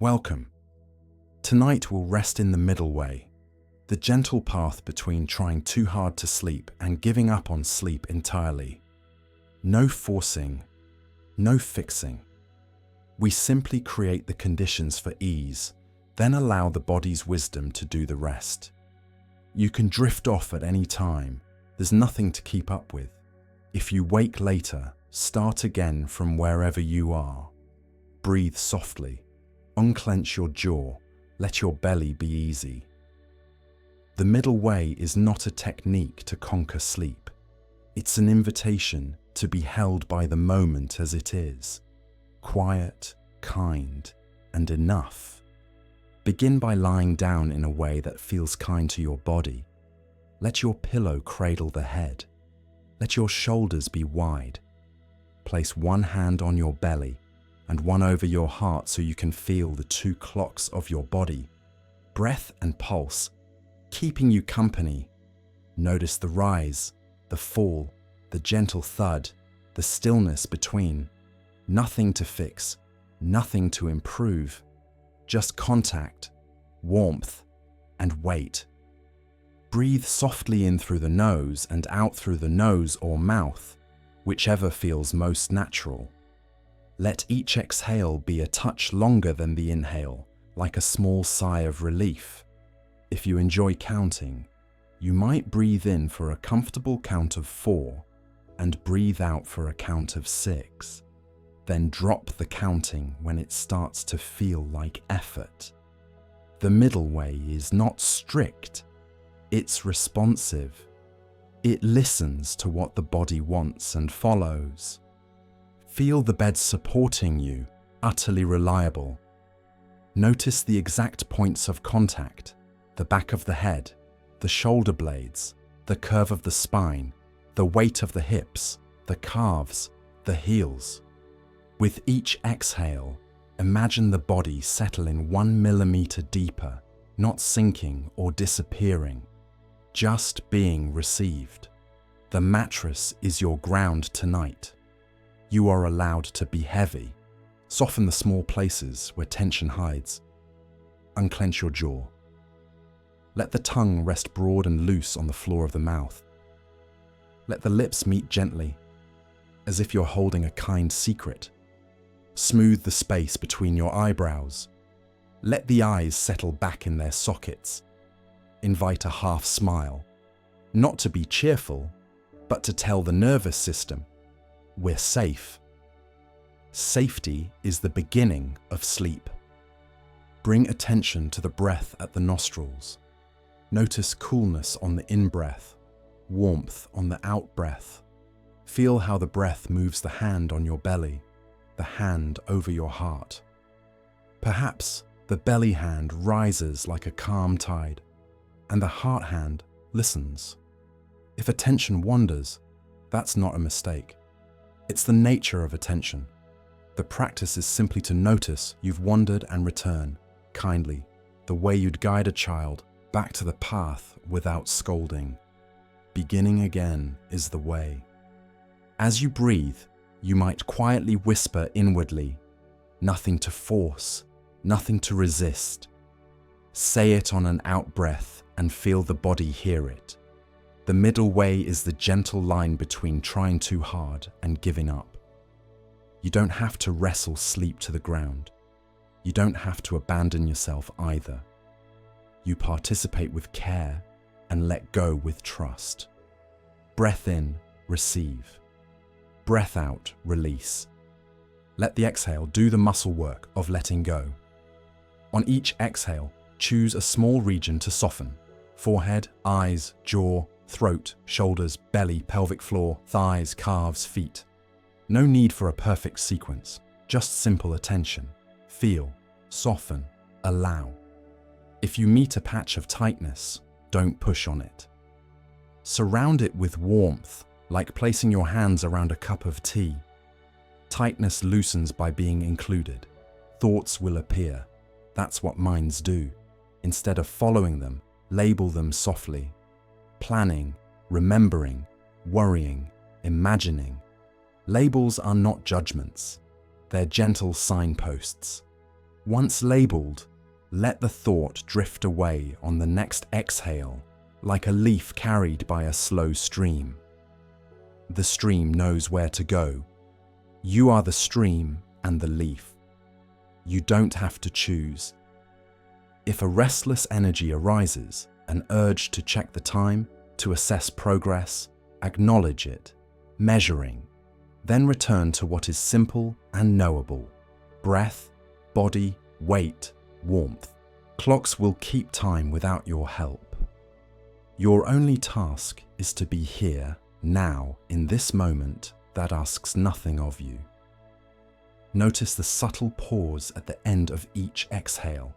Welcome. Tonight we'll rest in the middle way, the gentle path between trying too hard to sleep and giving up on sleep entirely. No forcing, no fixing. We simply create the conditions for ease, then allow the body's wisdom to do the rest. You can drift off at any time. There's nothing to keep up with. If you wake later, start again from wherever you are. Breathe softly. Unclench your jaw. Let your belly be easy. The middle way is not a technique to conquer sleep. It's an invitation to be held by the moment as it is. Quiet, kind, and enough. Begin by lying down in a way that feels kind to your body. Let your pillow cradle the head. Let your shoulders be wide. Place one hand on your belly and one over your heart so you can feel the two clocks of your body, breath and pulse, keeping you company. Notice the rise, the fall, the gentle thud, the stillness between. Nothing to fix, nothing to improve. Just contact, warmth, and wait. Breathe softly in through the nose and out through the nose or mouth, whichever feels most natural. Let each exhale be a touch longer than the inhale, like a small sigh of relief. If you enjoy counting, you might breathe in for a comfortable count of 4 and breathe out for a count of 6. Then drop the counting when it starts to feel like effort. The middle way is not strict, it's responsive. It listens to what the body wants and follows. Feel the bed supporting you, utterly reliable. Notice the exact points of contact, the back of the head, the shoulder blades, the curve of the spine, the weight of the hips, the calves, the heels. With each exhale, imagine the body settle in 1 millimeter deeper, not sinking or disappearing, just being received. The mattress is your ground tonight. You are allowed to be heavy. Soften the small places where tension hides. Unclench your jaw. Let the tongue rest broad and loose on the floor of the mouth. Let the lips meet gently, as if you're holding a kind secret. Smooth the space between your eyebrows. Let the eyes settle back in their sockets. Invite a half smile, not to be cheerful, but to tell the nervous system, we're safe. Safety is the beginning of sleep. Bring attention to the breath at the nostrils. Notice coolness on the in-breath, warmth on the out-breath. Feel how the breath moves the hand on your belly, the hand over your heart. Perhaps the belly hand rises like a calm tide, and the heart hand listens. If attention wanders, that's not a mistake. It's the nature of attention. The practice is simply to notice you've wandered and return, kindly, the way you'd guide a child back to the path without scolding. Beginning again is the way. As you breathe, you might quietly whisper inwardly, nothing to force, nothing to resist. Say it on an out-breath and feel the body hear it. The middle way is the gentle line between trying too hard and giving up. You don't have to wrestle sleep to the ground. You don't have to abandon yourself either. You participate with care and let go with trust. Breath in, receive. Breath out, release. Let the exhale do the muscle work of letting go. On each exhale, choose a small region to soften. Forehead, eyes, jaw, throat, shoulders, belly, pelvic floor, thighs, calves, feet. No need for a perfect sequence, just simple attention. Feel, soften, allow. If you meet a patch of tightness, don't push on it. Surround it with warmth, like placing your hands around a cup of tea. Tightness loosens by being included. Thoughts will appear. That's what minds do. Instead of following them, label them softly. Planning, remembering, worrying, imagining. Labels are not judgments. They're gentle signposts. Once labeled, let the thought drift away on the next exhale, like a leaf carried by a slow stream. The stream knows where to go. You are the stream and the leaf. You don't have to choose. If a restless energy arises, an urge to check the time, to assess progress, acknowledge it, measuring, then return to what is simple and knowable: breath, body, weight, warmth. Clocks will keep time without your help. Your only task is to be here, now, in this moment that asks nothing of you. Notice the subtle pause at the end of each exhale.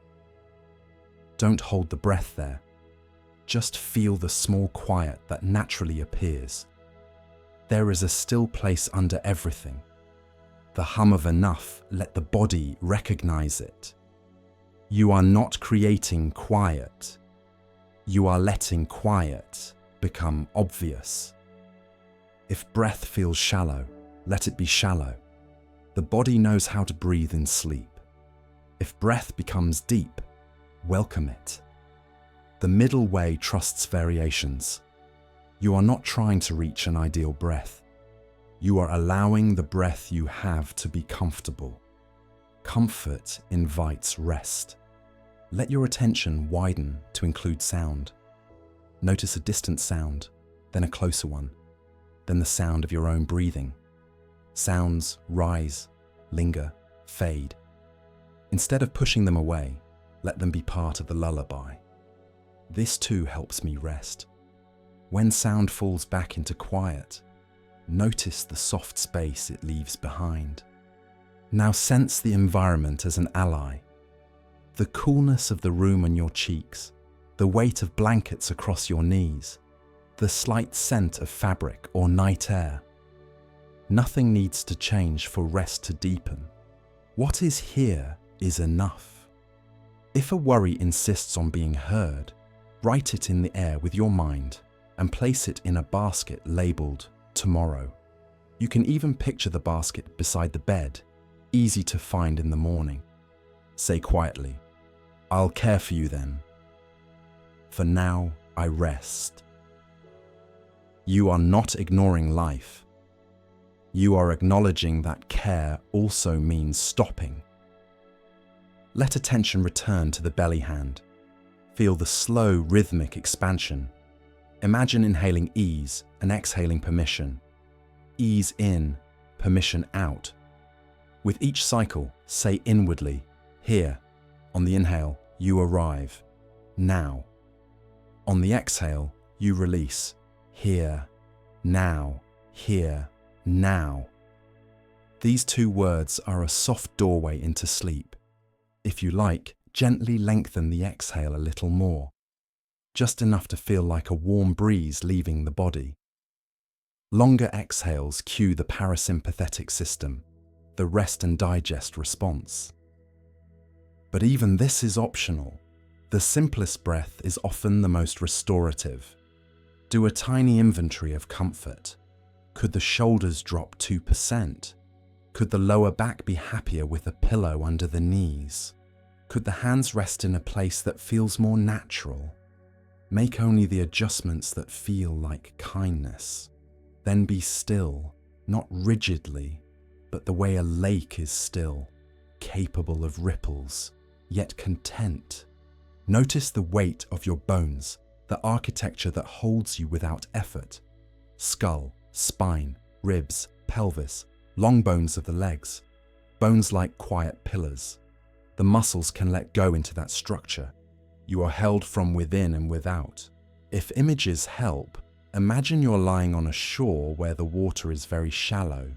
Don't hold the breath there. Just feel the small quiet that naturally appears. There is a still place under everything. The hum of enough, let the body recognize it. You are not creating quiet. You are letting quiet become obvious. If breath feels shallow, let it be shallow. The body knows how to breathe in sleep. If breath becomes deep, welcome it. The middle way trusts variations. You are not trying to reach an ideal breath. You are allowing the breath you have to be comfortable. Comfort invites rest. Let your attention widen to include sound. Notice a distant sound, then a closer one, then the sound of your own breathing. Sounds rise, linger, fade. Instead of pushing them away, let them be part of the lullaby. This too helps me rest. When sound falls back into quiet, notice the soft space it leaves behind. Now sense the environment as an ally. The coolness of the room on your cheeks, the weight of blankets across your knees, the slight scent of fabric or night air. Nothing needs to change for rest to deepen. What is here is enough. If a worry insists on being heard, write it in the air with your mind and place it in a basket labeled tomorrow. You can even picture the basket beside the bed, easy to find in the morning. Say quietly, "I'll care for you then. For now, I rest." You are not ignoring life. You are acknowledging that care also means stopping. Let attention return to the belly hand. Feel the slow, rhythmic expansion. Imagine inhaling ease and exhaling permission. Ease in, permission out. With each cycle, say inwardly, "Here." On the inhale, you arrive. Now. On the exhale, you release. Here, now, here, now. These two words are a soft doorway into sleep. If you like, gently lengthen the exhale a little more, just enough to feel like a warm breeze leaving the body. Longer exhales cue the parasympathetic system, the rest and digest response. But even this is optional. The simplest breath is often the most restorative. Do a tiny inventory of comfort. Could the shoulders drop 2%? Could the lower back be happier with a pillow under the knees? Could the hands rest in a place that feels more natural? Make only the adjustments that feel like kindness. Then be still, not rigidly, but the way a lake is still, capable of ripples, yet content. Notice the weight of your bones, the architecture that holds you without effort. Skull, spine, ribs, pelvis, long bones of the legs, bones like quiet pillars. The muscles can let go into that structure. You are held from within and without. If images help, imagine you're lying on a shore where the water is very shallow.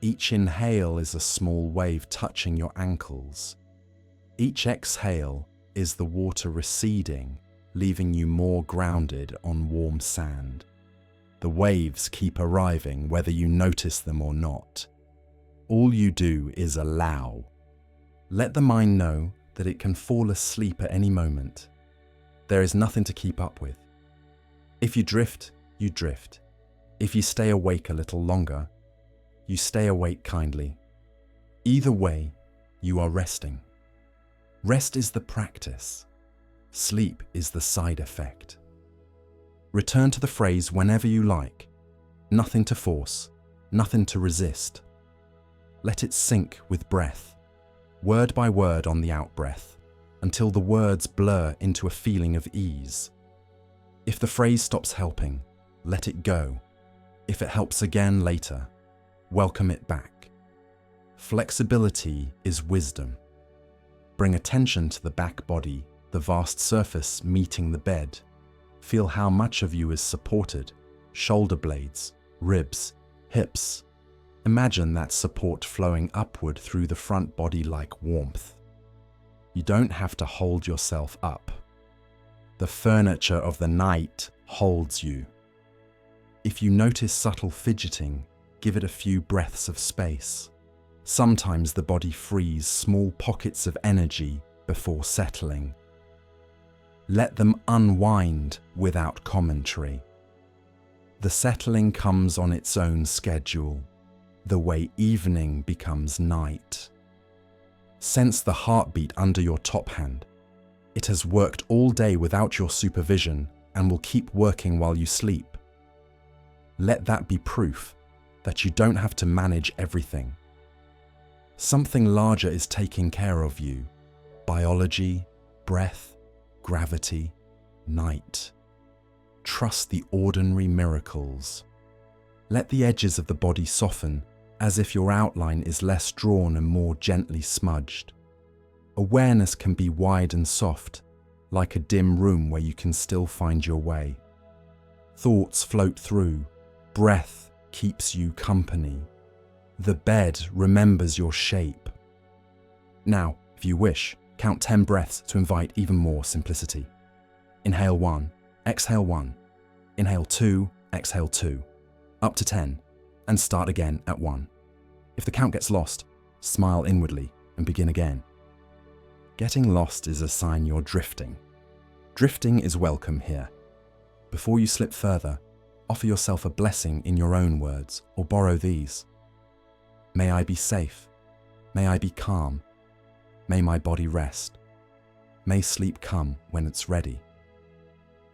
Each inhale is a small wave touching your ankles. Each exhale is the water receding, leaving you more grounded on warm sand. The waves keep arriving whether you notice them or not. All you do is allow. Let the mind know that it can fall asleep at any moment. There is nothing to keep up with. If you drift, you drift. If you stay awake a little longer, you stay awake kindly. Either way, you are resting. Rest is the practice. Sleep is the side effect. Return to the phrase whenever you like. Nothing to force, nothing to resist. Let it sink with breath, word by word on the outbreath, until the words blur into a feeling of ease. If the phrase stops helping, let it go. If it helps again later, welcome it back. Flexibility is wisdom. Bring attention to the back body, the vast surface meeting the bed. Feel how much of you is supported, shoulder blades, ribs, hips. Imagine that support flowing upward through the front body like warmth. You don't have to hold yourself up. The furniture of the night holds you. If you notice subtle fidgeting, give it a few breaths of space. Sometimes the body frees small pockets of energy before settling. Let them unwind without commentary. The settling comes on its own schedule, the way evening becomes night. Sense the heartbeat under your top hand. It has worked all day without your supervision and will keep working while you sleep. Let that be proof that you don't have to manage everything. Something larger is taking care of you. Biology, breath, gravity, night. Trust the ordinary miracles. Let the edges of the body soften, as if your outline is less drawn and more gently smudged. Awareness can be wide and soft, like a dim room where you can still find your way. Thoughts float through, breath keeps you company. The bed remembers your shape. Now, if you wish, count 10 breaths to invite even more simplicity. Inhale 1, exhale 1, inhale 2, exhale 2, up to 10, and start again at 1. If the count gets lost, smile inwardly and begin again. Getting lost is a sign you're drifting. Drifting is welcome here. Before you slip further, offer yourself a blessing in your own words, or borrow these. May I be safe. May I be calm. May my body rest. May sleep come when it's ready.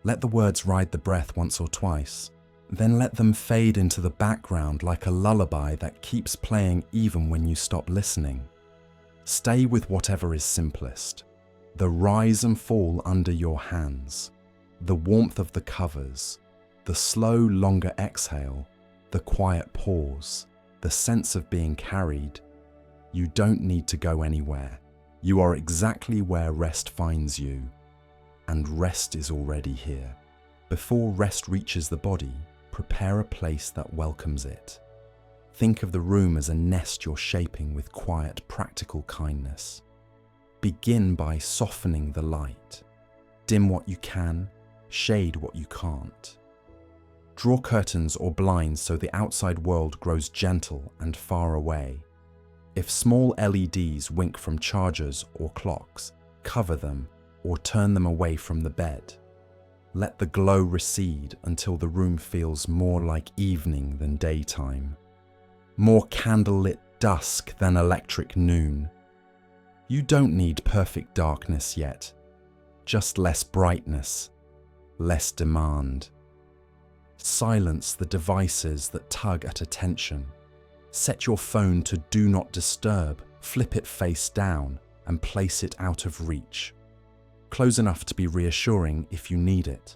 Let the words ride the breath once or twice, then let them fade into the background like a lullaby that keeps playing even when you stop listening. Stay with whatever is simplest. The rise and fall under your hands, the warmth of the covers, the slow, longer exhale, the quiet pause, the sense of being carried. You don't need to go anywhere. You are exactly where rest finds you, and rest is already here. Before rest reaches the body, prepare a place that welcomes it. Think of the room as a nest you're shaping with quiet, practical kindness. Begin by softening the light. Dim what you can, shade what you can't. Draw curtains or blinds so the outside world grows gentle and far away. If small LEDs wink from chargers or clocks, cover them or turn them away from the bed. Let the glow recede until the room feels more like evening than daytime. More candlelit dusk than electric noon. You don't need perfect darkness yet, just less brightness, less demand. Silence the devices that tug at attention. Set your phone to do not disturb, flip it face down, and place it out of reach. Close enough to be reassuring if you need it.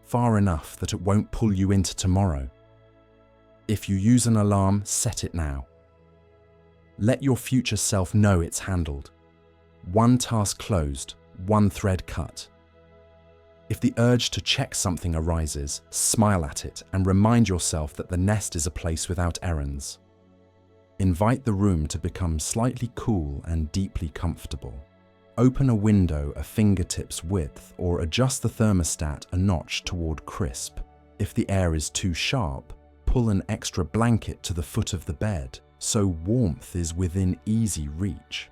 Far enough that it won't pull you into tomorrow. If you use an alarm, set it now. Let your future self know it's handled. One task closed, one thread cut. If the urge to check something arises, smile at it and remind yourself that the nest is a place without errands. Invite the room to become slightly cool and deeply comfortable. Open a window a fingertip's width or adjust the thermostat a notch toward crisp. If the air is too sharp, pull an extra blanket to the foot of the bed so warmth is within easy reach.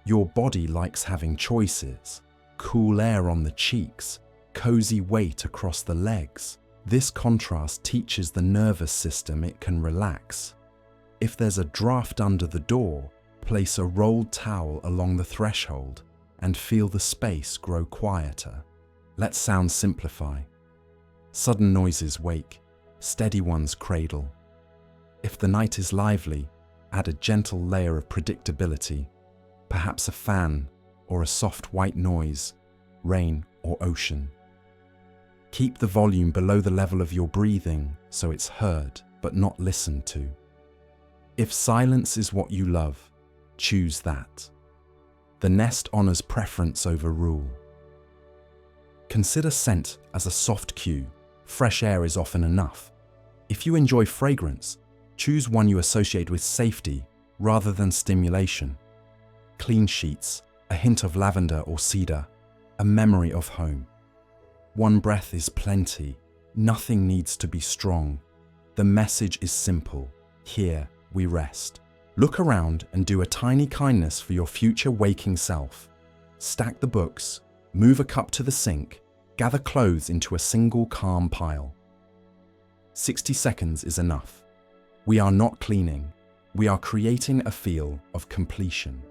Your body likes having choices. Cool air on the cheeks, cozy weight across the legs. This contrast teaches the nervous system it can relax. If there's a draft under the door, place a rolled towel along the threshold. and feel the space grow quieter. Let sound simplify. Sudden noises wake, steady ones cradle. If the night is lively, add a gentle layer of predictability, perhaps a fan or a soft white noise, rain or ocean. Keep the volume below the level of your breathing so it's heard but not listened to. If silence is what you love, choose that. The nest honors preference over rule. Consider scent as a soft cue. Fresh air is often enough. If you enjoy fragrance, choose one you associate with safety rather than stimulation. Clean sheets, a hint of lavender or cedar, a memory of home. One breath is plenty. Nothing needs to be strong. The message is simple. Here we rest. Look around and do a tiny kindness for your future waking self. Stack the books, move a cup to the sink, gather clothes into a single calm pile. 60 seconds is enough. We are not cleaning. We are creating a feel of completion.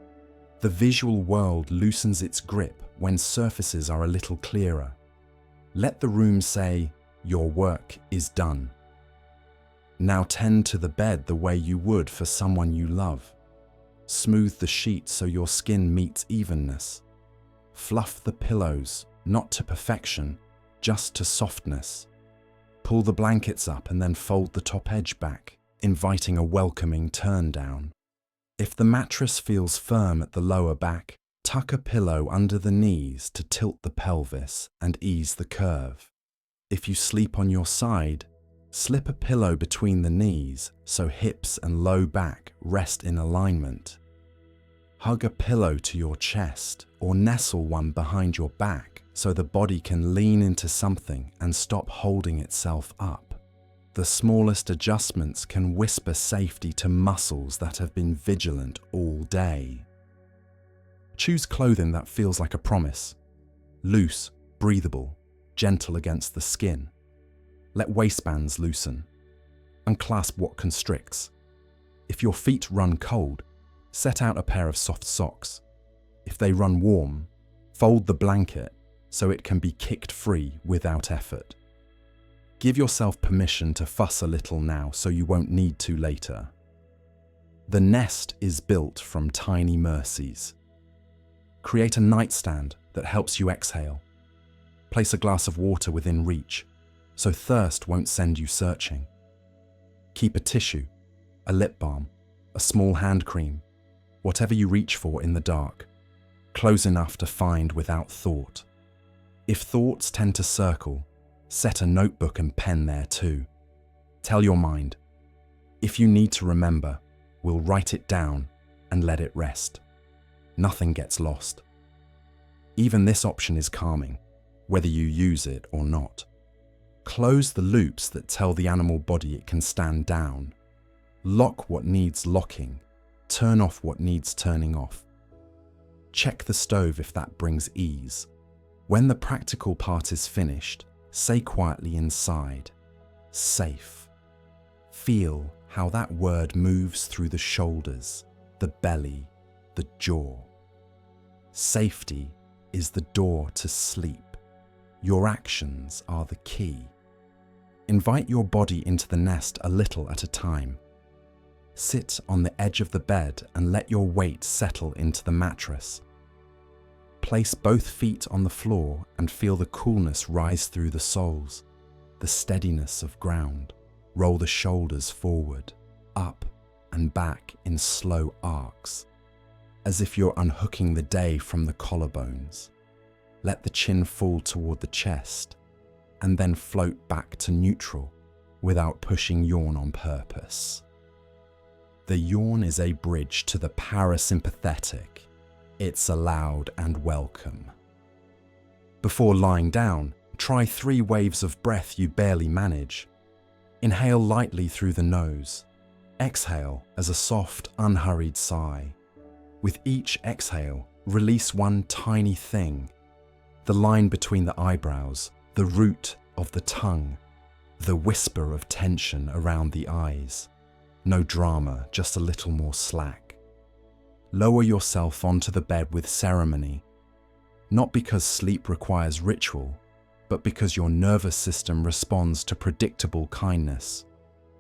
The visual world loosens its grip when surfaces are a little clearer. Let the room say, your work is done. Now tend to the bed the way you would for someone you love. Smooth the sheets so your skin meets evenness. Fluff the pillows, not to perfection, just to softness. Pull the blankets up and then fold the top edge back, inviting a welcoming turn down. If the mattress feels firm at the lower back, tuck a pillow under the knees to tilt the pelvis and ease the curve. If you sleep on your side, slip a pillow between the knees so hips and low back rest in alignment. Hug a pillow to your chest or nestle one behind your back so the body can lean into something and stop holding itself up. The smallest adjustments can whisper safety to muscles that have been vigilant all day. Choose clothing that feels like a promise. Loose, breathable, gentle against the skin. Let waistbands loosen. Unclasp what constricts. If your feet run cold, set out a pair of soft socks. If they run warm, fold the blanket so it can be kicked free without effort. Give yourself permission to fuss a little now so you won't need to later. The nest is built from tiny mercies. Create a nightstand that helps you exhale. Place a glass of water within reach, so thirst won't send you searching. Keep a tissue, a lip balm, a small hand cream, whatever you reach for in the dark, close enough to find without thought. If thoughts tend to circle, set a notebook and pen there too. Tell your mind, if you need to remember, we'll write it down and let it rest. Nothing gets lost. Even this option is calming, whether you use it or not. Close the loops that tell the animal body it can stand down. Lock what needs locking. Turn off what needs turning off. Check the stove if that brings ease. When the practical part is finished, say quietly inside, safe. Feel how that word moves through the shoulders, the belly, the jaw. Safety is the door to sleep. Your actions are the key. Invite your body into the nest a little at a time. Sit on the edge of the bed and let your weight settle into the mattress. Place both feet on the floor and feel the coolness rise through the soles, the steadiness of ground. Roll the shoulders forward, up and back in slow arcs, as if you're unhooking the day from the collarbones. Let the chin fall toward the chest and then float back to neutral without pushing yawn on purpose. The yawn is a bridge to the parasympathetic. It's allowed and welcome. Before lying down, try 3 waves of breath you barely manage. Inhale lightly through the nose. Exhale as a soft, unhurried sigh. With each exhale, release one tiny thing. The line between the eyebrows, the root of the tongue, the whisper of tension around the eyes. No drama, just a little more slack. Lower yourself onto the bed with ceremony. Not because sleep requires ritual, but because your nervous system responds to predictable kindness.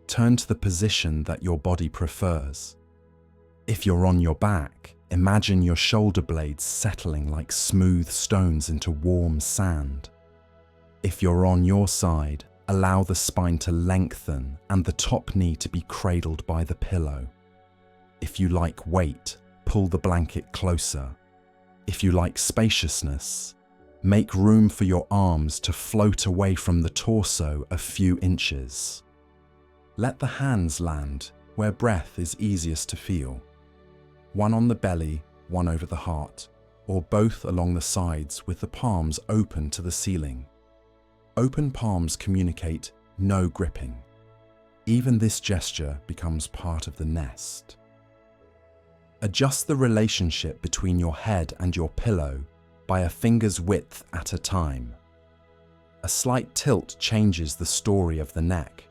Turn to the position that your body prefers. If you're on your back, imagine your shoulder blades settling like smooth stones into warm sand. If you're on your side, allow the spine to lengthen and the top knee to be cradled by the pillow. If you like weight, pull the blanket closer. If you like spaciousness, make room for your arms to float away from the torso a few inches. Let the hands land where breath is easiest to feel. One on the belly, one over the heart, or both along the sides with the palms open to the ceiling. Open palms communicate no gripping. Even this gesture becomes part of the nest. Adjust the relationship between your head and your pillow by a finger's width at a time. A slight tilt changes the story of the neck.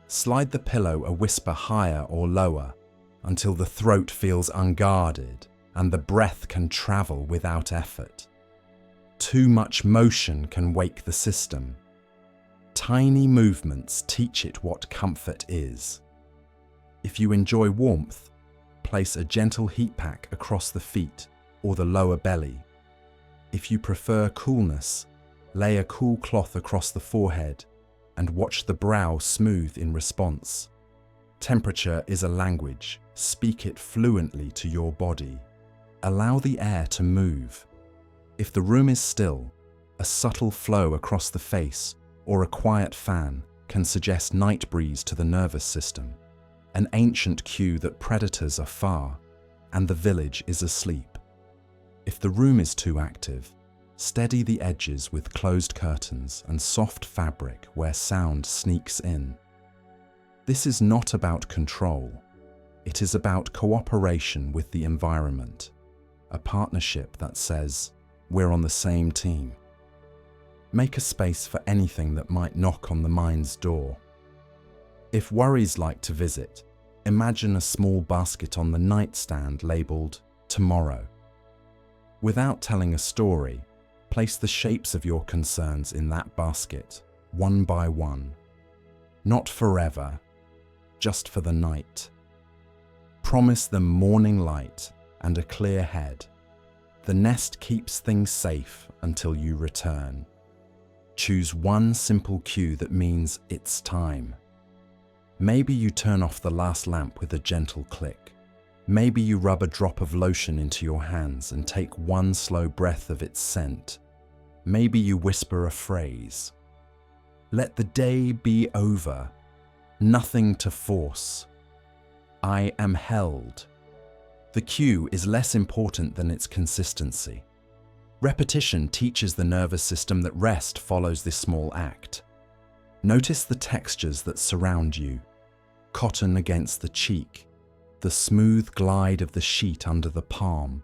Slide the pillow a whisper higher or lower until the throat feels unguarded and the breath can travel without effort. Too much motion can wake the system. Tiny movements teach it what comfort is. If you enjoy warmth, place a gentle heat pack across the feet or the lower belly. If you prefer coolness, lay a cool cloth across the forehead and watch the brow smooth in response. Temperature is a language. Speak it fluently to your body. Allow the air to move. If the room is still, a subtle flow across the face or a quiet fan can suggest night breeze to the nervous system, an ancient cue that predators are far and the village is asleep. If the room is too active, steady the edges with closed curtains and soft fabric where sound sneaks in. This is not about control. It is about cooperation with the environment, a partnership that says, we're on the same team. Make a space for anything that might knock on the mind's door. If worries like to visit, imagine a small basket on the nightstand labeled tomorrow. Without telling a story, place the shapes of your concerns in that basket, one by one. Not forever, just for the night. Promise them morning light and a clear head. The nest keeps things safe until you return. Choose one simple cue that means it's time. Maybe you turn off the last lamp with a gentle click. Maybe you rub a drop of lotion into your hands and take one slow breath of its scent. Maybe you whisper a phrase. Let the day be over. Nothing to force. I am held. The cue is less important than its consistency. Repetition teaches the nervous system that rest follows this small act. Notice the textures that surround you. Cotton against the cheek, the smooth glide of the sheet under the palm,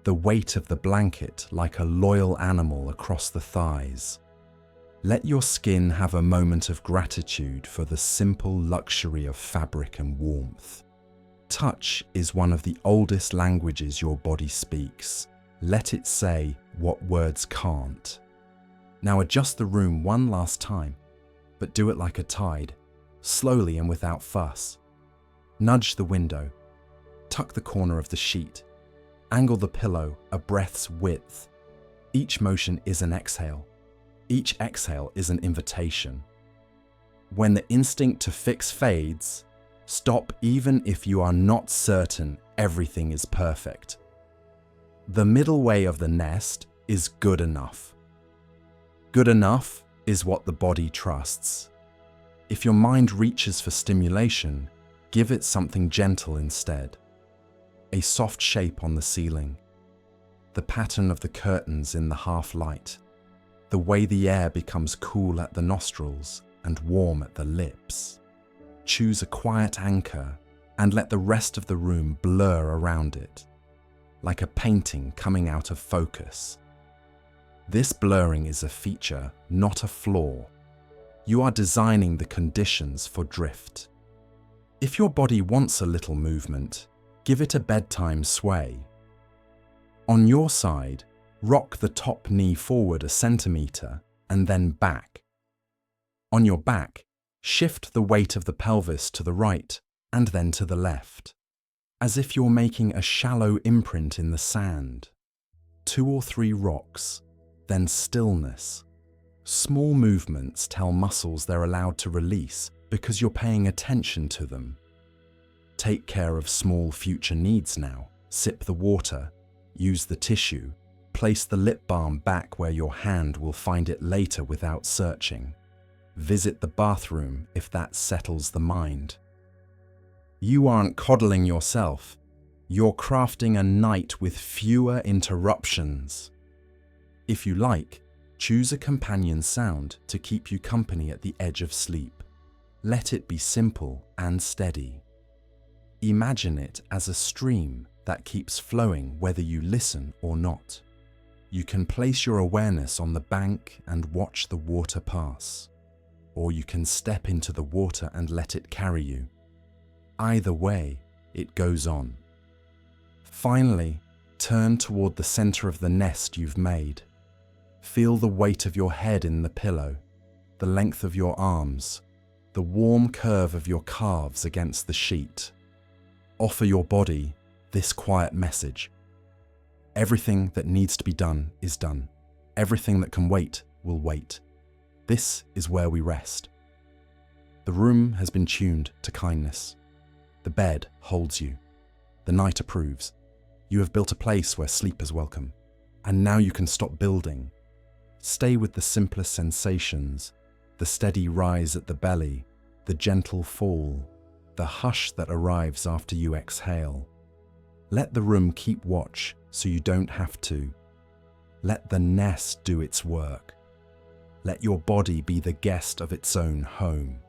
the weight of the blanket like a loyal animal across the thighs. Let your skin have a moment of gratitude for the simple luxury of fabric and warmth. Touch is one of the oldest languages your body speaks. Let it say what words can't. Now adjust the room one last time, but do it like a tide, slowly and without fuss. Nudge the window, tuck the corner of the sheet, angle the pillow a breath's width. Each motion is an exhale. Each exhale is an invitation. When the instinct to fix fades, stop even if you are not certain everything is perfect. The middle way of the nest is good enough. Good enough is what the body trusts. If your mind reaches for stimulation, give it something gentle instead. A soft shape on the ceiling, the pattern of the curtains in the half light, the way the air becomes cool at the nostrils and warm at the lips. Choose a quiet anchor and let the rest of the room blur around it, like a painting coming out of focus. This blurring is a feature, not a flaw. You are designing the conditions for drift. If your body wants a little movement, give it a bedtime sway. On your side, Rock the top knee forward a centimeter and then back. On your back, shift the weight of the pelvis to the right and then to the left, as if you're making a shallow imprint in the sand. 2 or 3 rocks, then stillness. Small movements tell muscles they're allowed to release because you're paying attention to them. Take care of small future needs now. Sip the water, use the tissue, place the lip balm back where your hand will find it later without searching. Visit the bathroom if that settles the mind. You aren't coddling yourself. You're crafting a night with fewer interruptions. If you like, choose a companion sound to keep you company at the edge of sleep. Let it be simple and steady. Imagine it as a stream that keeps flowing whether you listen or not. You can place your awareness on the bank and watch the water pass, or you can step into the water and let it carry you. Either way, it goes on. Finally, turn toward the center of the nest you've made. Feel the weight of your head in the pillow, the length of your arms, the warm curve of your calves against the sheet. Offer your body this quiet message. Everything that needs to be done is done. Everything that can wait will wait. This is where we rest. The room has been tuned to kindness. The bed holds you. The night approves. You have built a place where sleep is welcome. And now you can stop building. Stay with the simplest sensations, the steady rise at the belly, the gentle fall, the hush that arrives after you exhale. Let the room keep watch so you don't have to. Let the nest do its work. Let your body be the guest of its own home.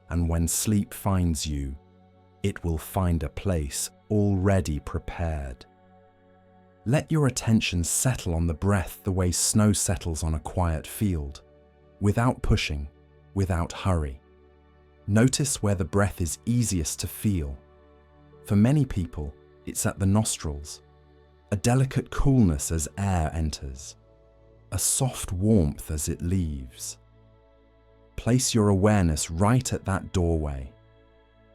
And when sleep finds you, it will find a place already prepared. Let your attention settle on the breath the way snow settles on a quiet field, without pushing, without hurry. Notice where the breath is easiest to feel. For many people, it's at the nostrils. A delicate coolness as air enters. A soft warmth as it leaves. Place your awareness right at that doorway,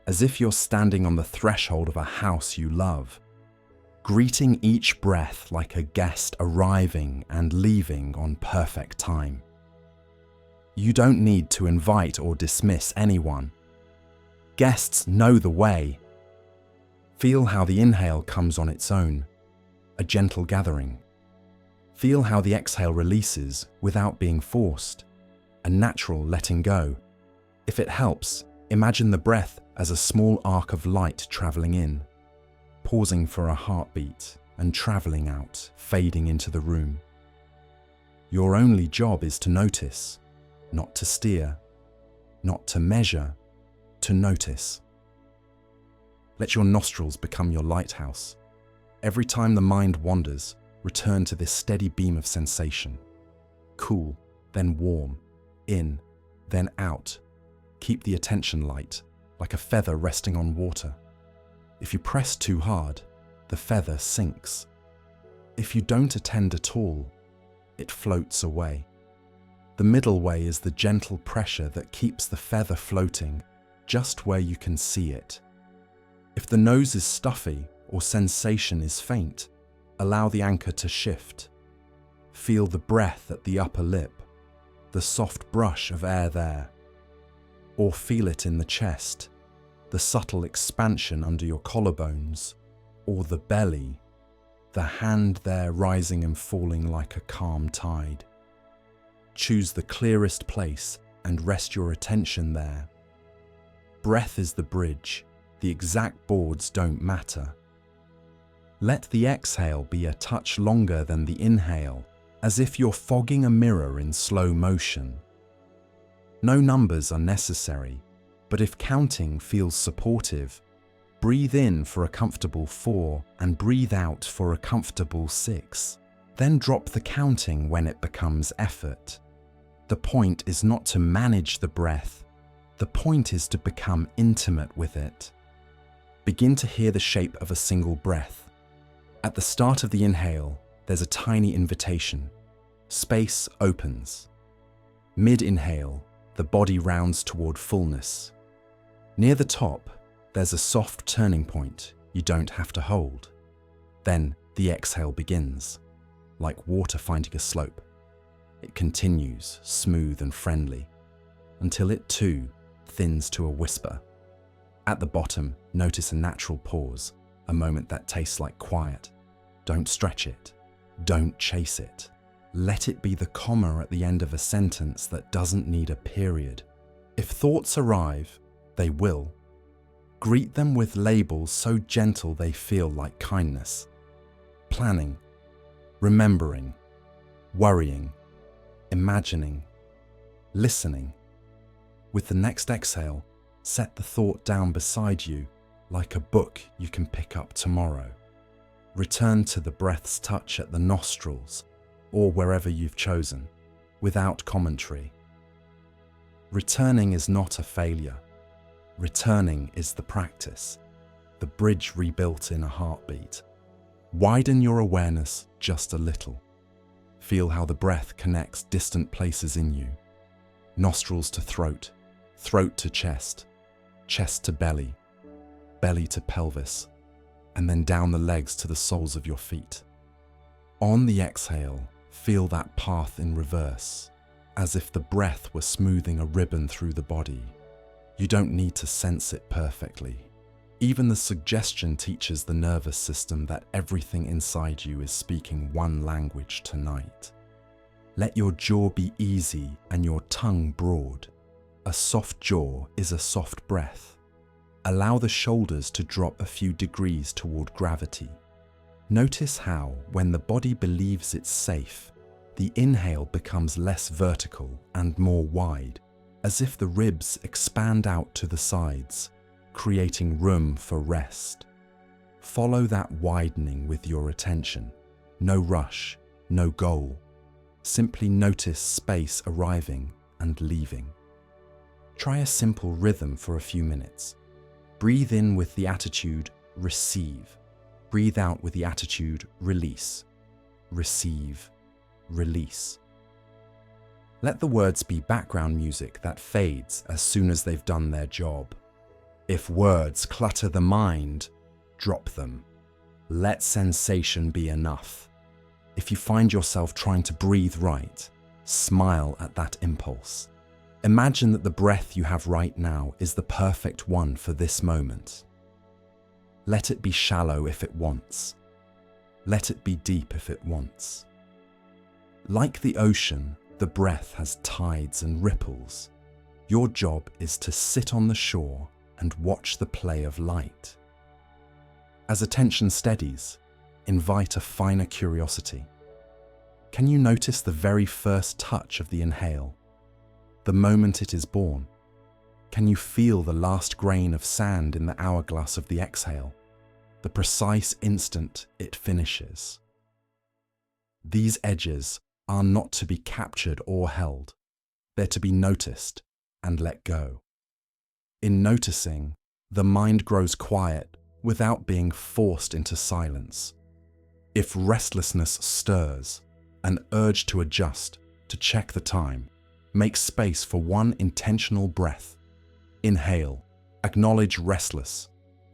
as if you're standing on the threshold of a house you love, greeting each breath like a guest arriving and leaving on perfect time. You don't need to invite or dismiss anyone. Guests know the way. Feel how the inhale comes on its own, a gentle gathering. Feel how the exhale releases without being forced, a natural letting go. If it helps, imagine the breath as a small arc of light traveling in, pausing for a heartbeat and traveling out, fading into the room. Your only job is to notice, not to steer, not to measure, to notice. Let your nostrils become your lighthouse. Every time the mind wanders, return to this steady beam of sensation. Cool, then warm, in, then out. Keep the attention light, like a feather resting on water. If you press too hard, the feather sinks. If you don't attend at all, it floats away. The middle way is the gentle pressure that keeps the feather floating just where you can see it. If the nose is stuffy or sensation is faint, allow the anchor to shift. Feel the breath at the upper lip, the soft brush of air there. Or feel it in the chest, the subtle expansion under your collarbones, or the belly, the hand there rising and falling like a calm tide. Choose the clearest place and rest your attention there. Breath is the bridge, the exact boards don't matter. Let the exhale be a touch longer than the inhale, as if you're fogging a mirror in slow motion. No numbers are necessary, but if counting feels supportive, breathe in for a comfortable 4 and breathe out for a comfortable 6. Then drop the counting when it becomes effort. The point is not to manage the breath. The point is to become intimate with it. Begin to hear the shape of a single breath. At the start of the inhale, there's a tiny invitation. Space opens. Mid-inhale, the body rounds toward fullness. Near the top, there's a soft turning point you don't have to hold. Then the exhale begins, like water finding a slope. It continues, smooth and friendly, until it too thins to a whisper. At the bottom, notice a natural pause, a moment that tastes like quiet. Don't stretch it. Don't chase it. Let it be the comma at the end of a sentence that doesn't need a period. If thoughts arrive, they will. Greet them with labels so gentle they feel like kindness. Planning, remembering, worrying, imagining, listening. With the next exhale, set the thought down beside you like a book you can pick up tomorrow. Return to the breath's touch at the nostrils or wherever you've chosen, without commentary. Returning is not a failure. Returning is the practice, the bridge rebuilt in a heartbeat. Widen your awareness just a little. Feel how the breath connects distant places in you. Nostrils to throat, throat to chest, chest to belly, belly to pelvis, and then down the legs to the soles of your feet. On the exhale, feel that path in reverse, as if the breath were smoothing a ribbon through the body. You don't need to sense it perfectly. Even the suggestion teaches the nervous system that everything inside you is speaking one language tonight. Let your jaw be easy and your tongue broad. A soft jaw is a soft breath. Allow the shoulders to drop a few degrees toward gravity. Notice how, when the body believes it's safe, the inhale becomes less vertical and more wide, as if the ribs expand out to the sides, creating room for rest. Follow that widening with your attention. No rush, no goal. Simply notice space arriving and leaving. Try a simple rhythm for a few minutes. Breathe in with the attitude, receive. Breathe out with the attitude, release. Receive, release. Let the words be background music that fades as soon as they've done their job. If words clutter the mind, drop them. Let sensation be enough. If you find yourself trying to breathe right, smile at that impulse. Imagine that the breath you have right now is the perfect one for this moment. Let it be shallow if it wants. Let it be deep if it wants. Like the ocean, the breath has tides and ripples. Your job is to sit on the shore and watch the play of light. As attention steadies, invite a finer curiosity. Can you notice the very first touch of the inhale? The moment it is born? Can you feel the last grain of sand in the hourglass of the exhale? The precise instant it finishes? These edges are not to be captured or held. They're to be noticed and let go. In noticing, the mind grows quiet without being forced into silence. If restlessness stirs, an urge to adjust, to check the time, make space for one intentional breath. Inhale, acknowledge restless.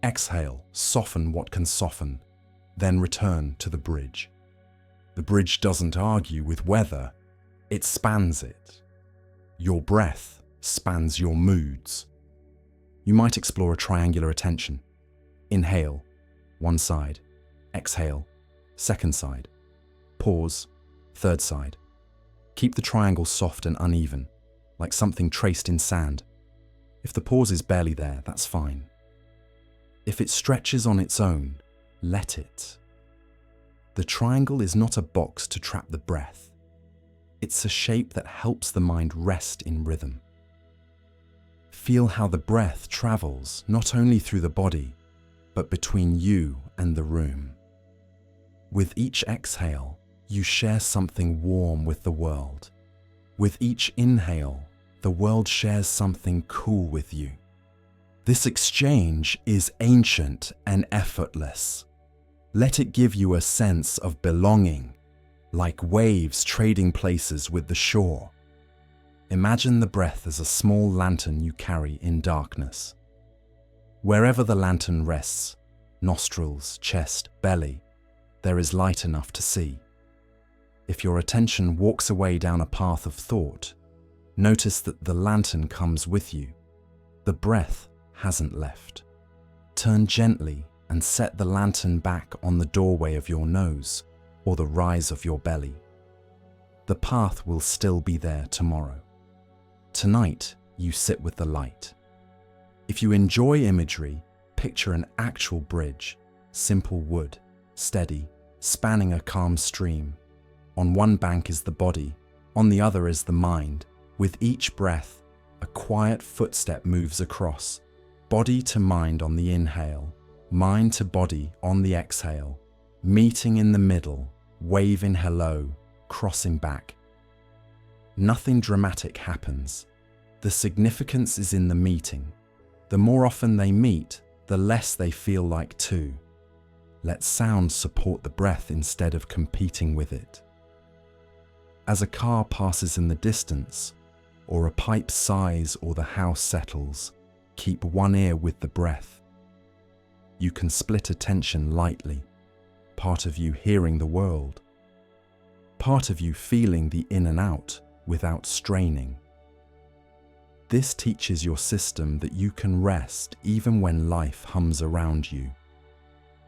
Exhale, soften what can soften. Then return to the bridge. The bridge doesn't argue with weather, it spans it. Your breath spans your moods. You might explore a triangular attention. Inhale, one side. Exhale, second side. Pause, third side. Keep the triangle soft and uneven, like something traced in sand. If the pause is barely there, that's fine. If it stretches on its own, let it. The triangle is not a box to trap the breath. It's a shape that helps the mind rest in rhythm. Feel how the breath travels not only through the body, but between you and the room. With each exhale, you share something warm with the world. With each inhale, the world shares something cool with you. This exchange is ancient and effortless. Let it give you a sense of belonging like waves trading places with the shore. Imagine the breath as a small lantern you carry in darkness. Wherever the lantern rests, nostrils, chest, belly, there is light enough to see. If your attention walks away down a path of thought, notice that the lantern comes with you. The breath hasn't left. Turn gently and set the lantern back on the doorway of your nose or the rise of your belly. The path will still be there tomorrow. Tonight, you sit with the light. If you enjoy imagery, picture an actual bridge, simple wood, steady, spanning a calm stream. On one bank is the body, on the other is the mind. With each breath, a quiet footstep moves across, body to mind on the inhale, mind to body on the exhale, meeting in the middle, waving hello, crossing back. Nothing dramatic happens. The significance is in the meeting. The more often they meet, the less they feel like two. Let sound support the breath instead of competing with it. As a car passes in the distance, or a pipe sighs or the house settles, keep one ear with the breath. You can split attention lightly, part of you hearing the world, part of you feeling the in and out without straining. This teaches your system that you can rest even when life hums around you.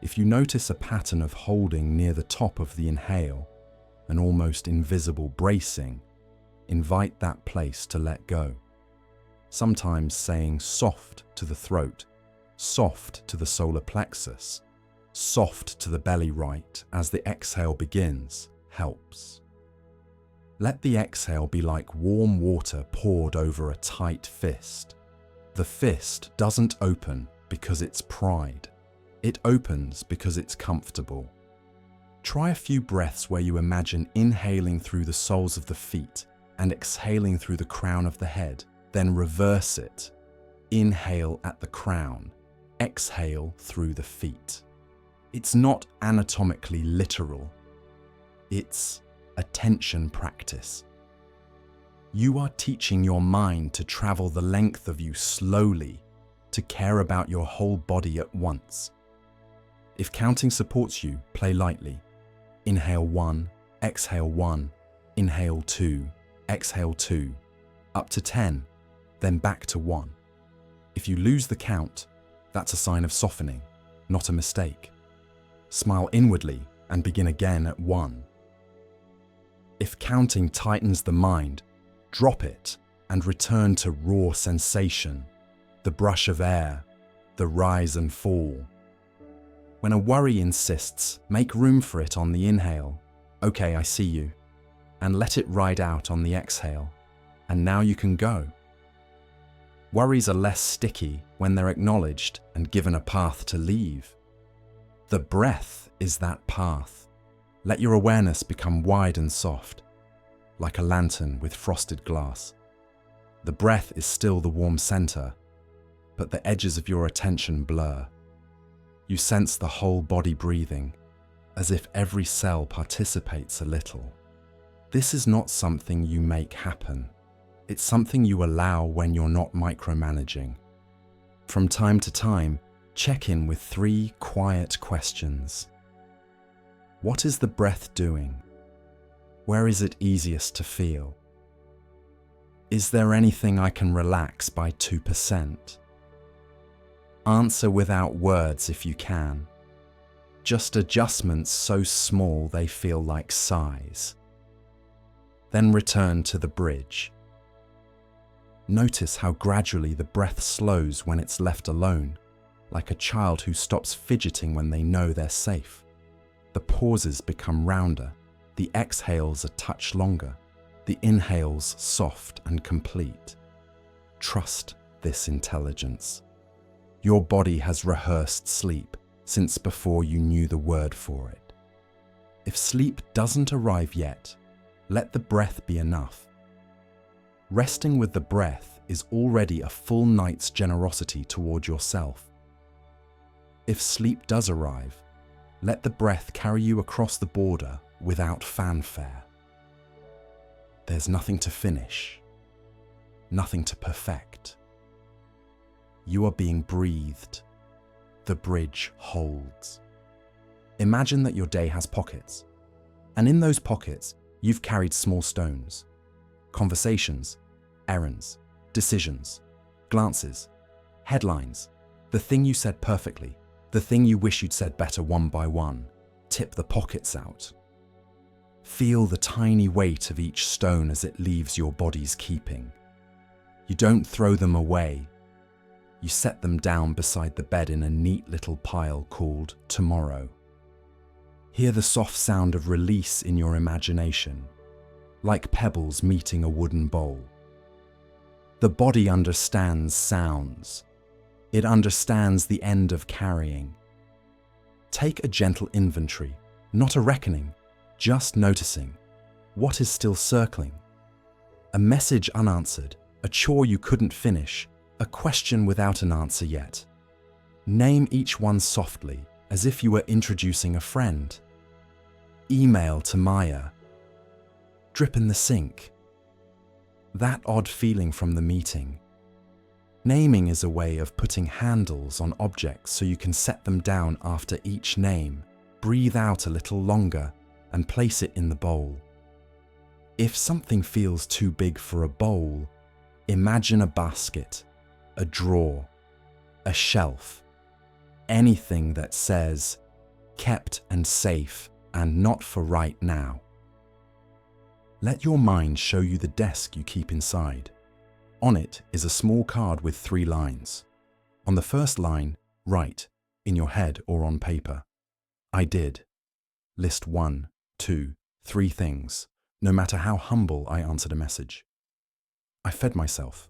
If you notice a pattern of holding near the top of the inhale, an almost invisible bracing, invite that place to let go. Sometimes saying soft to the throat, soft to the solar plexus, soft to the belly right as the exhale begins helps. Let the exhale be like warm water poured over a tight fist. The fist doesn't open because it's pride. It opens because it's comfortable. Try a few breaths where you imagine inhaling through the soles of the feet and exhaling through the crown of the head. Then reverse it. Inhale at the crown, exhale through the feet. It's not anatomically literal. It's attention practice. You are teaching your mind to travel the length of you slowly, to care about your whole body at once. If counting supports you, play lightly. Inhale 1, exhale 1, inhale 2, exhale 2, up to 10, then back to 1. If you lose the count, that's a sign of softening, not a mistake. Smile inwardly and begin again at 1. If counting tightens the mind, drop it and return to raw sensation, the brush of air, the rise and fall. When a worry insists, make room for it on the inhale. Okay, I see you. And let it ride out on the exhale. And now you can go. Worries are less sticky when they're acknowledged and given a path to leave. The breath is that path. Let your awareness become wide and soft, like a lantern with frosted glass. The breath is still the warm center, but the edges of your attention blur. You sense the whole body breathing, as if every cell participates a little. This is not something you make happen. It's something you allow when you're not micromanaging. From time to time, check in with 3 quiet questions. What is the breath doing? Where is it easiest to feel? Is there anything I can relax by 2%? Answer without words if you can. Just adjustments so small they feel like sighs. Then return to the bridge. Notice how gradually the breath slows when it's left alone, like a child who stops fidgeting when they know they're safe. The pauses become rounder, the exhales a touch longer, the inhales soft and complete. Trust this intelligence. Your body has rehearsed sleep since before you knew the word for it. If sleep doesn't arrive yet, let the breath be enough. Resting with the breath is already a full night's generosity toward yourself. If sleep does arrive, let the breath carry you across the border without fanfare. There's nothing to finish, nothing to perfect. You are being breathed. The bridge holds. Imagine that your day has pockets, and in those pockets, you've carried small stones, conversations, errands, decisions, glances, headlines, the thing you said perfectly, the thing you wish you'd said better one by one. Tip the pockets out. Feel the tiny weight of each stone as it leaves your body's keeping. You don't throw them away. You set them down beside the bed in a neat little pile called tomorrow. Hear the soft sound of release in your imagination, like pebbles meeting a wooden bowl. The body understands sounds. It understands the end of carrying. Take a gentle inventory, not a reckoning, just noticing. What is still circling? A message unanswered, a chore you couldn't finish, a question without an answer yet. Name each one softly, as if you were introducing a friend. Email to Maya. Drip in the sink. That odd feeling from the meeting. Naming is a way of putting handles on objects so you can set them down after each name, breathe out a little longer, and place it in the bowl. If something feels too big for a bowl, imagine a basket, a drawer, a shelf, anything that says, kept and safe and not for right now. Let your mind show you the desk you keep inside. On it is a small card with 3 lines. On the first line, write, in your head or on paper, I did. List 1, 2, 3 things, no matter how humble I answered a message. I fed myself.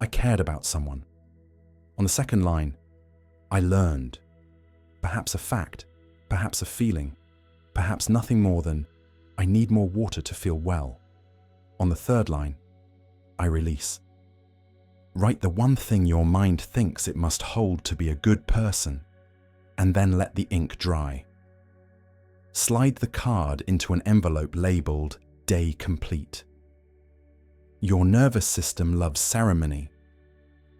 I cared about someone. On the second line, I learned. Perhaps a fact, perhaps a feeling, perhaps nothing more than, I need more water to feel well. On the third line, I release. Write the one thing your mind thinks it must hold to be a good person, and then let the ink dry. Slide the card into an envelope labeled Day Complete. Your nervous system loves ceremony.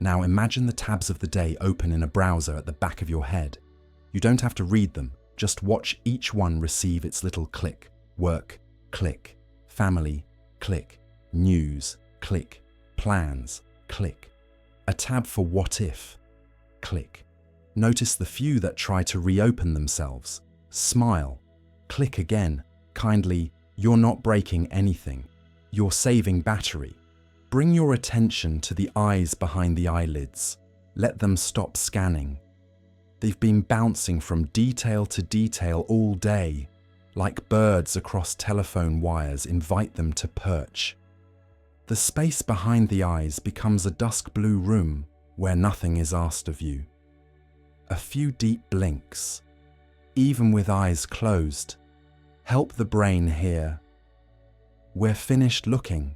Now imagine the tabs of the day open in a browser at the back of your head. You don't have to read them, just watch each one receive its little click. Work, click. Family, click. News, click. Plans, click. A tab for what if, click. Notice the few that try to reopen themselves. Smile, click again. Kindly, you're not breaking anything. You're saving battery. Bring your attention to the eyes behind the eyelids. Let them stop scanning. They've been bouncing from detail to detail all day. Like birds across telephone wires, invite them to perch. The space behind the eyes becomes a dusk blue room where nothing is asked of you. A few deep blinks, even with eyes closed, help the brain hear. We're finished looking.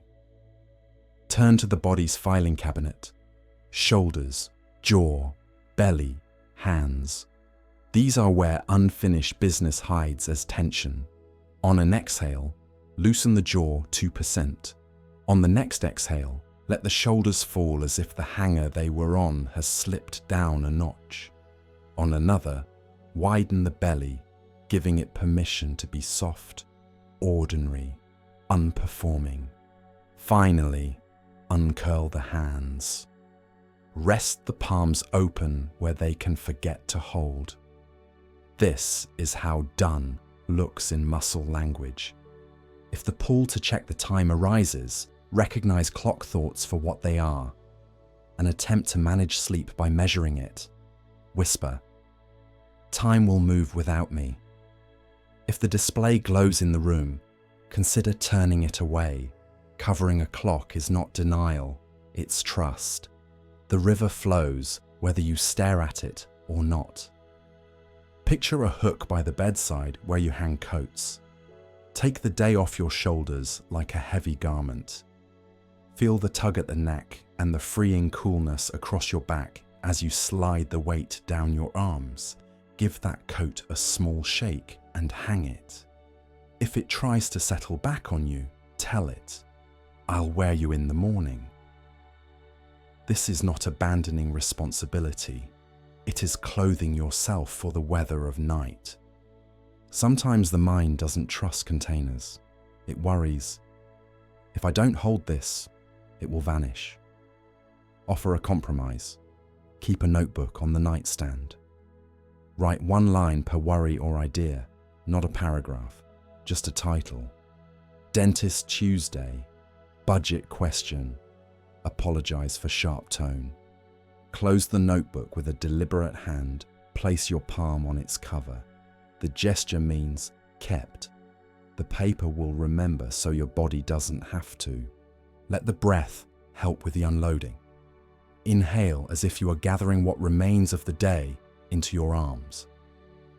Turn to the body's filing cabinet. Shoulders, jaw, belly, hands. These are where unfinished business hides as tension. On an exhale, loosen the jaw 2%. On the next exhale, let the shoulders fall as if the hanger they were on has slipped down a notch. On another, widen the belly, giving it permission to be soft, ordinary, unperforming. Finally, uncurl the hands. Rest the palms open where they can forget to hold. This is how done looks in muscle language. If the pull to check the time arises, recognize clock thoughts for what they are. An attempt to manage sleep by measuring it. Whisper, time will move without me. If the display glows in the room, consider turning it away. Covering a clock is not denial, it's trust. The river flows whether you stare at it or not. Picture a hook by the bedside where you hang coats. Take the day off your shoulders like a heavy garment. Feel the tug at the neck and the freeing coolness across your back as you slide the weight down your arms. Give that coat a small shake and hang it. If it tries to settle back on you, tell it, "I'll wear you in the morning." This is not abandoning responsibility. It is clothing yourself for the weather of night. Sometimes the mind doesn't trust containers. It worries, "If I don't hold this, it will vanish." Offer a compromise. Keep a notebook on the nightstand. Write one line per worry or idea, not a paragraph, just a title. Dentist Tuesday, budget question, apologize for sharp tone. Close the notebook with a deliberate hand, place your palm on its cover. The gesture means kept. The paper will remember so your body doesn't have to. Let the breath help with the unloading. Inhale as if you are gathering what remains of the day into your arms.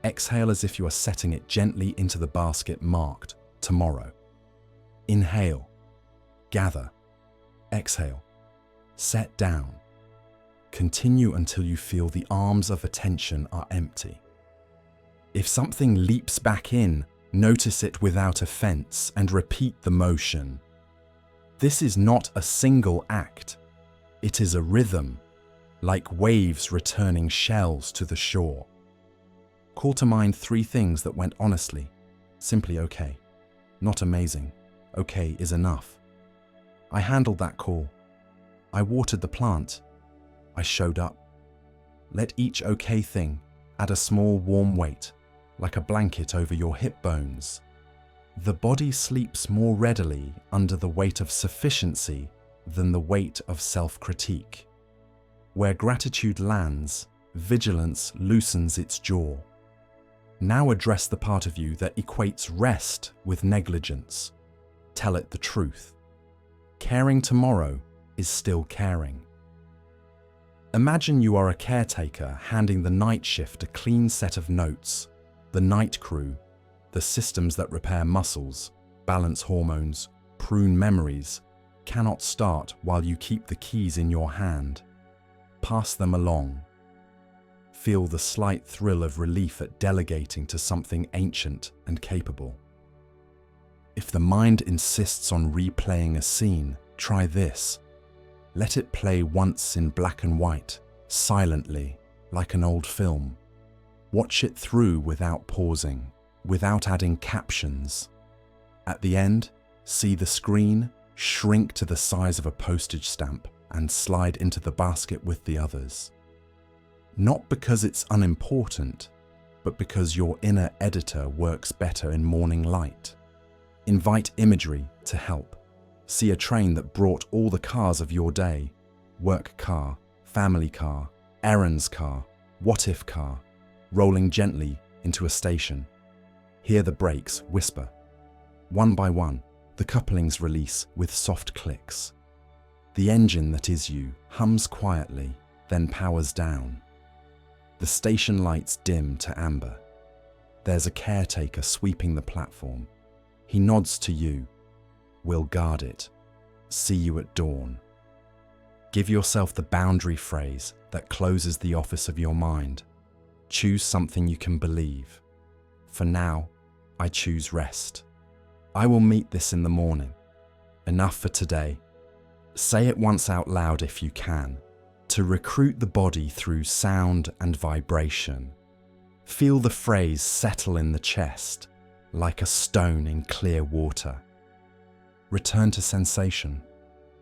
Exhale as if you are setting it gently into the basket marked tomorrow. Inhale, gather. Exhale, set down. Continue until you feel the arms of attention are empty. If something leaps back in, notice it without offense and repeat the motion. This is not a single act. It is a rhythm, like waves returning shells to the shore. Call to mind 3 things that went honestly, simply okay. Not amazing. Okay is enough. I handled that call. I watered the plant. I showed up. Let each okay thing add a small warm weight, like a blanket over your hip bones. The body sleeps more readily under the weight of sufficiency than the weight of self-critique. Where gratitude lands, vigilance loosens its jaw. Now address the part of you that equates rest with negligence. Tell it the truth. Caring tomorrow is still caring. Imagine you are a caretaker handing the night shift a clean set of notes. The night crew, the systems that repair muscles, balance hormones, prune memories, cannot start while you keep the keys in your hand. Pass them along. Feel the slight thrill of relief at delegating to something ancient and capable. If the mind insists on replaying a scene, try this. Let it play once in black and white, silently, like an old film. Watch it through without pausing, without adding captions. At the end, see the screen shrink to the size of a postage stamp and slide into the basket with the others. Not because it's unimportant, but because your inner editor works better in morning light. Invite imagery to help. See a train that brought all the cars of your day: work car, family car, errands car, what-if car, rolling gently into a station. Hear the brakes whisper. One by one, the couplings release with soft clicks. The engine that is you hums quietly, then powers down. The station lights dim to amber. There's a caretaker sweeping the platform. He nods to you. We'll guard it. See you at dawn. Give yourself the boundary phrase that closes the office of your mind. Choose something you can believe. For now, I choose rest. I will meet this in the morning. Enough for today. Say it once out loud if you can, to recruit the body through sound and vibration. Feel the phrase settle in the chest, like a stone in clear water. Return to sensation.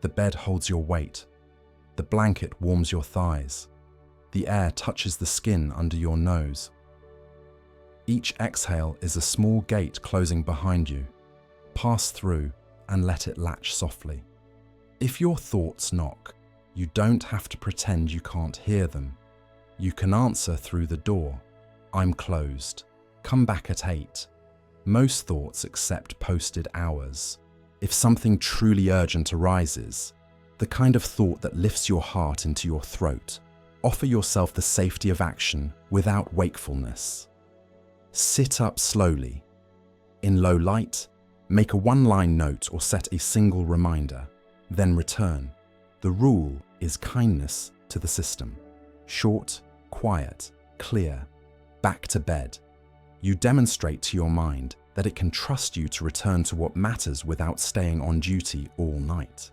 The bed holds your weight. The blanket warms your thighs. The air touches the skin under your nose. Each exhale is a small gate closing behind you. Pass through and let it latch softly. If your thoughts knock, you don't have to pretend you can't hear them. You can answer through the door. I'm closed. Come back at 8. Most thoughts accept posted hours. If something truly urgent arises, the kind of thought that lifts your heart into your throat, offer yourself the safety of action without wakefulness. Sit up slowly. In low light, make a one-line note or set a single reminder, then return. The rule is kindness to the system. Short, quiet, clear, back to bed. You demonstrate to your mind, that it can trust you to return to what matters without staying on duty all night.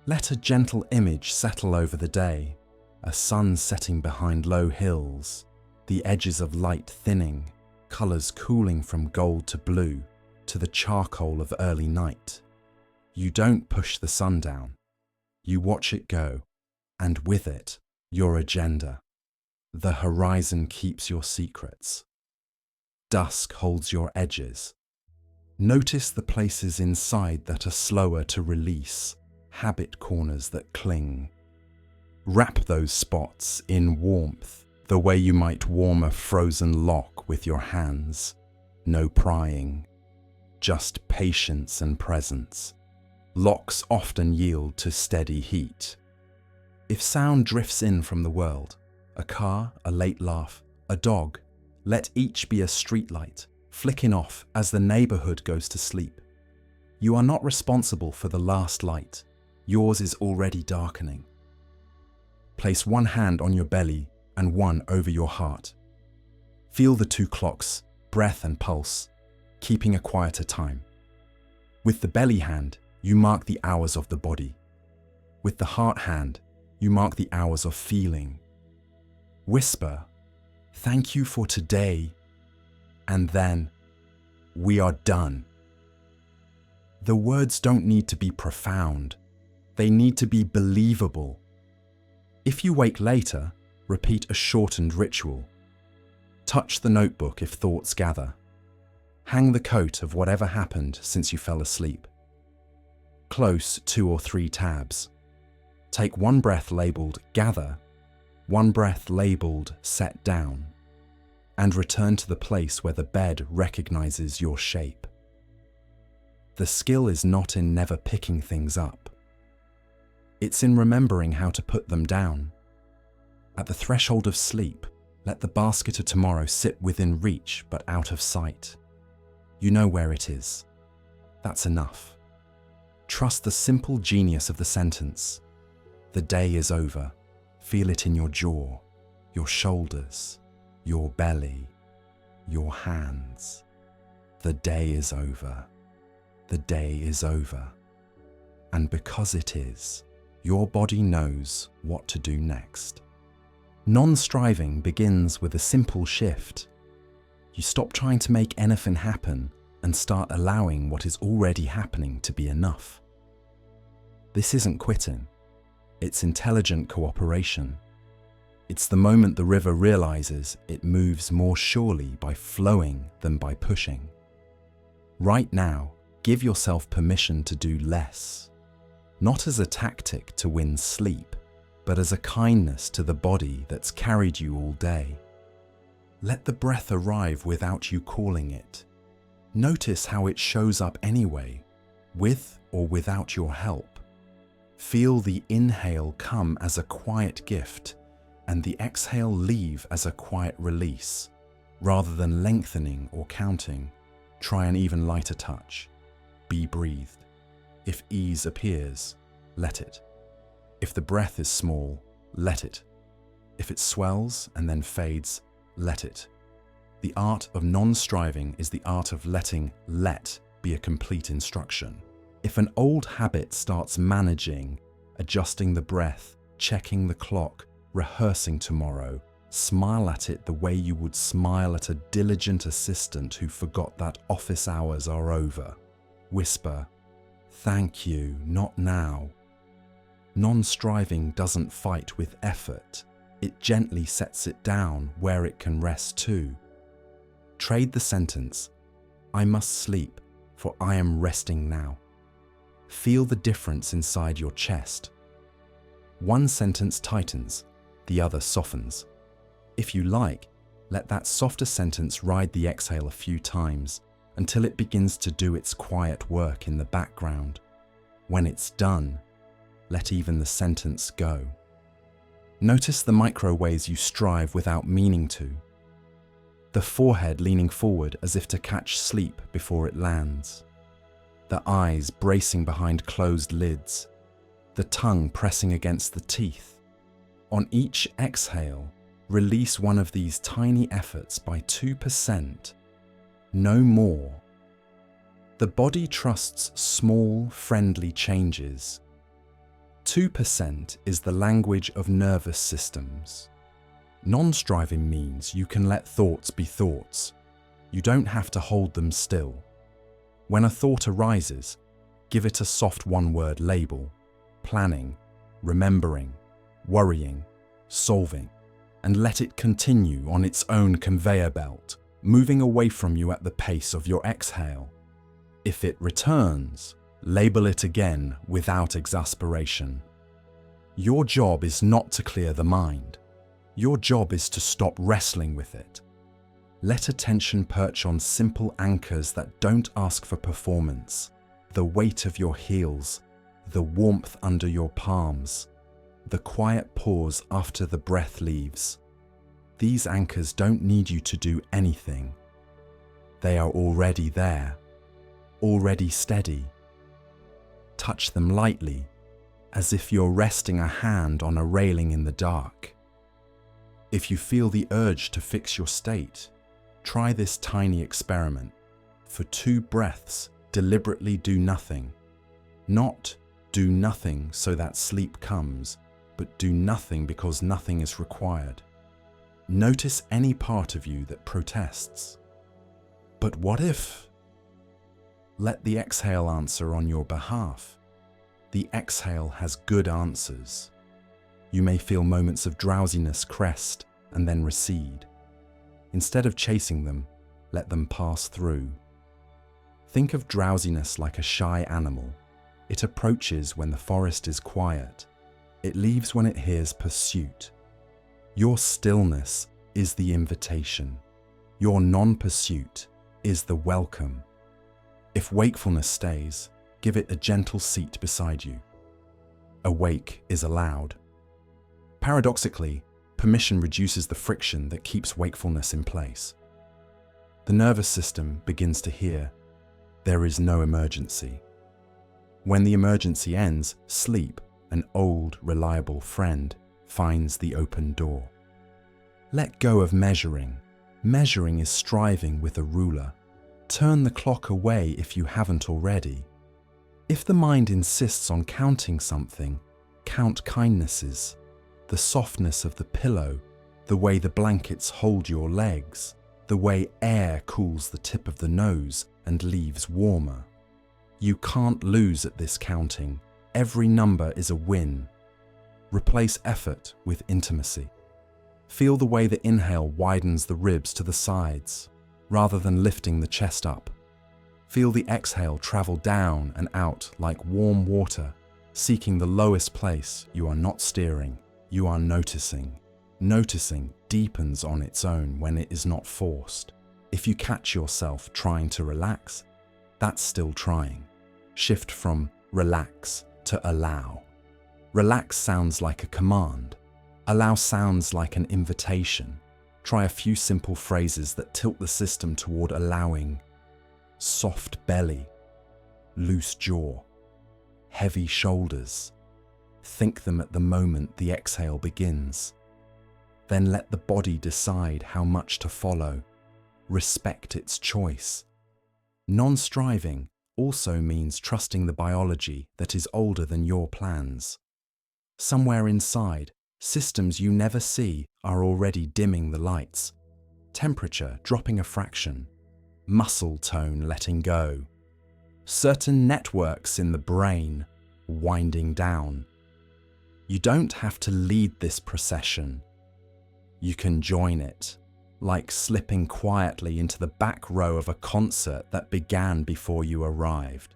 Let a gentle image settle over the day, a sun setting behind low hills, the edges of light thinning, colors cooling from gold to blue to the charcoal of early night. You don't push the sun down. You watch it go, and with it, your agenda. The horizon keeps your secrets. Dusk holds your edges. Notice the places inside that are slower to release, habit corners that cling. Wrap those spots in warmth, the way you might warm a frozen lock with your hands. No prying, just patience and presence. Locks often yield to steady heat. If sound drifts in from the world, a car, a late laugh, a dog, let each be a streetlight, flicking off as the neighborhood goes to sleep. You are not responsible for the last light. Yours is already darkening. Place one hand on your belly and one over your heart. Feel the two clocks, breath and pulse, keeping a quieter time. With the belly hand, you mark the hours of the body. With the heart hand, you mark the hours of feeling. Whisper, "Thank you for today," and then, "We are done." The words don't need to be profound. They need to be believable. If you wake later, repeat a shortened ritual. Touch the notebook if thoughts gather. Hang the coat of whatever happened since you fell asleep. Close 2 or 3 tabs. Take one breath labeled gather, one breath labeled set down, and return to the place where the bed recognizes your shape. The skill is not in never picking things up. It's in remembering how to put them down. At the threshold of sleep, let the basket of tomorrow sit within reach but out of sight. You know where it is. That's enough. Trust the simple genius of the sentence. The day is over. Feel it in your jaw, your shoulders, your belly, your hands. The day is over. The day is over. And because it is, your body knows what to do next. Non-striving begins with a simple shift. You stop trying to make anything happen and start allowing what is already happening to be enough. This isn't quitting. It's intelligent cooperation. It's the moment the river realizes it moves more surely by flowing than by pushing. Right now, give yourself permission to do less. Not as a tactic to win sleep, but as a kindness to the body that's carried you all day. Let the breath arrive without you calling it. Notice how it shows up anyway, with or without your help. Feel the inhale come as a quiet gift and the exhale leave as a quiet release. Rather than lengthening or counting, try an even lighter touch. Be breathed. If ease appears, let it. If the breath is small, let it. If it swells and then fades, let it. The art of non-striving is the art of letting let be a complete instruction. If an old habit starts managing, adjusting the breath, checking the clock, rehearsing tomorrow, smile at it the way you would smile at a diligent assistant who forgot that office hours are over. Whisper, "Thank you, not now." Non-striving doesn't fight with effort. It gently sets it down where it can rest too. Trade the sentence, "I must sleep, for I am resting now." Feel the difference inside your chest. One sentence tightens, the other softens. If you like, let that softer sentence ride the exhale a few times until it begins to do its quiet work in the background. When it's done, let even the sentence go. Notice the micro ways you strive without meaning to. The forehead leaning forward as if to catch sleep before it lands. The eyes bracing behind closed lids. The tongue pressing against the teeth. On each exhale, release one of these tiny efforts by 2%. No more, The body trusts small, friendly changes. 2% is the language of nervous systems. Non-striving means you can let thoughts be thoughts. You don't have to hold them still. When a thought arises, give it a soft one-word label: planning, remembering, worrying, solving, and let it continue on its own conveyor belt, moving away from you at the pace of your exhale. If it returns, label it again without exasperation. Your job is not to clear the mind. Your job is to stop wrestling with it. Let attention perch on simple anchors that don't ask for performance: the weight of your heels, the warmth under your palms, the quiet pause after the breath leaves. These anchors don't need you to do anything. They are already there, already steady. Touch them lightly, as if you're resting a hand on a railing in the dark. If you feel the urge to fix your state, try this tiny experiment. For 2 breaths, deliberately do nothing. Not do nothing so that sleep comes, but do nothing because nothing is required. Notice any part of you that protests. But what if? Let the exhale answer on your behalf. The exhale has good answers. You may feel moments of drowsiness crest and then recede. Instead of chasing them, let them pass through. Think of drowsiness like a shy animal. It approaches when the forest is quiet. It leaves when it hears pursuit. Your stillness is the invitation. Your non-pursuit is the welcome. If wakefulness stays, give it a gentle seat beside you. Awake is allowed. Paradoxically, permission reduces the friction that keeps wakefulness in place. The nervous system begins to hear, there is no emergency. When the emergency ends, sleep, an old, reliable friend, finds the open door. Let go of measuring. Measuring is striving with a ruler. Turn the clock away if you haven't already. If the mind insists on counting something, count kindnesses, the softness of the pillow, the way the blankets hold your legs, the way air cools the tip of the nose and leaves warmer. You can't lose at this counting. Every number is a win. Replace effort with intimacy. Feel the way the inhale widens the ribs to the sides, rather than lifting the chest up. Feel the exhale travel down and out like warm water, seeking the lowest place. You are not steering, you are noticing. Noticing deepens on its own when it is not forced. If you catch yourself trying to relax, that's still trying. Shift from relax to allow. Relax sounds like a command. Allow sounds like an invitation. Try a few simple phrases that tilt the system toward allowing. Soft belly, loose jaw, heavy shoulders. Think them at the moment the exhale begins. Then let the body decide how much to follow. Respect its choice. Non-striving also means trusting the biology that is older than your plans. Somewhere inside, systems you never see are already dimming the lights. Temperature dropping a fraction. Muscle tone letting go. Certain networks in the brain winding down. You don't have to lead this procession. You can join it, like slipping quietly into the back row of a concert that began before you arrived.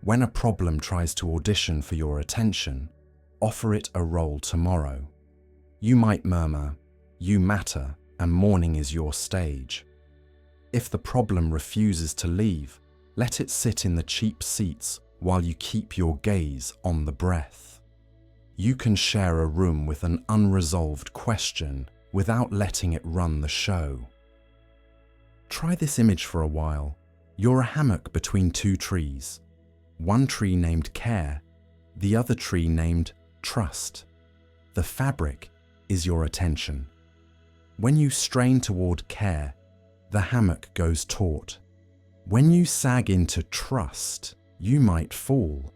When a problem tries to audition for your attention, offer it a role tomorrow. You might murmur, "You matter, and morning is your stage." If the problem refuses to leave, let it sit in the cheap seats while you keep your gaze on the breath. You can share a room with an unresolved question without letting it run the show. Try this image for a while. You're a hammock between 2 trees. One tree named care, the other tree named trust. The fabric is your attention. When you strain toward care, the hammock goes taut. When you sag into trust, you might fall.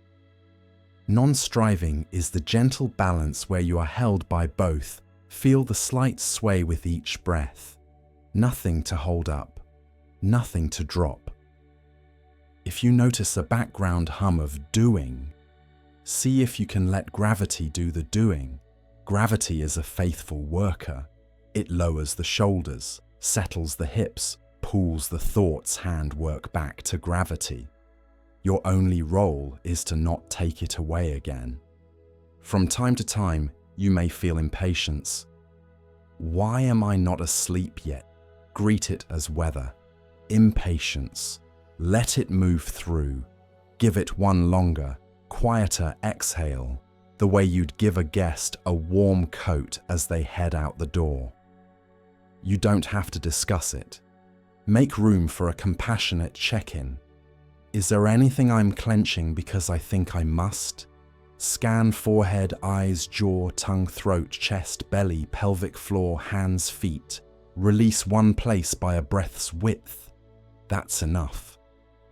Non-striving is the gentle balance where you are held by both. Feel the slight sway with each breath. Nothing to hold up, nothing to drop. If you notice a background hum of doing, see if you can let gravity do the doing. Gravity is a faithful worker. It lowers the shoulders, settles the hips, pulls the thoughts handwork back to gravity. Your only role is to not take it away again. From time to time, you may feel impatience. Why am I not asleep yet? Greet it as weather. Impatience. Let it move through. Give it one longer, quieter exhale, the way you'd give a guest a warm coat as they head out the door. You don't have to discuss it. Make room for a compassionate check-in. Is there anything I'm clenching because I think I must? Scan forehead, eyes, jaw, tongue, throat, chest, belly, pelvic floor, hands, feet. Release one place by a breath's width. That's enough.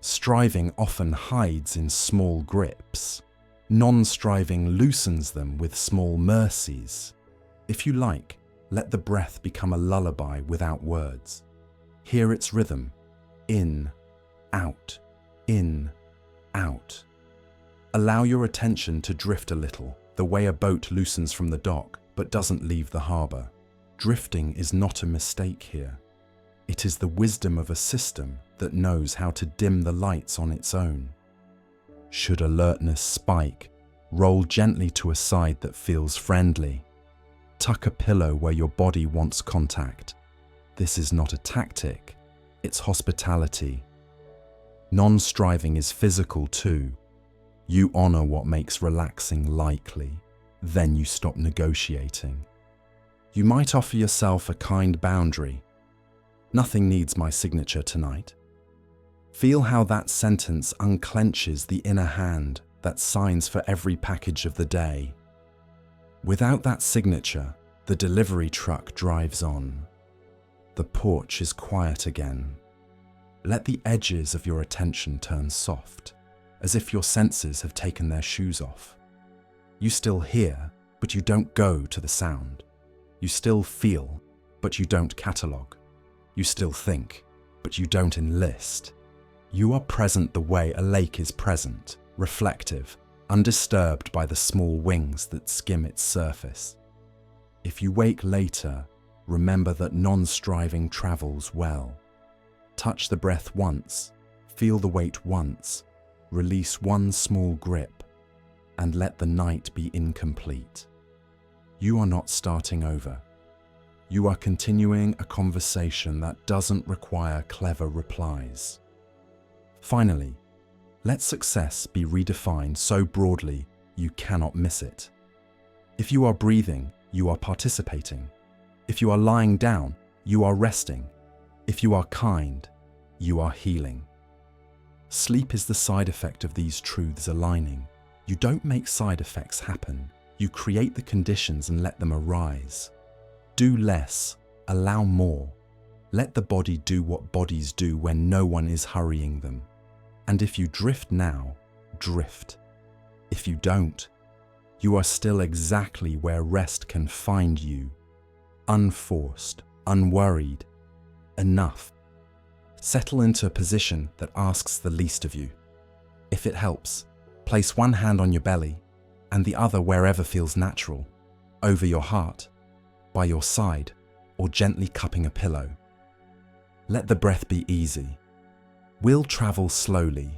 Striving often hides in small grips. Non-striving loosens them with small mercies. If you like, let the breath become a lullaby without words. Hear its rhythm. In, out, in, out. Allow your attention to drift a little, the way a boat loosens from the dock but doesn't leave the harbour. Drifting is not a mistake here. It is the wisdom of a system that knows how to dim the lights on its own. Should alertness spike, roll gently to a side that feels friendly. Tuck a pillow where your body wants contact. This is not a tactic, it's hospitality. Non-striving is physical too. You honor what makes relaxing likely, then you stop negotiating. You might offer yourself a kind boundary. Nothing needs my signature tonight. Feel how that sentence unclenches the inner hand that signs for every package of the day. Without that signature, the delivery truck drives on. The porch is quiet again. Let the edges of your attention turn soft, as if your senses have taken their shoes off. You still hear, but you don't go to the sound. You still feel, but you don't catalogue. You still think, but you don't enlist. You are present the way a lake is present, reflective, undisturbed by the small wings that skim its surface. If you wake later, remember that non-striving travels well. Touch the breath once, feel the weight once, release one small grip, and let the night be incomplete. You are not starting over. You are continuing a conversation that doesn't require clever replies. Finally, let success be redefined so broadly you cannot miss it. If you are breathing, you are participating. If you are lying down, you are resting. If you are kind, you are healing. Sleep is the side effect of these truths aligning. You don't make side effects happen. You create the conditions and let them arise. Do less, allow more. Let the body do what bodies do when no one is hurrying them. And if you drift now, drift. If you don't, you are still exactly where rest can find you. Unforced, unworried, enough. Settle into a position that asks the least of you. If it helps, place one hand on your belly and the other wherever feels natural, over your heart, by your side, or gently cupping a pillow. Let the breath be easy. We'll travel slowly,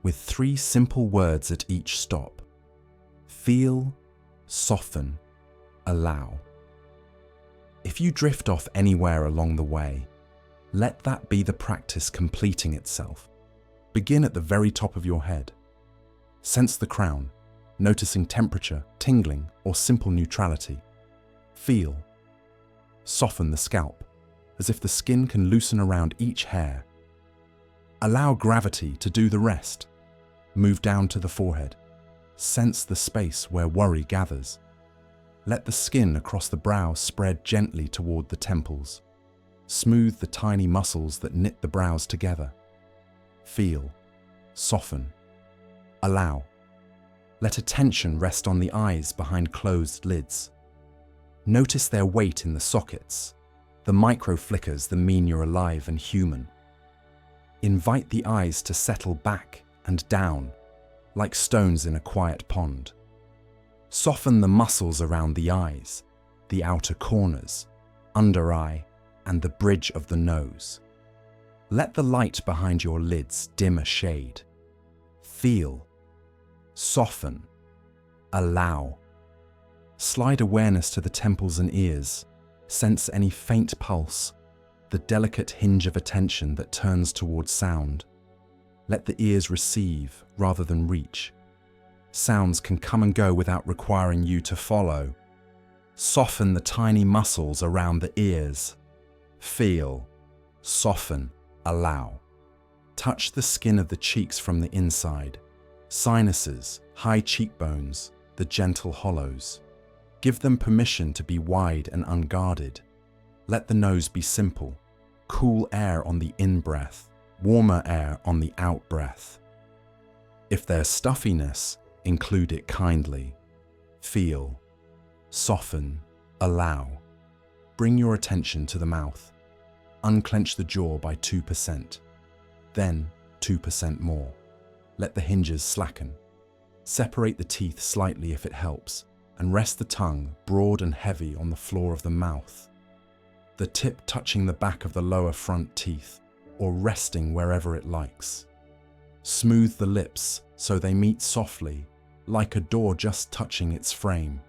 with 3 simple words at each stop. Feel, soften, allow. If you drift off anywhere along the way, let that be the practice completing itself. Begin at the very top of your head. Sense the crown, noticing temperature, tingling, or simple neutrality. Feel. Soften the scalp, as if the skin can loosen around each hair. Allow gravity to do the rest. Move down to the forehead. Sense the space where worry gathers. Let the skin across the brow spread gently toward the temples. Smooth the tiny muscles that knit the brows together. Feel, soften, allow. Let attention rest on the eyes behind closed lids. Notice their weight in the sockets, the micro flickers that mean you're alive and human. Invite the eyes to settle back and down, like stones in a quiet pond. Soften the muscles around the eyes, the outer corners, under eye, and the bridge of the nose. Let the light behind your lids dim a shade. Feel, soften, allow. Slide awareness to the temples and ears. Sense any faint pulse, the delicate hinge of attention that turns towards sound. Let the ears receive rather than reach. Sounds can come and go without requiring you to follow. Soften the tiny muscles around the ears. Feel, soften, allow. Touch the skin of the cheeks from the inside. Sinuses, high cheekbones, the gentle hollows. Give them permission to be wide and unguarded. Let the nose be simple. Cool air on the in-breath, warmer air on the out-breath. If there's stuffiness, include it kindly. Feel, soften, allow. Bring your attention to the mouth. Unclench the jaw by 2%, then 2% more. Let the hinges slacken. Separate the teeth slightly if it helps, and rest the tongue broad and heavy on the floor of the mouth. The tip touching the back of the lower front teeth, or resting wherever it likes. Smooth the lips so they meet softly, like a door just touching its frame.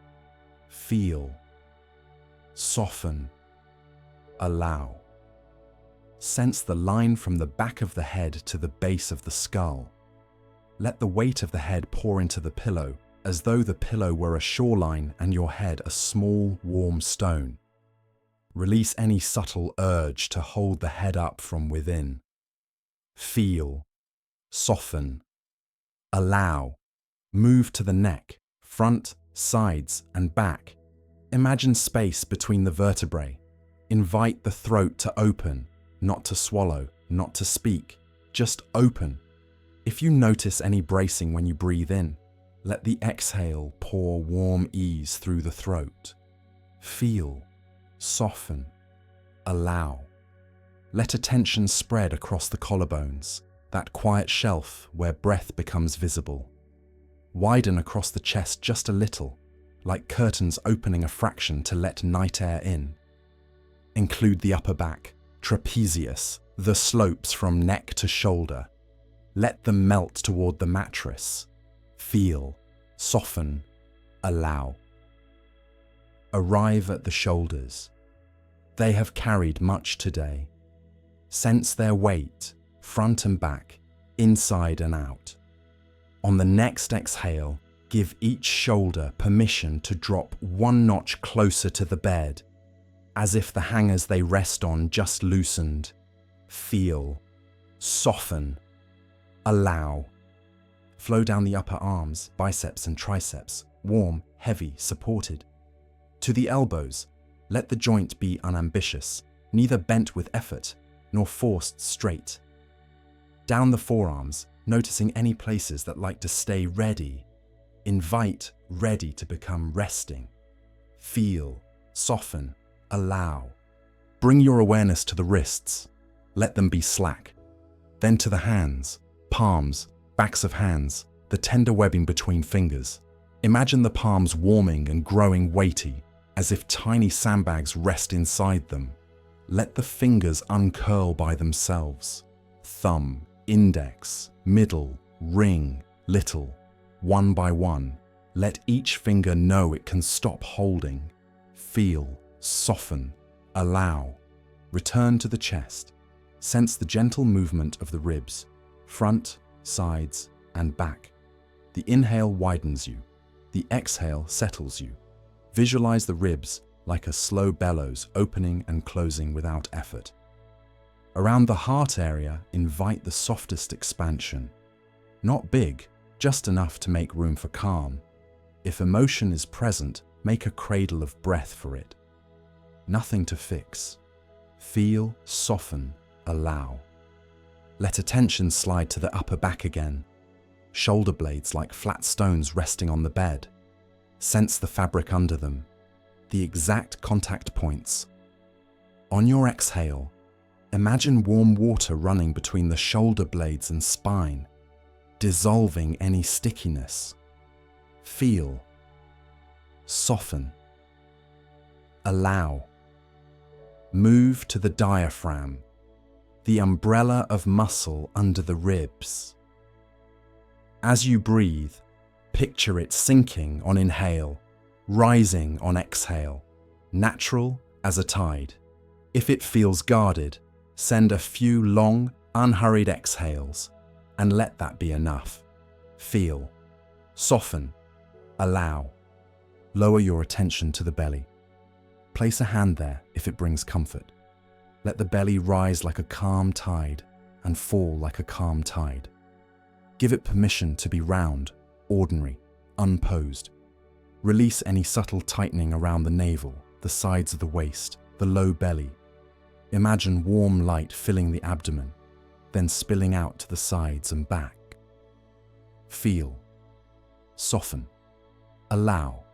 Feel, soften, allow. Sense the line from the back of the head to the base of the skull. Let the weight of the head pour into the pillow, as though the pillow were a shoreline and your head a small, warm stone. Release any subtle urge to hold the head up from within. Feel, soften, allow. Move to the neck, front, sides, and back. Imagine space between the vertebrae. Invite the throat to open, not to swallow, not to speak, just open. If you notice any bracing when you breathe in, let the exhale pour warm ease through the throat. Feel, soften, allow. Let attention spread across the collarbones, that quiet shelf where breath becomes visible. Widen across the chest just a little, like curtains opening a fraction to let night air in. Include the upper back, trapezius, the slopes from neck to shoulder. Let them melt toward the mattress. Feel, soften, allow. Arrive at the shoulders. They have carried much today. Sense their weight, front and back, inside and out. On the next exhale, give each shoulder permission to drop one notch closer to the bed, as if the hangers they rest on just loosened. Feel, soften, allow. Flow down the upper arms, biceps and triceps, warm, heavy, supported. To the elbows, let the joint be unambitious, neither bent with effort, nor forced straight. Down the forearms, noticing any places that like to stay ready. Invite ready to become resting. Feel, soften, allow. Bring your awareness to the wrists. Let them be slack. Then to the hands, palms, backs of hands, the tender webbing between fingers. Imagine the palms warming and growing weighty, as if tiny sandbags rest inside them. Let the fingers uncurl by themselves. Thumb, index, middle, ring, little, one by one. Let each finger know it can stop holding. Feel, soften, allow. Return to the chest. Sense the gentle movement of the ribs, front, sides, and back. The inhale widens you. The exhale settles you. Visualize the ribs like a slow bellows opening and closing without effort. Around the heart area, invite the softest expansion. Not big, just enough to make room for calm. If emotion is present, make a cradle of breath for it. Nothing to fix. Feel, soften, allow. Let attention slide to the upper back again. Shoulder blades like flat stones resting on the bed. Sense the fabric under them, the exact contact points. On your exhale, imagine warm water running between the shoulder blades and spine, dissolving any stickiness. Feel. Soften. Allow. Move to the diaphragm, the umbrella of muscle under the ribs. As you breathe, picture it sinking on inhale, rising on exhale, natural as a tide. If it feels guarded, send a few long, unhurried exhales, and let that be enough. Feel. Soften. Allow. Lower your attention to the belly. Place a hand there if it brings comfort. Let the belly rise like a calm tide and fall like a calm tide. Give it permission to be round, ordinary, unposed. Release any subtle tightening around the navel, the sides of the waist, the low belly. Imagine warm light filling the abdomen, then spilling out to the sides and back. Feel. Soften. Allow.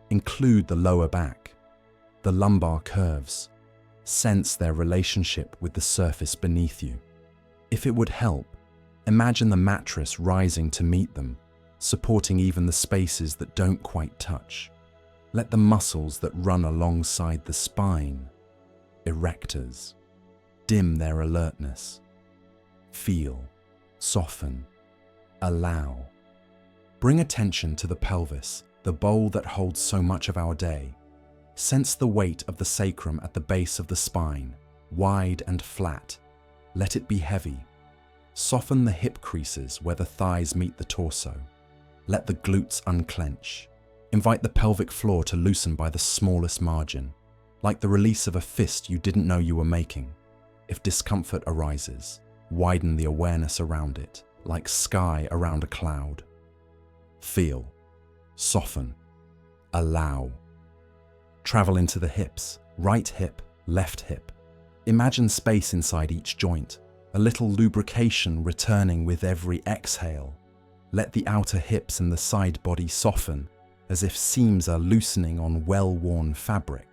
Include the lower back, the lumbar curves. Sense their relationship with the surface beneath you. If it would help, imagine the mattress rising to meet them, supporting even the spaces that don't quite touch. Let the muscles that run alongside the spine, erectors, dim their alertness. Feel, soften, allow. Bring attention to the pelvis, the bowl that holds so much of our day. Sense the weight of the sacrum at the base of the spine, wide and flat. Let it be heavy. Soften the hip creases where the thighs meet the torso. Let the glutes unclench. Invite the pelvic floor to loosen by the smallest margin, like the release of a fist you didn't know you were making. If discomfort arises, widen the awareness around it, like sky around a cloud. Feel. Soften. Allow. Travel into the hips, right hip, left hip. Imagine space inside each joint, a little lubrication returning with every exhale. Let the outer hips and the side body soften, as if seams are loosening on well-worn fabric.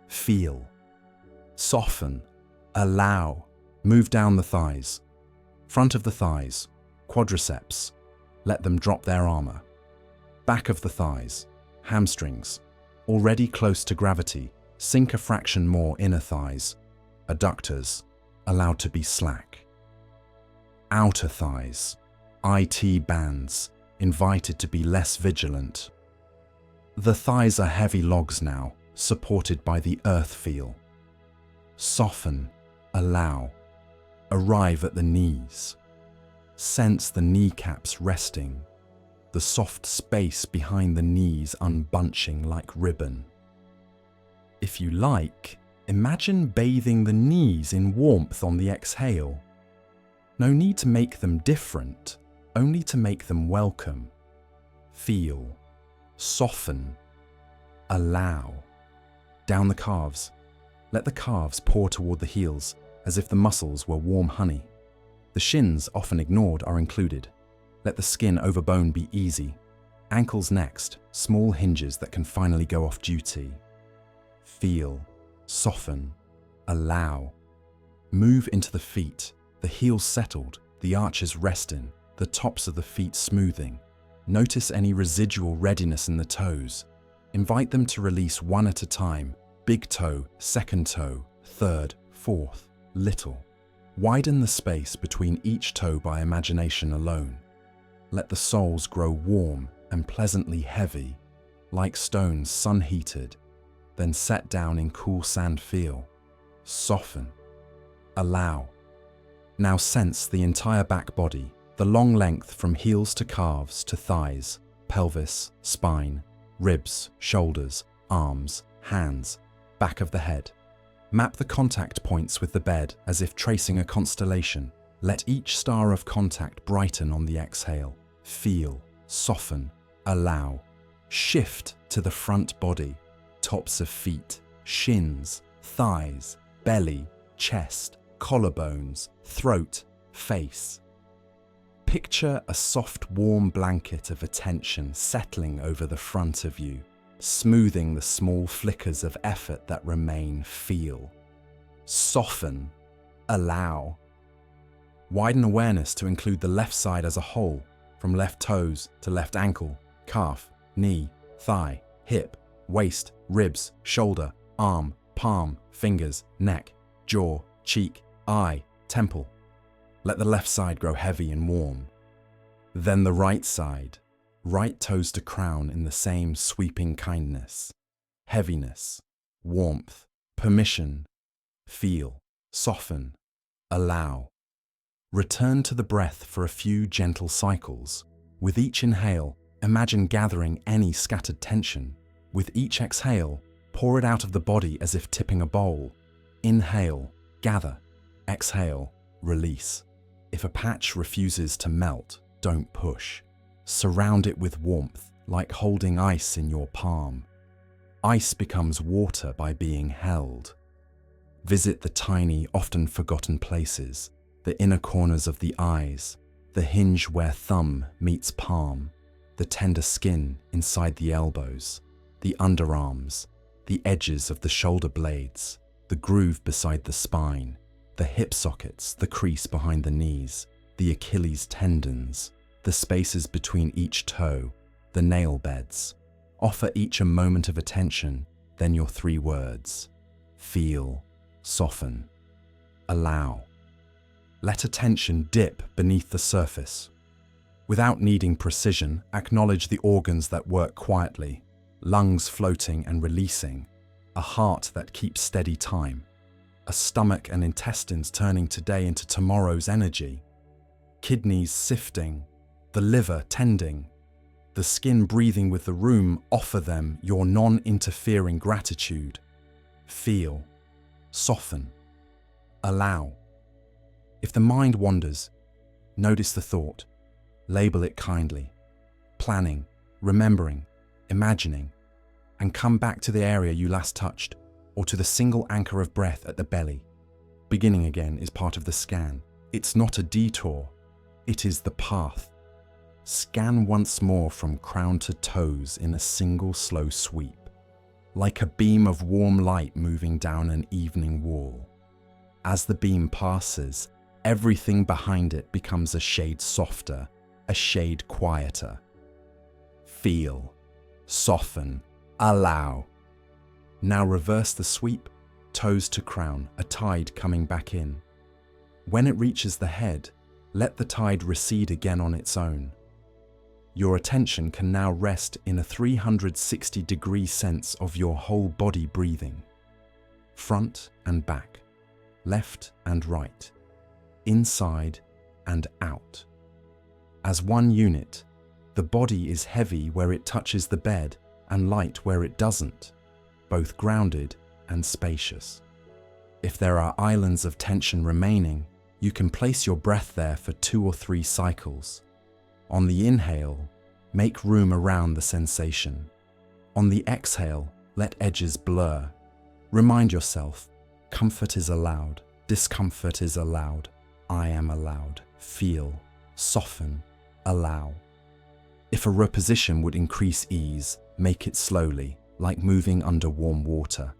Feel. Soften. Allow. Move down the thighs. Front of the thighs, quadriceps. Let them drop their armor. Back of the thighs, hamstrings. Already close to gravity, sink a fraction more inner thighs. Adductors, allowed to be slack. Outer thighs, IT bands, invited to be less vigilant. The thighs are heavy logs now, supported by the earth feel. Soften, allow. Arrive at the knees. Sense the kneecaps resting, the soft space behind the knees unbunching like ribbon. If you like, imagine bathing the knees in warmth on the exhale. No need to make them different, only to make them welcome. Feel. Soften. Allow. Down the calves. Let the calves pour toward the heels, as if the muscles were warm honey. The shins, often ignored, are included. Let the skin over bone be easy. Ankles next, small hinges that can finally go off duty. Feel. Soften. Allow. Move into the feet, the heels settled, the arches resting, the tops of the feet smoothing. Notice any residual readiness in the toes. Invite them to release one at a time. Big toe, second toe, third, fourth, little. Widen the space between each toe by imagination alone. Let the soles grow warm and pleasantly heavy, like stones sun-heated, then set down in cool sand feel. Soften. Allow. Now sense the entire back body, the long length from heels to calves to thighs, pelvis, spine, ribs, shoulders, arms, hands, back of the head. Map the contact points with the bed as if tracing a constellation. Let each star of contact brighten on the exhale. Feel, soften, allow. Shift to the front body, tops of feet, shins, thighs, belly, chest, collarbones, throat, face. Picture a soft, warm blanket of attention settling over the front of you, smoothing the small flickers of effort that remain. Feel. Soften. Allow. Widen awareness to include the left side as a whole, from left toes to left ankle, calf, knee, thigh, hip, waist, ribs, shoulder, arm, palm, fingers, neck, jaw, cheek, eye, temple. Let the left side grow heavy and warm. Then the right side, right toes to crown in the same sweeping kindness. Heaviness, warmth, permission. Feel, soften, allow. Return to the breath for a few gentle cycles. With each inhale, imagine gathering any scattered tension. With each exhale, pour it out of the body as if tipping a bowl. Inhale, gather. Exhale, release. If a patch refuses to melt, don't push. Surround it with warmth, like holding ice in your palm. Ice becomes water by being held. Visit the tiny, often forgotten places, the inner corners of the eyes, the hinge where thumb meets palm, the tender skin inside the elbows, the underarms, the edges of the shoulder blades, the groove beside the spine, the hip sockets, the crease behind the knees, the Achilles tendons, the spaces between each toe, the nail beds. Offer each a moment of attention, then your 3 words. Feel, soften, allow. Let attention dip beneath the surface. Without needing precision, acknowledge the organs that work quietly, lungs floating and releasing, a heart that keeps steady time, a stomach and intestines turning today into tomorrow's energy, kidneys sifting, the liver tending, the skin breathing with the room. Offer them your non-interfering gratitude. Feel, soften, allow. If the mind wanders, notice the thought, label it kindly, planning, remembering, imagining, and come back to the area you last touched, or to the single anchor of breath at the belly. Beginning again is part of the scan. It's not a detour, it is the path. Scan once more from crown to toes in a single slow sweep, like a beam of warm light moving down an evening wall. As the beam passes, everything behind it becomes a shade softer, a shade quieter. Feel, soften, allow. Now reverse the sweep, toes to crown, a tide coming back in. When it reaches the head, let the tide recede again on its own. Your attention can now rest in a 360-degree sense of your whole body breathing. Front and back, left and right, inside and out. As one unit, the body is heavy where it touches the bed and light where it doesn't, both grounded and spacious. If there are islands of tension remaining, you can place your breath there for 2 or 3 cycles. On the inhale, make room around the sensation. On the exhale, let edges blur. Remind yourself, comfort is allowed, discomfort is allowed, I am allowed. Feel, soften, allow. If a reposition would increase ease, make it slowly, like moving under warm water.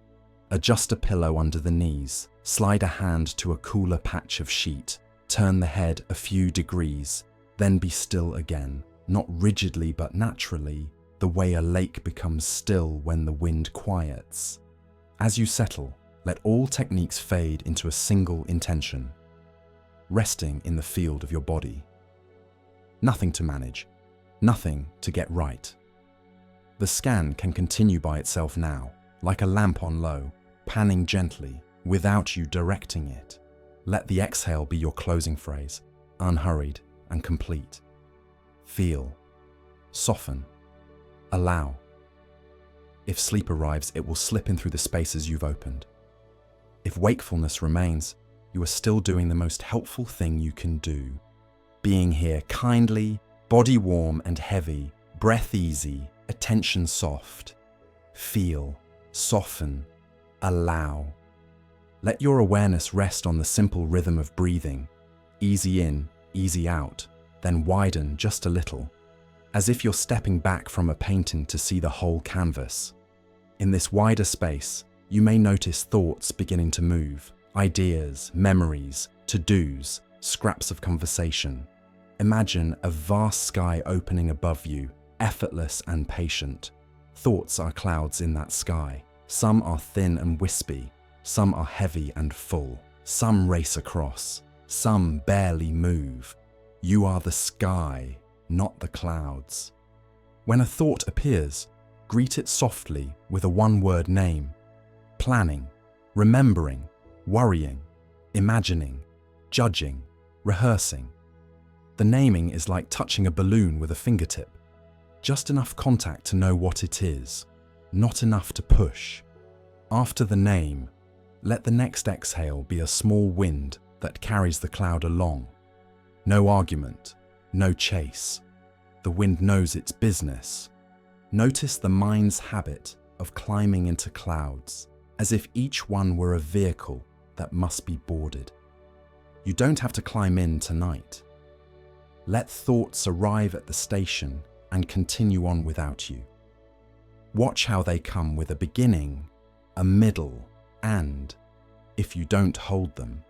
Adjust a pillow under the knees, slide a hand to a cooler patch of sheet, turn the head a few degrees, then be still again, not rigidly but naturally, the way a lake becomes still when the wind quiets. As you settle, let all techniques fade into a single intention, resting in the field of your body. Nothing to manage, nothing to get right. The scan can continue by itself now, like a lamp on low, panning gently, without you directing it. Let the exhale be your closing phrase, unhurried and complete. Feel, soften, allow. If sleep arrives, it will slip in through the spaces you've opened. If wakefulness remains, you are still doing the most helpful thing you can do. Being here kindly, body warm and heavy, breath easy, attention soft. Feel, soften, allow. Let your awareness rest on the simple rhythm of breathing, Easy in, easy out, then widen just a little, as if you're stepping back from a painting to see the whole canvas. In this wider space, you may notice thoughts beginning to move, ideas, memories, to-dos, scraps of conversation. Imagine a vast sky opening above you, effortless and patient. Thoughts are clouds in that sky. Some are thin and wispy, some are heavy and full. Some race across, some barely move. You are the sky, not the clouds. When a thought appears, greet it softly with a one-word name. Planning, remembering, worrying, imagining, judging, rehearsing. The naming is like touching a balloon with a fingertip. Just enough contact to know what it is, not enough to push. After the name, let the next exhale be a small wind that carries the cloud along. No argument, no chase. The wind knows its business. Notice the mind's habit of climbing into clouds, as if each one were a vehicle that must be boarded. You don't have to climb in tonight. Let thoughts arrive at the station and continue on without you. Watch how they come with a beginning, a middle, and, if you don't hold them,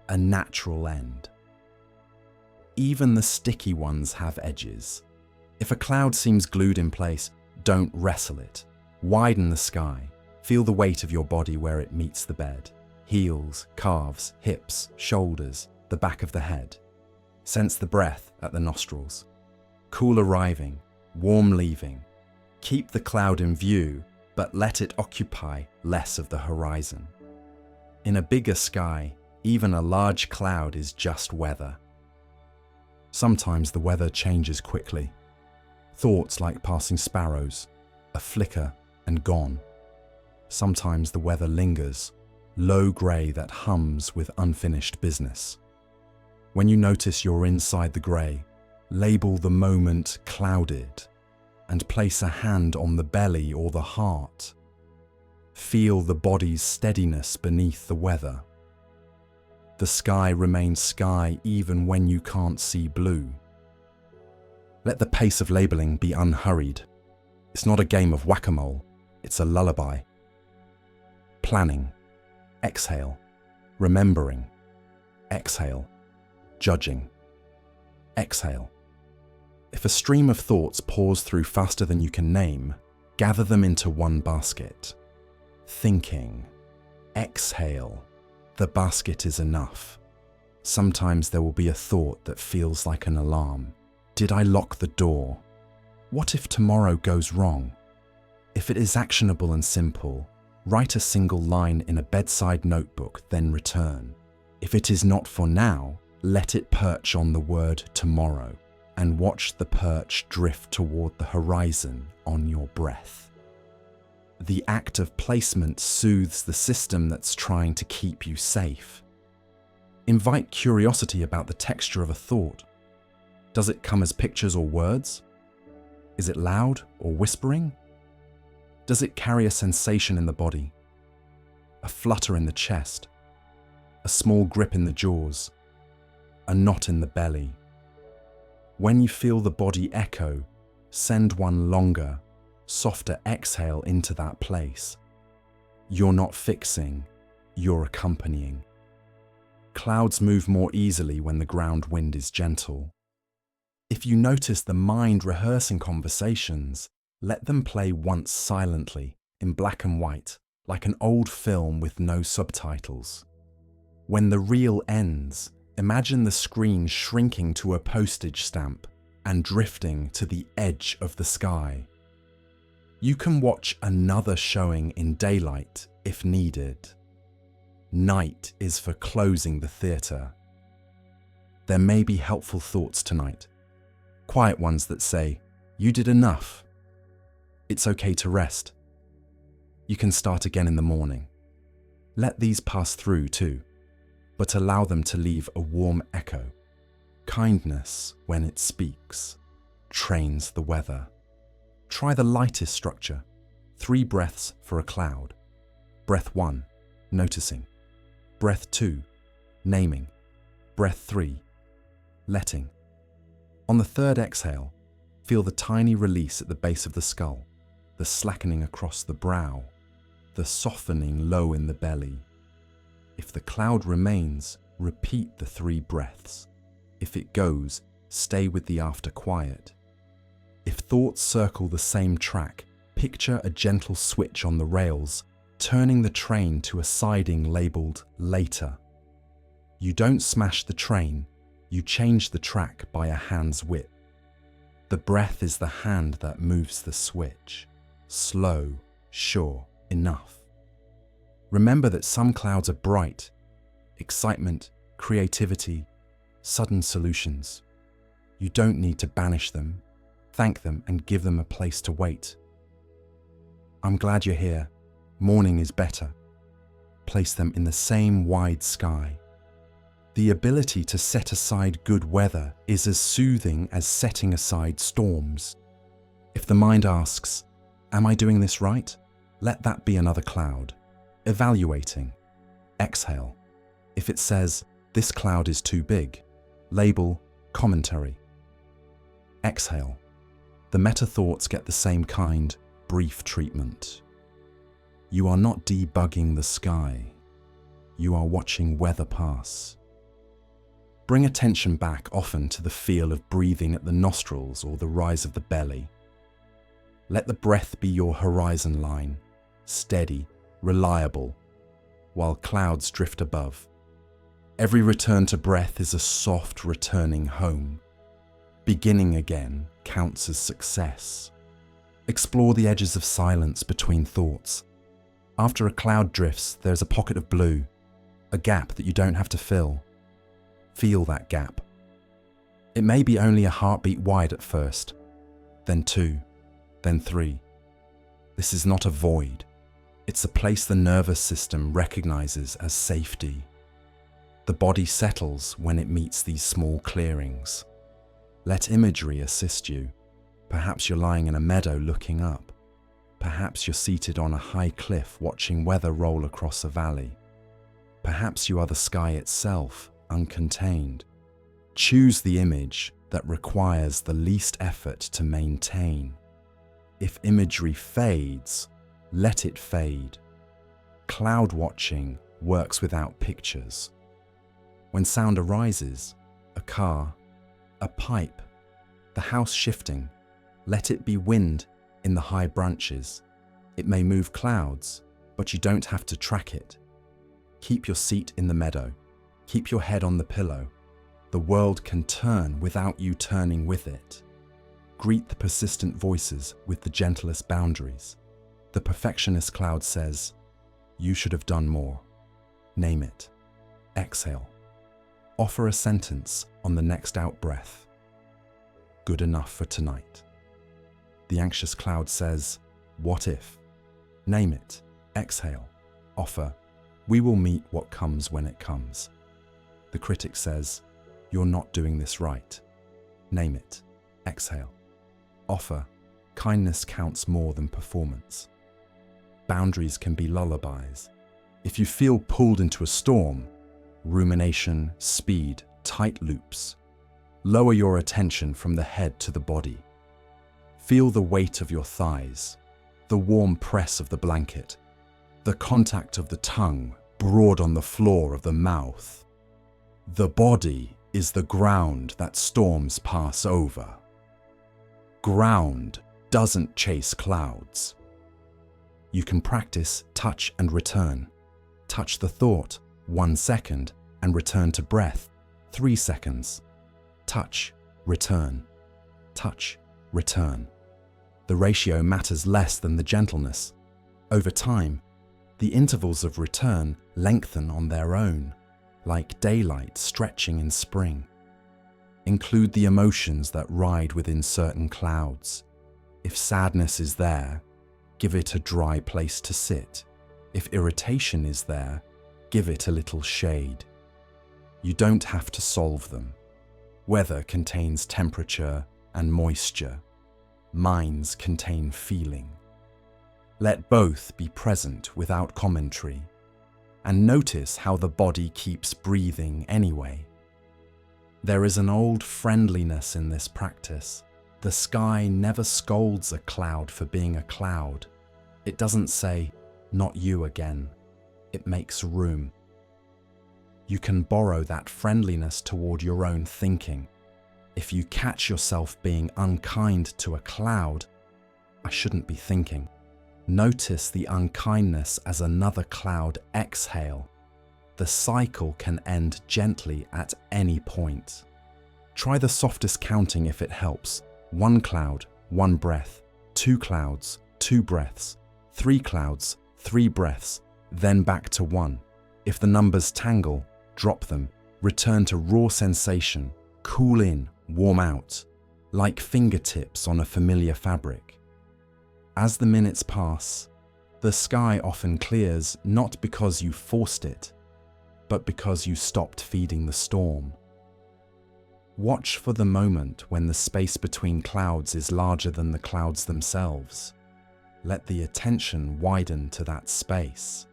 a natural end. Even the sticky ones have edges. If a cloud seems glued in place, don't wrestle it. Widen the sky. Feel the weight of your body where it meets the bed. Heels, calves, hips, shoulders, the back of the head. Sense the breath at the nostrils. Cool arriving, warm leaving. Keep the cloud in view, but let it occupy less of the horizon. In a bigger sky, even a large cloud is just weather. Sometimes the weather changes quickly. Thoughts like passing sparrows, a flicker and gone. Sometimes the weather lingers, low grey that hums with unfinished business. When you notice you're inside the grey, label the moment clouded and place a hand on the belly or the heart. Feel the body's steadiness beneath the weather. The sky remains sky even when you can't see blue. Let the pace of labeling be unhurried. It's not a game of whack-a-mole, it's a lullaby. Planning. Exhale. Remembering. Exhale. Judging. Exhale. If a stream of thoughts pours through faster than you can name, gather them into one basket. Thinking. Exhale. The basket is enough. Sometimes there will be a thought that feels like an alarm. Did I lock the door? What if tomorrow goes wrong? If it is actionable and simple, write a single line in a bedside notebook, then return. If it is not for now, let it perch on the word tomorrow and watch the perch drift toward the horizon on your breath. The act of placement soothes the system that's trying to keep you safe. Invite curiosity about the texture of a thought. Does it come as pictures or words? Is it loud or whispering? Does it carry a sensation in the body? A flutter in the chest? A small grip in the jaws? A knot in the belly? When you feel the body echo, send one longer, softer exhale into that place. You're not fixing, you're accompanying. Clouds move more easily when the ground wind is gentle. If you notice the mind rehearsing conversations, let them play once silently, in black and white, like an old film with no subtitles. When the reel ends, imagine the screen shrinking to a postage stamp and drifting to the edge of the sky. You can watch another showing in daylight if needed. Night is for closing the theatre. There may be helpful thoughts tonight. Quiet ones that say, "You did enough. It's okay to rest. You can start again in the morning." Let these pass through too, but allow them to leave a warm echo. Kindness, when it speaks, trains the weather. Try the lightest structure. 3 breaths for a cloud. Breath 1, noticing. Breath 2, naming. Breath 3, letting. On the third exhale, feel the tiny release at the base of the skull, the slackening across the brow, the softening low in the belly. If the cloud remains, repeat the 3 breaths. If it goes, stay with the after quiet. If thoughts circle the same track, picture a gentle switch on the rails, turning the train to a siding labeled later. You don't smash the train, you change the track by a hand's width. The breath is the hand that moves the switch. Slow, sure, enough. Remember that some clouds are bright. Excitement, creativity, sudden solutions. You don't need to banish them. Thank them and give them a place to wait. I'm glad you're here. Morning is better. Place them in the same wide sky. The ability to set aside good weather is as soothing as setting aside storms. If the mind asks, "Am I doing this right?" let that be another cloud. Evaluating. Exhale. If it says, "This cloud is too big," label commentary. Exhale. The meta thoughts get the same kind, brief treatment. You are not debugging the sky. You are watching weather pass. Bring attention back often to the feel of breathing at the nostrils or the rise of the belly. Let the breath be your horizon line, steady, reliable, while clouds drift above. Every return to breath is a soft returning home. Beginning again counts as success. Explore the edges of silence between thoughts. After a cloud drifts, there's a pocket of blue, a gap that you don't have to fill. Feel that gap. It may be only a heartbeat wide at first, then 2, then 3. This is not a void. It's a place the nervous system recognizes as safety. The body settles when it meets these small clearings. Let imagery assist you. Perhaps you're lying in a meadow looking up. Perhaps you're seated on a high cliff watching weather roll across a valley. Perhaps you are the sky itself, uncontained. Choose the image that requires the least effort to maintain. If imagery fades, let it fade. Cloud watching works without pictures. When sound arises, a car, a pipe, the house shifting, let it be wind in the high branches. It may move clouds, but you don't have to track it. Keep your seat in the meadow. Keep your head on the pillow. The world can turn without you turning with it. Greet the persistent voices with the gentlest boundaries. The perfectionist cloud says, "You should have done more." Name it. Exhale. Offer a sentence on the next out-breath. Good enough for tonight. The anxious cloud says, "What if?" Name it. Exhale. Offer, "We will meet what comes when it comes." The critic says, "You're not doing this right." Name it. Exhale. Offer, "Kindness counts more than performance." Boundaries can be lullabies. If you feel pulled into a storm, rumination, speed, tight loops, lower your attention from the head to the body. Feel the weight of your thighs, the warm press of the blanket, the contact of the tongue broad on the floor of the mouth. The body is the ground that storms pass over. Ground doesn't chase clouds. You can practice touch and return. Touch the thought, 1 second, and return to breath, 3 seconds. Touch, return. Touch, return. The ratio matters less than the gentleness. Over time, the intervals of return lengthen on their own, like daylight stretching in spring. Include the emotions that ride within certain clouds. If sadness is there, give it a dry place to sit. If irritation is there, give it a little shade. You don't have to solve them. Weather contains temperature and moisture. Minds contain feeling. Let both be present without commentary, and notice how the body keeps breathing anyway. There is an old friendliness in this practice. The sky never scolds a cloud for being a cloud. It doesn't say, "Not you again." It makes room. You can borrow that friendliness toward your own thinking. If you catch yourself being unkind to a cloud, I shouldn't be thinking. Notice the unkindness as another cloud exhale. The cycle can end gently at any point. Try the softest counting if it helps. 1 cloud, 1 breath, 2 clouds, 2 breaths, 3 clouds, 3 breaths, then back to 1. If the numbers tangle, drop them, return to raw sensation, cool in, warm out, like fingertips on a familiar fabric. As the minutes pass, the sky often clears not because you forced it, but because you stopped feeding the storm. Watch for the moment when the space between clouds is larger than the clouds themselves. Let the attention widen to that space.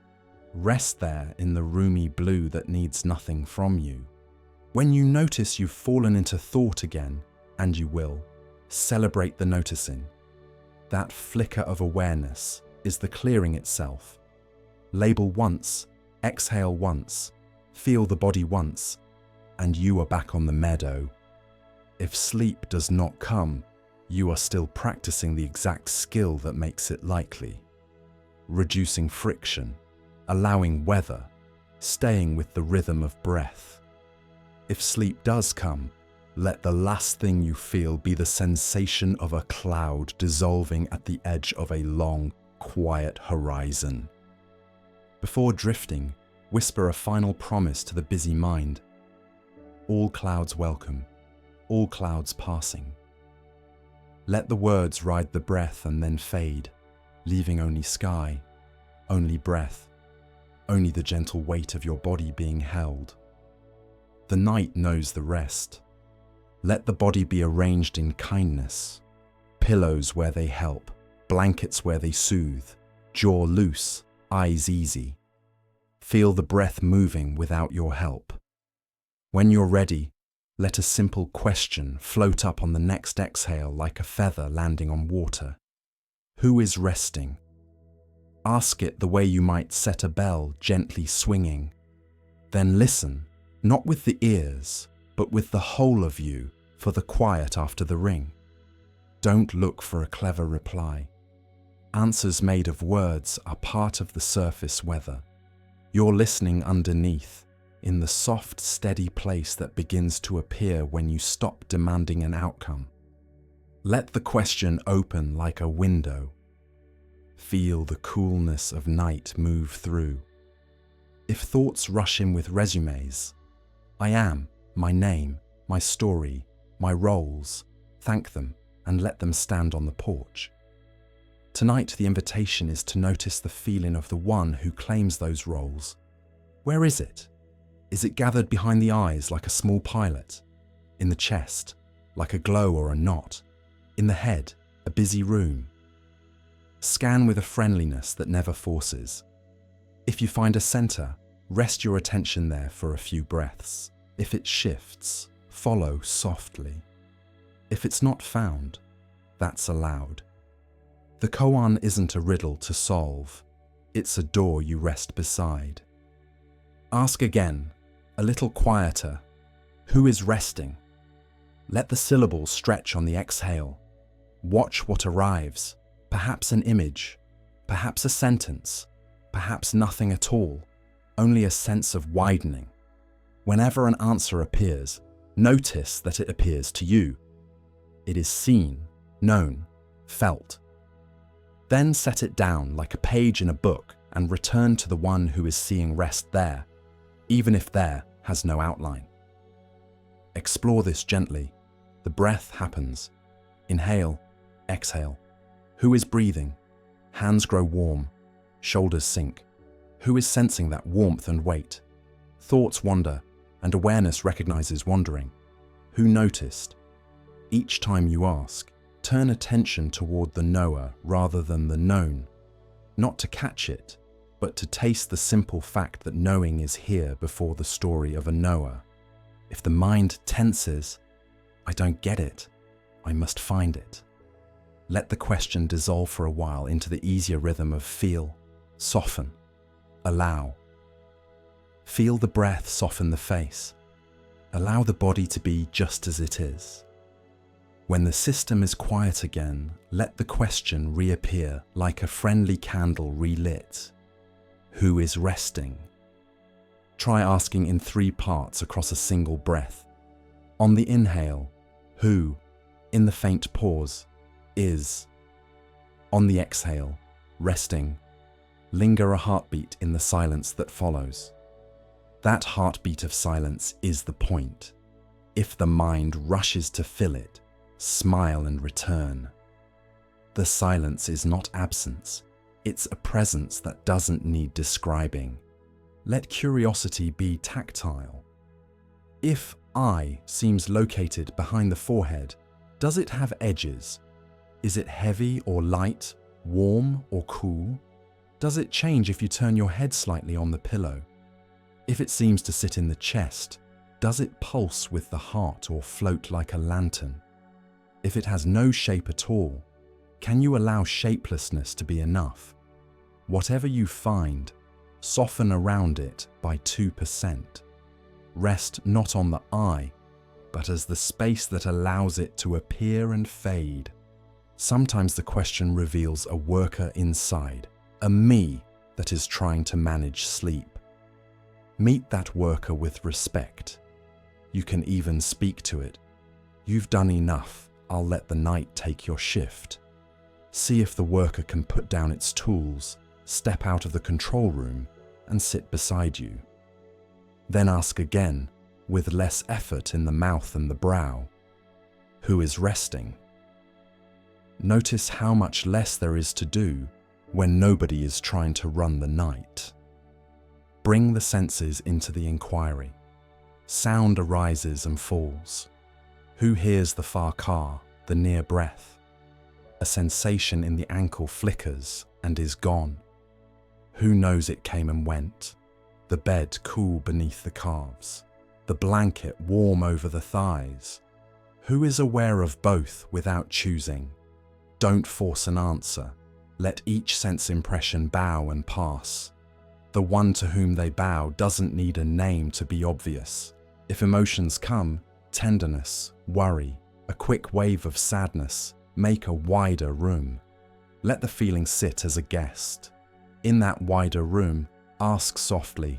Rest there in the roomy blue that needs nothing from you. When you notice you've fallen into thought again, and you will, celebrate the noticing. That flicker of awareness is the clearing itself. Label once, exhale once, feel the body once, and you are back on the meadow. If sleep does not come, you are still practicing the exact skill that makes it likely. Reducing friction, allowing weather, staying with the rhythm of breath. If sleep does come, let the last thing you feel be the sensation of a cloud dissolving at the edge of a long, quiet horizon. Before drifting, whisper a final promise to the busy mind. All clouds welcome, all clouds passing. Let the words ride the breath and then fade, leaving only sky, only breath, only the gentle weight of your body being held. The night knows the rest. Let the body be arranged in kindness, pillows where they help, blankets where they soothe, jaw loose, eyes easy. Feel the breath moving without your help. When you're ready, let a simple question float up on the next exhale like a feather landing on water. Who is resting? Ask it the way you might set a bell gently swinging. Then listen, not with the ears, but with the whole of you, for the quiet after the ring. Don't look for a clever reply. Answers made of words are part of the surface weather. You're listening underneath, in the soft, steady place that begins to appear when you stop demanding an outcome. Let the question open like a window. Feel the coolness of night move through. If thoughts rush in with resumes, I am, my name, my story, my roles, thank them and let them stand on the porch. Tonight the invitation is to notice the feeling of the one who claims those roles. Where is it? Is it gathered behind the eyes like a small pilot? In the chest, like a glow or a knot? In the head, a busy room? Scan with a friendliness that never forces. If you find a center, rest your attention there for a few breaths. If it shifts, follow softly. If it's not found, that's allowed. The koan isn't a riddle to solve. It's a door you rest beside. Ask again, a little quieter, who is resting? Let the syllables stretch on the exhale. Watch what arrives, perhaps an image, perhaps a sentence, perhaps nothing at all, only a sense of widening. Whenever an answer appears, notice that it appears to you. It is seen, known, felt. Then set it down like a page in a book and return to the one who is seeing rest there, even if there has no outline. Explore this gently. The breath happens. Inhale, exhale. Who is breathing? Hands grow warm, shoulders sink. Who is sensing that warmth and weight? Thoughts wander, and awareness recognizes wandering. Who noticed? Each time you ask, turn attention toward the knower rather than the known, not to catch it, but to taste the simple fact that knowing is here before the story of a knower. If the mind tenses, I don't get it, I must find it. Let the question dissolve for a while into the easier rhythm of feel, soften, allow. Feel the breath soften the face. Allow the body to be just as it is. When the system is quiet again, let the question reappear like a friendly candle relit. Who is resting? Try asking in 3 parts across a single breath. On the inhale, who, in the faint pause, is. On the exhale, resting, linger a heartbeat in the silence that follows. That heartbeat of silence is the point. If the mind rushes to fill it, smile and return. The silence is not absence, it's a presence that doesn't need describing. Let curiosity be tactile. If I seems located behind the forehead, does it have edges? Is it heavy or light, warm or cool? Does it change if you turn your head slightly on the pillow? If it seems to sit in the chest, does it pulse with the heart or float like a lantern? If it has no shape at all, can you allow shapelessness to be enough? Whatever you find, soften around it by 2%. Rest not on the I, but as the space that allows it to appear and fade. Sometimes the question reveals a worker inside, a me that is trying to manage sleep. Meet that worker with respect. You can even speak to it. You've done enough, I'll let the night take your shift. See if the worker can put down its tools, step out of the control room, and sit beside you. Then ask again, with less effort in the mouth and the brow, who is resting? Notice how much less there is to do when nobody is trying to run the night. Bring the senses into the inquiry. Sound arises and falls. Who hears the far car, the near breath? A sensation in the ankle flickers and is gone. Who knows it came and went? The bed cool beneath the calves, the blanket warm over the thighs. Who is aware of both without choosing? Don't force an answer. Let each sense impression bow and pass. The one to whom they bow doesn't need a name to be obvious. If emotions come, tenderness, worry, a quick wave of sadness, make a wider room. Let the feeling sit as a guest. In that wider room, ask softly,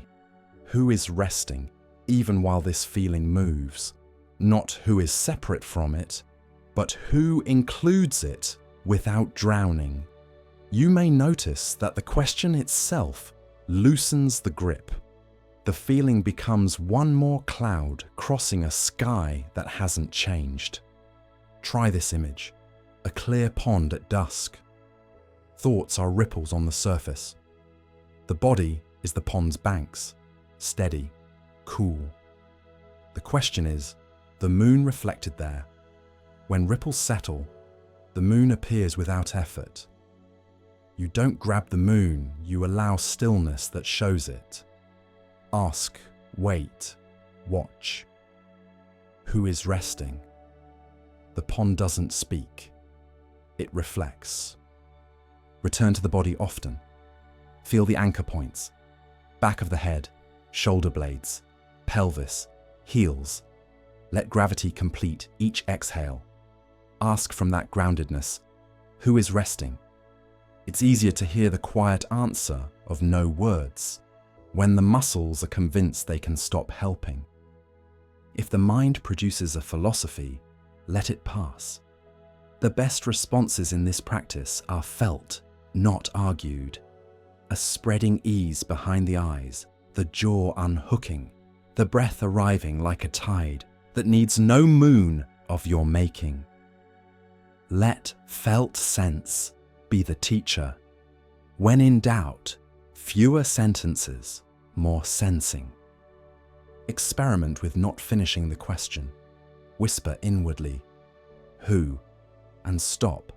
who is resting, even while this feeling moves? Not who is separate from it, but who includes it without drowning. You may notice that the question itself loosens the grip. The feeling becomes one more cloud crossing a sky that hasn't changed. Try this image, a clear pond at dusk. Thoughts are ripples on the surface. The body is the pond's banks, steady, cool. The question is, the moon reflected there. When ripples settle, the moon appears without effort. You don't grab the moon, you allow stillness that shows it. Ask, wait, watch. Who is resting? The pond doesn't speak. It reflects. Return to the body often. Feel the anchor points. Back of the head, shoulder blades, pelvis, heels. Let gravity complete each exhale. Ask from that groundedness, who is resting? It's easier to hear the quiet answer of no words when the muscles are convinced they can stop helping. If the mind produces a philosophy, let it pass. The best responses in this practice are felt, not argued. A spreading ease behind the eyes, the jaw unhooking, the breath arriving like a tide that needs no moon of your making. Let felt sense be the teacher. When in doubt, fewer sentences, more sensing. Experiment with not finishing the question. Whisper inwardly, who, and stop.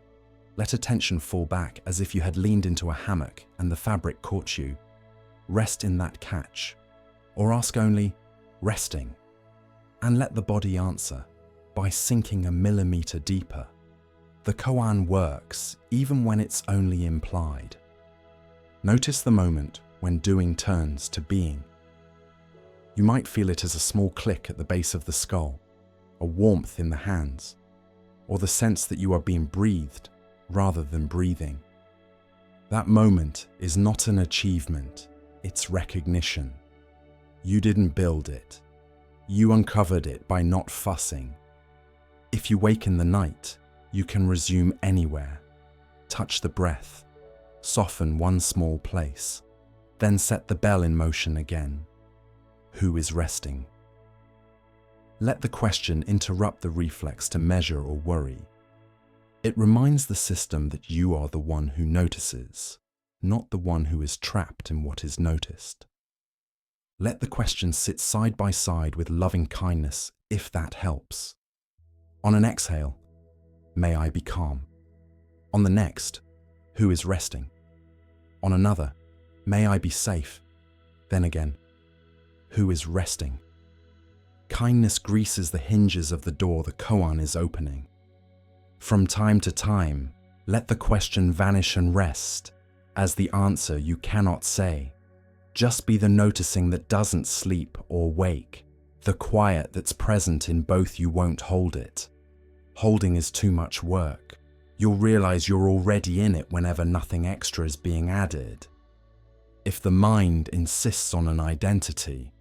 Let attention fall back as if you had leaned into a hammock and the fabric caught you. Rest in that catch. Or ask only, resting. and let the body answer by sinking a millimeter deeper. The koan works even when it's only implied. Notice the moment when doing turns to being. You might feel it as a small click at the base of the skull, a warmth in the hands, or the sense that you are being breathed rather than breathing. That moment is not an achievement, it's recognition. You didn't build it. You uncovered it by not fussing. If you wake in the night, you can resume anywhere. Touch the breath, soften one small place, then set the bell in motion again. Who is resting? Let the question interrupt the reflex to measure or worry. It reminds the system that you are the one who notices, not the one who is trapped in what is noticed. Let the question sit side by side with loving kindness if that helps. On an exhale, may I be calm. On the next, who is resting? On another, may I be safe. Then again, who is resting? Kindness greases the hinges of the door the koan is opening. From time to time, let the question vanish and rest as the answer you cannot say. Just be the noticing that doesn't sleep or wake, the quiet that's present in both. You won't hold it. Holding is too much work. You'll realize you're already in it whenever nothing extra is being added. If the mind insists on an identity,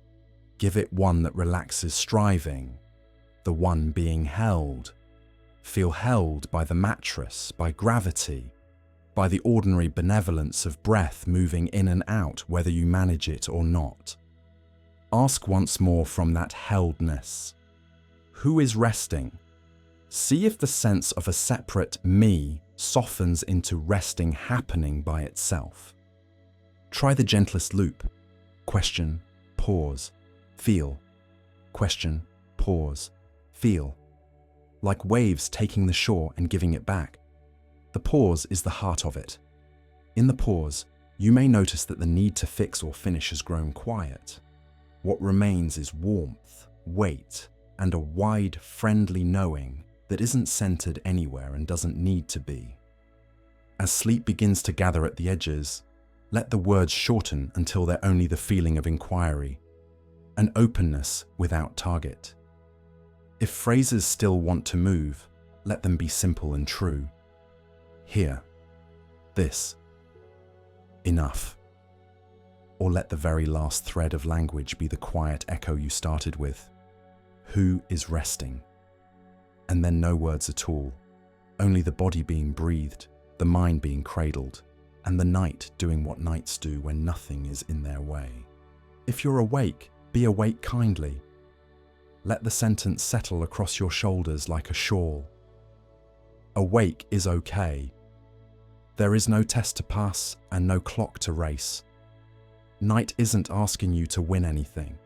give it one that relaxes striving, the one being held. Feel held by the mattress, by gravity, by the ordinary benevolence of breath moving in and out whether you manage it or not. Ask once more from that heldness. Who is resting? See if the sense of a separate me softens into resting happening by itself. Try the gentlest loop. Question, pause, feel. Question, pause, feel. Like waves taking the shore and giving it back. The pause is the heart of it. In the pause, you may notice that the need to fix or finish has grown quiet. What remains is warmth, weight, and a wide, friendly knowing that isn't centered anywhere and doesn't need to be. As sleep begins to gather at the edges, let the words shorten until they're only the feeling of inquiry, an openness without target. If phrases still want to move, let them be simple and true. Here, this, enough. Or let the very last thread of language be the quiet echo you started with. Who is resting? And then no words at all, only the body being breathed, the mind being cradled, and the night doing what nights do when nothing is in their way. If you're awake, be awake kindly. Let the sentence settle across your shoulders like a shawl. Awake is okay. There is no test to pass and no clock to race. Night isn't asking you to win anything.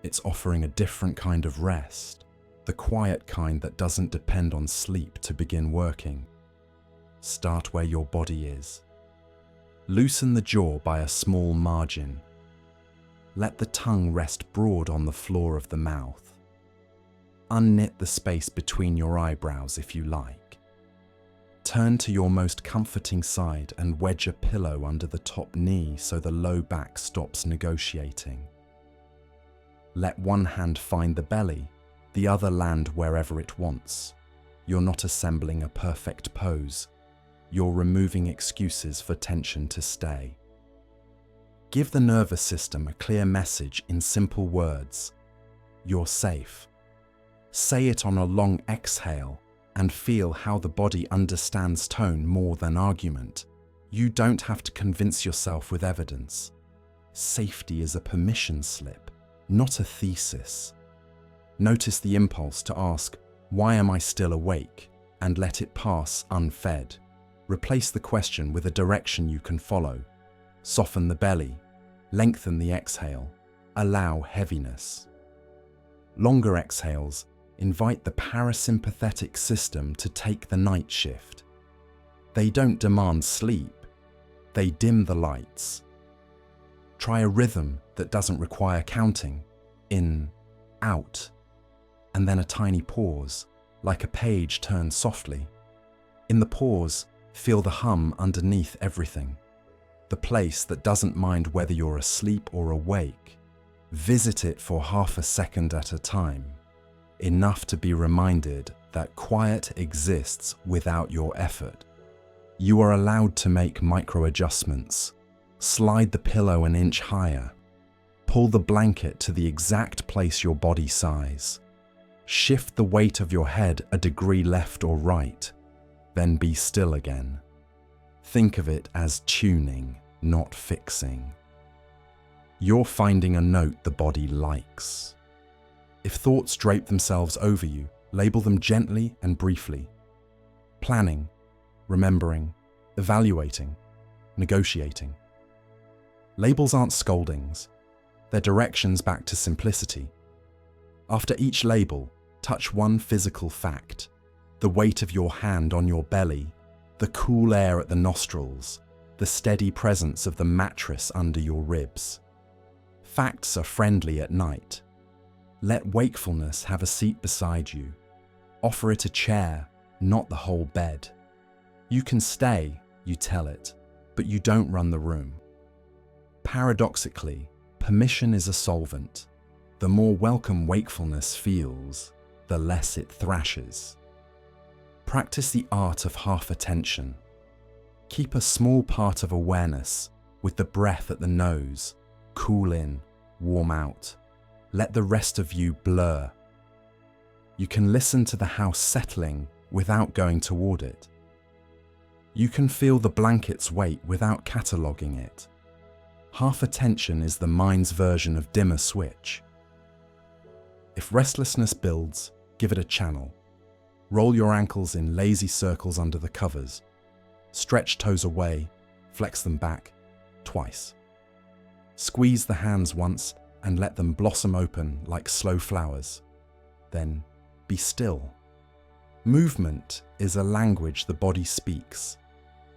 It's offering a different kind of rest, the quiet kind that doesn't depend on sleep to begin working. Start where your body is. Loosen the jaw by a small margin. Let the tongue rest broad on the floor of the mouth. Unknit the space between your eyebrows if you like. Turn to your most comforting side and wedge a pillow under the top knee so the low back stops negotiating. Let one hand find the belly, the other land wherever it wants. You're not assembling a perfect pose. You're removing excuses for tension to stay. Give the nervous system a clear message in simple words. You're safe. Say it on a long exhale and feel how the body understands tone more than argument. You don't have to convince yourself with evidence. Safety is a permission slip, not a thesis. Notice the impulse to ask, "Why am I still awake?" and let it pass unfed. Replace the question with a direction you can follow. Soften the belly, lengthen the exhale, allow heaviness. Longer exhales invite the parasympathetic system to take the night shift. They don't demand sleep, they dim the lights. Try a rhythm that doesn't require counting. In, out, and then a tiny pause, like a page turned softly. In the pause, feel the hum underneath everything, the place that doesn't mind whether you're asleep or awake. Visit it for half a second at a time, enough to be reminded that quiet exists without your effort. You are allowed to make micro adjustments. Slide the pillow an inch higher. Pull the blanket to the exact place your body size. Shift the weight of your head a degree left or right. Then be still again. Think of it as tuning, not fixing. You're finding a note the body likes. If thoughts drape themselves over you, label them gently and briefly. Planning, remembering, evaluating, negotiating. Labels aren't scoldings. They're directions back to simplicity. After each label, touch one physical fact: the weight of your hand on your belly, the cool air at the nostrils, the steady presence of the mattress under your ribs. Facts are friendly at night. Let wakefulness have a seat beside you. Offer it a chair, not the whole bed. You can stay, you tell it, but you don't run the room. Paradoxically, permission is a solvent. The more welcome wakefulness feels, the less it thrashes. Practice the art of half attention. Keep a small part of awareness with the breath at the nose. Cool in, warm out. Let the rest of you blur. You can listen to the house settling without going toward it. You can feel the blanket's weight without cataloguing it. Half attention is the mind's version of dimmer switch. If restlessness builds, give it a channel. Roll your ankles in lazy circles under the covers. Stretch toes away, flex them back, twice. Squeeze the hands once and let them blossom open like slow flowers. Then be still. Movement is a language the body speaks.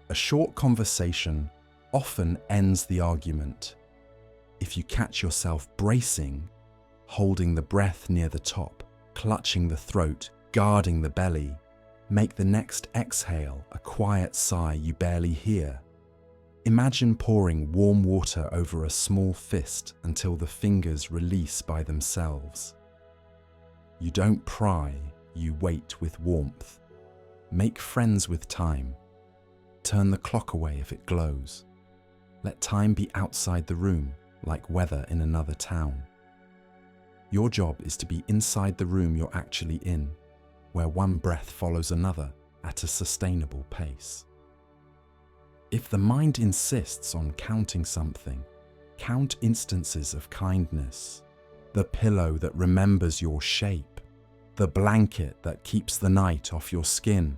A short conversation often ends the argument. If you catch yourself bracing, holding the breath near the top, clutching the throat, guarding the belly, make the next exhale a quiet sigh you barely hear. Imagine pouring warm water over a small fist until the fingers release by themselves. You don't pry, you wait with warmth. Make friends with time. Turn the clock away if it glows. Let time be outside the room, like weather in another town. Your job is to be inside the room you're actually in, where one breath follows another at a sustainable pace. If the mind insists on counting something, count instances of kindness. The pillow that remembers your shape, the blanket that keeps the night off your skin,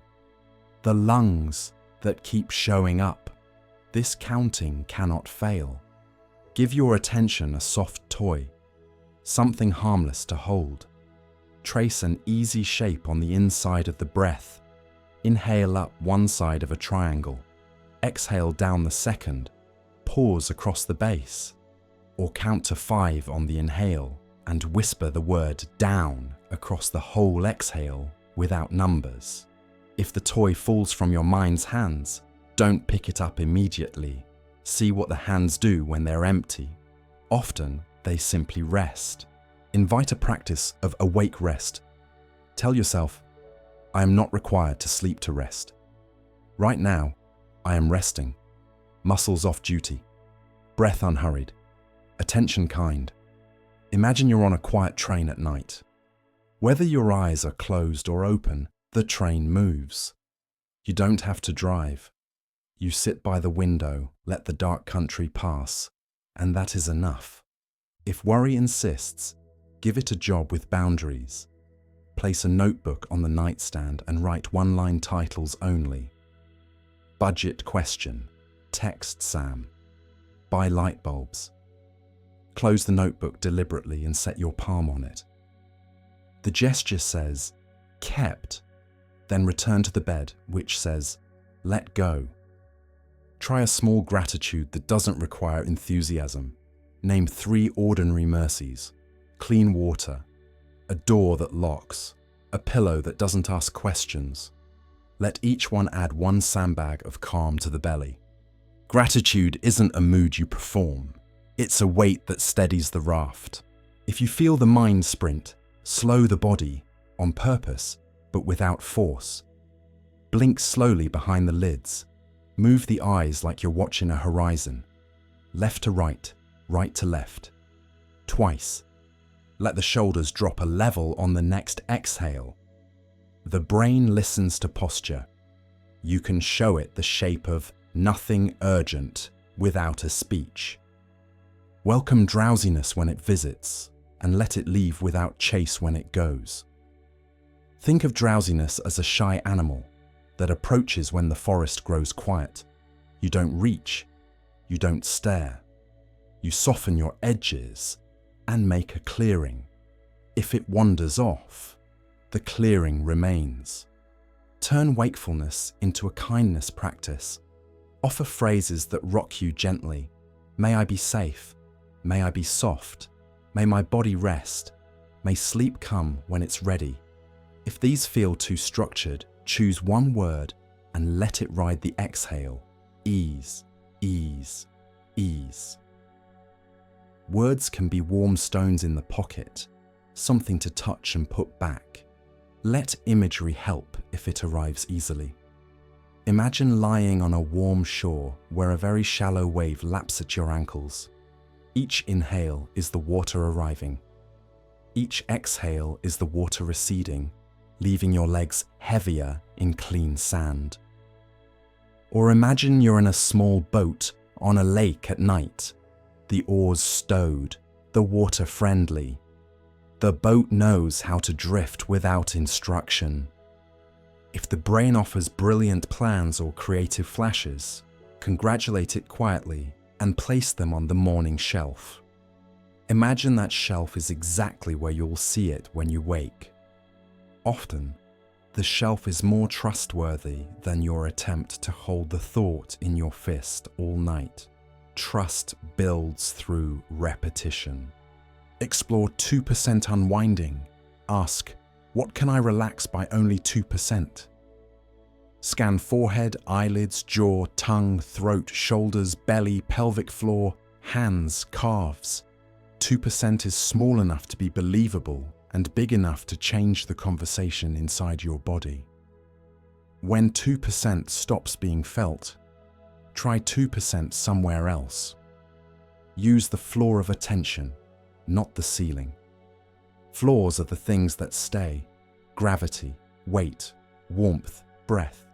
the lungs that keep showing up. This counting cannot fail. Give your attention a soft toy, something harmless to hold. Trace an easy shape on the inside of the breath. Inhale up one side of a triangle. Exhale down the second. Pause across the base. Or count to 5 on the inhale and whisper the word down across the whole exhale without numbers. If the toy falls from your mind's hands, don't pick it up immediately. See what the hands do when they're empty. Often, they simply rest. Invite a practice of awake rest. Tell yourself, I am not required to sleep to rest. Right now, I am resting. Muscles off duty. Breath unhurried. Attention kind. Imagine you're on a quiet train at night. Whether your eyes are closed or open, the train moves. You don't have to drive. You sit by the window, let the dark country pass, and that is enough. If worry insists, give it a job with boundaries. Place a notebook on the nightstand and write one-line titles only. Budget question. Text Sam. Buy light bulbs. Close the notebook deliberately and set your palm on it. The gesture says, kept, then return to the bed, which says, let go. Try a small gratitude that doesn't require enthusiasm. Name 3 ordinary mercies: clean water, a door that locks, a pillow that doesn't ask questions. Let each one add one sandbag of calm to the belly. Gratitude isn't a mood you perform. It's a weight that steadies the raft. If you feel the mind sprint, slow the body, on purpose, but without force. Blink slowly behind the lids. Move the eyes like you're watching a horizon. Left to right, right to left. Twice. Let the shoulders drop a level on the next exhale. The brain listens to posture. You can show it the shape of nothing urgent without a speech. Welcome drowsiness when it visits, and let it leave without chase when it goes. Think of drowsiness as a shy animal that approaches when the forest grows quiet. You don't reach, you don't stare. You soften your edges and make a clearing. If it wanders off, the clearing remains. Turn wakefulness into a kindness practice. Offer phrases that rock you gently. May I be safe. May I be soft. May my body rest. May sleep come when it's ready. If these feel too structured, choose one word and let it ride the exhale. Ease, ease, ease. Words can be warm stones in the pocket, something to touch and put back. Let imagery help if it arrives easily. Imagine lying on a warm shore where a very shallow wave laps at your ankles. Each inhale is the water arriving. Each exhale is the water receding, leaving your legs heavier in clean sand. Or imagine you're in a small boat on a lake at night. The oars stowed, the water friendly. The boat knows how to drift without instruction. If the brain offers brilliant plans or creative flashes, congratulate it quietly and place them on the morning shelf. Imagine that shelf is exactly where you'll see it when you wake. Often, the shelf is more trustworthy than your attempt to hold the thought in your fist all night. Trust builds through repetition. Explore 2% unwinding. Ask, what can I relax by only 2%? Scan forehead, eyelids, jaw, tongue, throat, shoulders, belly, pelvic floor, hands, calves. 2% is small enough to be believable and big enough to change the conversation inside your body. When 2% stops being felt, try 2% somewhere else. Use the floor of attention, not the ceiling. Floors are the things that stay: gravity, weight, warmth, breath.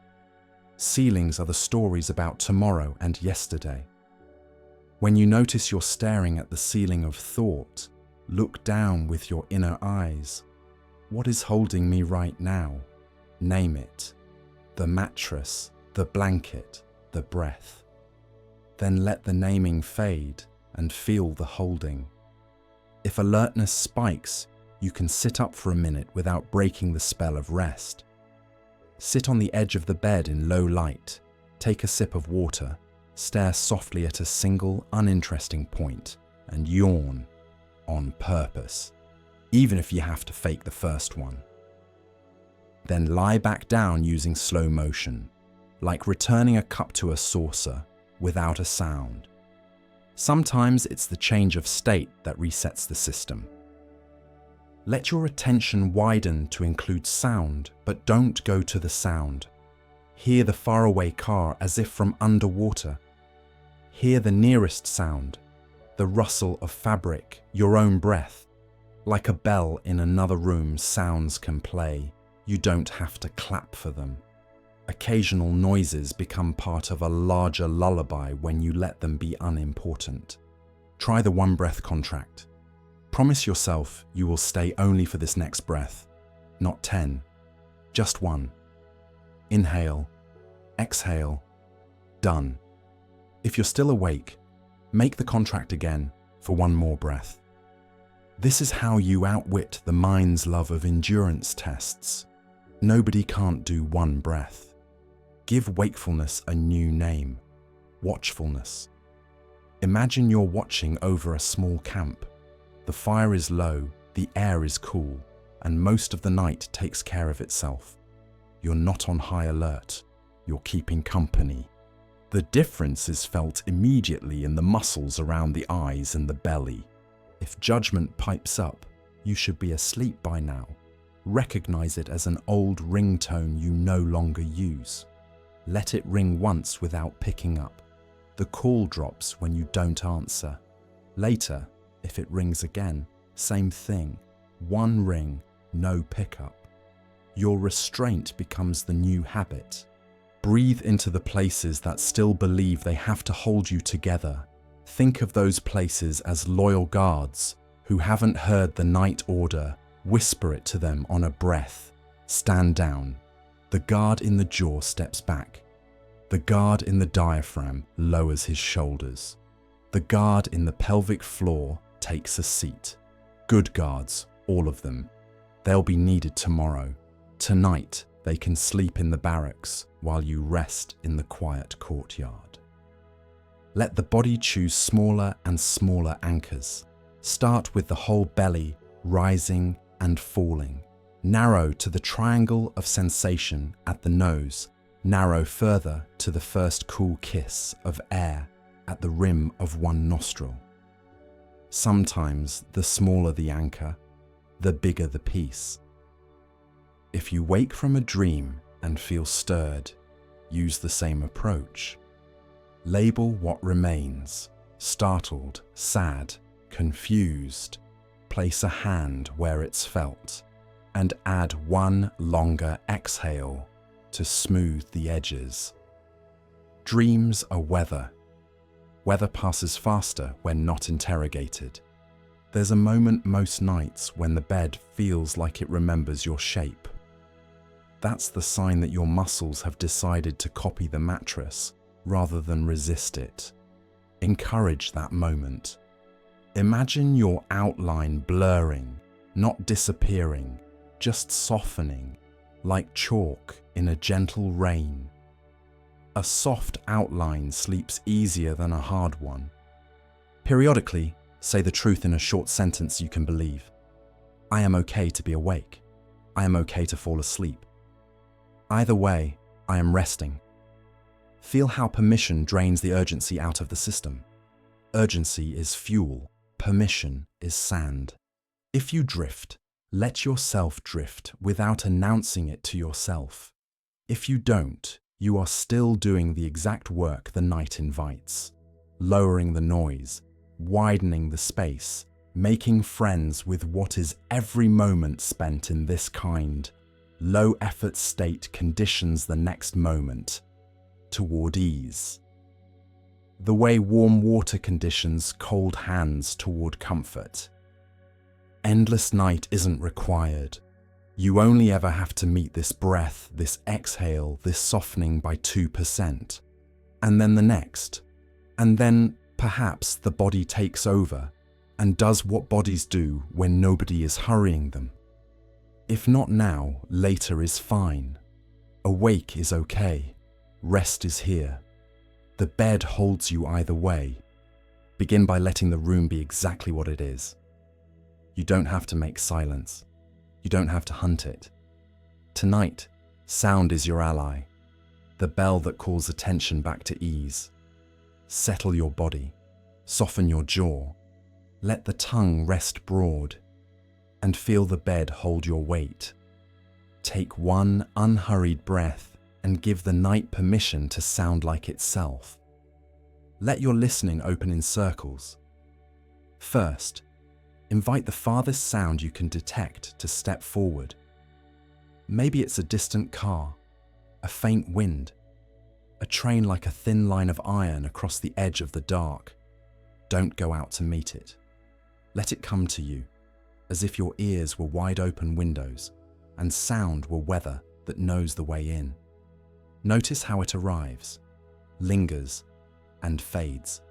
Ceilings are the stories about tomorrow and yesterday. When you notice you're staring at the ceiling of thought, look down with your inner eyes. What is holding me right now? Name it. The mattress, the blanket, the breath. Then let the naming fade and feel the holding. If alertness spikes, you can sit up for a minute without breaking the spell of rest. Sit on the edge of the bed in low light, take a sip of water, stare softly at a single uninteresting point, and yawn on purpose, even if you have to fake the first one. Then lie back down using slow motion, like returning a cup to a saucer without a sound. Sometimes it's the change of state that resets the system. Let your attention widen to include sound, but don't go to the sound. Hear the faraway car as if from underwater. Hear the nearest sound, the rustle of fabric, your own breath. Like a bell in another room, sounds can play. You don't have to clap for them. Occasional noises become part of a larger lullaby when you let them be unimportant. Try the one-breath contract. Promise yourself you will stay only for this next breath, not 10, just 1. Inhale, exhale, done. If you're still awake, make the contract again for one more breath. This is how you outwit the mind's love of endurance tests. Nobody can't do one breath. Give wakefulness a new name: watchfulness. Imagine you're watching over a small camp. The fire is low, the air is cool. and most of the night takes care of itself. You're not on high alert. You're keeping company. The difference is felt immediately in the muscles around the eyes and the belly. If judgment pipes up, you should be asleep by now. Recognize it as an old ringtone you no longer use. Let it ring once without picking up. The call drops when you don't answer. Later, if it rings again, same thing. One ring, no pickup. Your restraint becomes the new habit. Breathe into the places that still believe they have to hold you together. Think of those places as loyal guards who haven't heard the night order. Whisper it to them on a breath. Stand down. The guard in the jaw steps back. The guard in the diaphragm lowers his shoulders. The guard in the pelvic floor takes a seat. Good guards, all of them. They'll be needed tomorrow. Tonight, they can sleep in the barracks while you rest in the quiet courtyard. Let the body choose smaller and smaller anchors. Start with the whole belly rising and falling. Narrow to the triangle of sensation at the nose. Narrow further to the first cool kiss of air at the rim of one nostril. Sometimes the smaller the anchor, the bigger the piece. If you wake from a dream and feel stirred, use the same approach. Label what remains: startled, sad, confused. Place a hand where it's felt, and add one longer exhale to smooth the edges. Dreams are weather. Weather passes faster when not interrogated. There's a moment most nights when the bed feels like it remembers your shape. That's the sign that your muscles have decided to copy the mattress rather than resist it. Encourage that moment. Imagine your outline blurring, not disappearing, just softening, like chalk in a gentle rain. A soft outline sleeps easier than a hard one. Periodically, say the truth in a short sentence you can believe. I am okay to be awake. I am okay to fall asleep. Either way, I am resting. Feel how permission drains the urgency out of the system. Urgency is fuel. Permission is sand. If you drift, let yourself drift without announcing it to yourself. If you don't, you are still doing the exact work the night invites. Lowering the noise, widening the space, making friends with what is every moment spent in this kind. Low-effort state conditions the next moment toward ease. The way warm water conditions cold hands toward comfort. Endless night isn't required. You only ever have to meet this breath, this exhale, this softening by 2%. And then the next. And then, perhaps, the body takes over and does what bodies do when nobody is hurrying them. If not now, later is fine. Awake is okay. Rest is here. The bed holds you either way. Begin by letting the room be exactly what it is. You don't have to make silence. You don't have to hunt it. Tonight, sound is your ally, the bell that calls attention back to ease. Settle your body, soften your jaw, let the tongue rest broad, and feel the bed hold your weight. Take one unhurried breath and give the night permission to sound like itself. Let your listening open in circles. First, invite the farthest sound you can detect to step forward. Maybe it's a distant car, a faint wind, a train like a thin line of iron across the edge of the dark. Don't go out to meet it. Let it come to you, as if your ears were wide open windows and sound were weather that knows the way in. Notice how it arrives, lingers, and fades.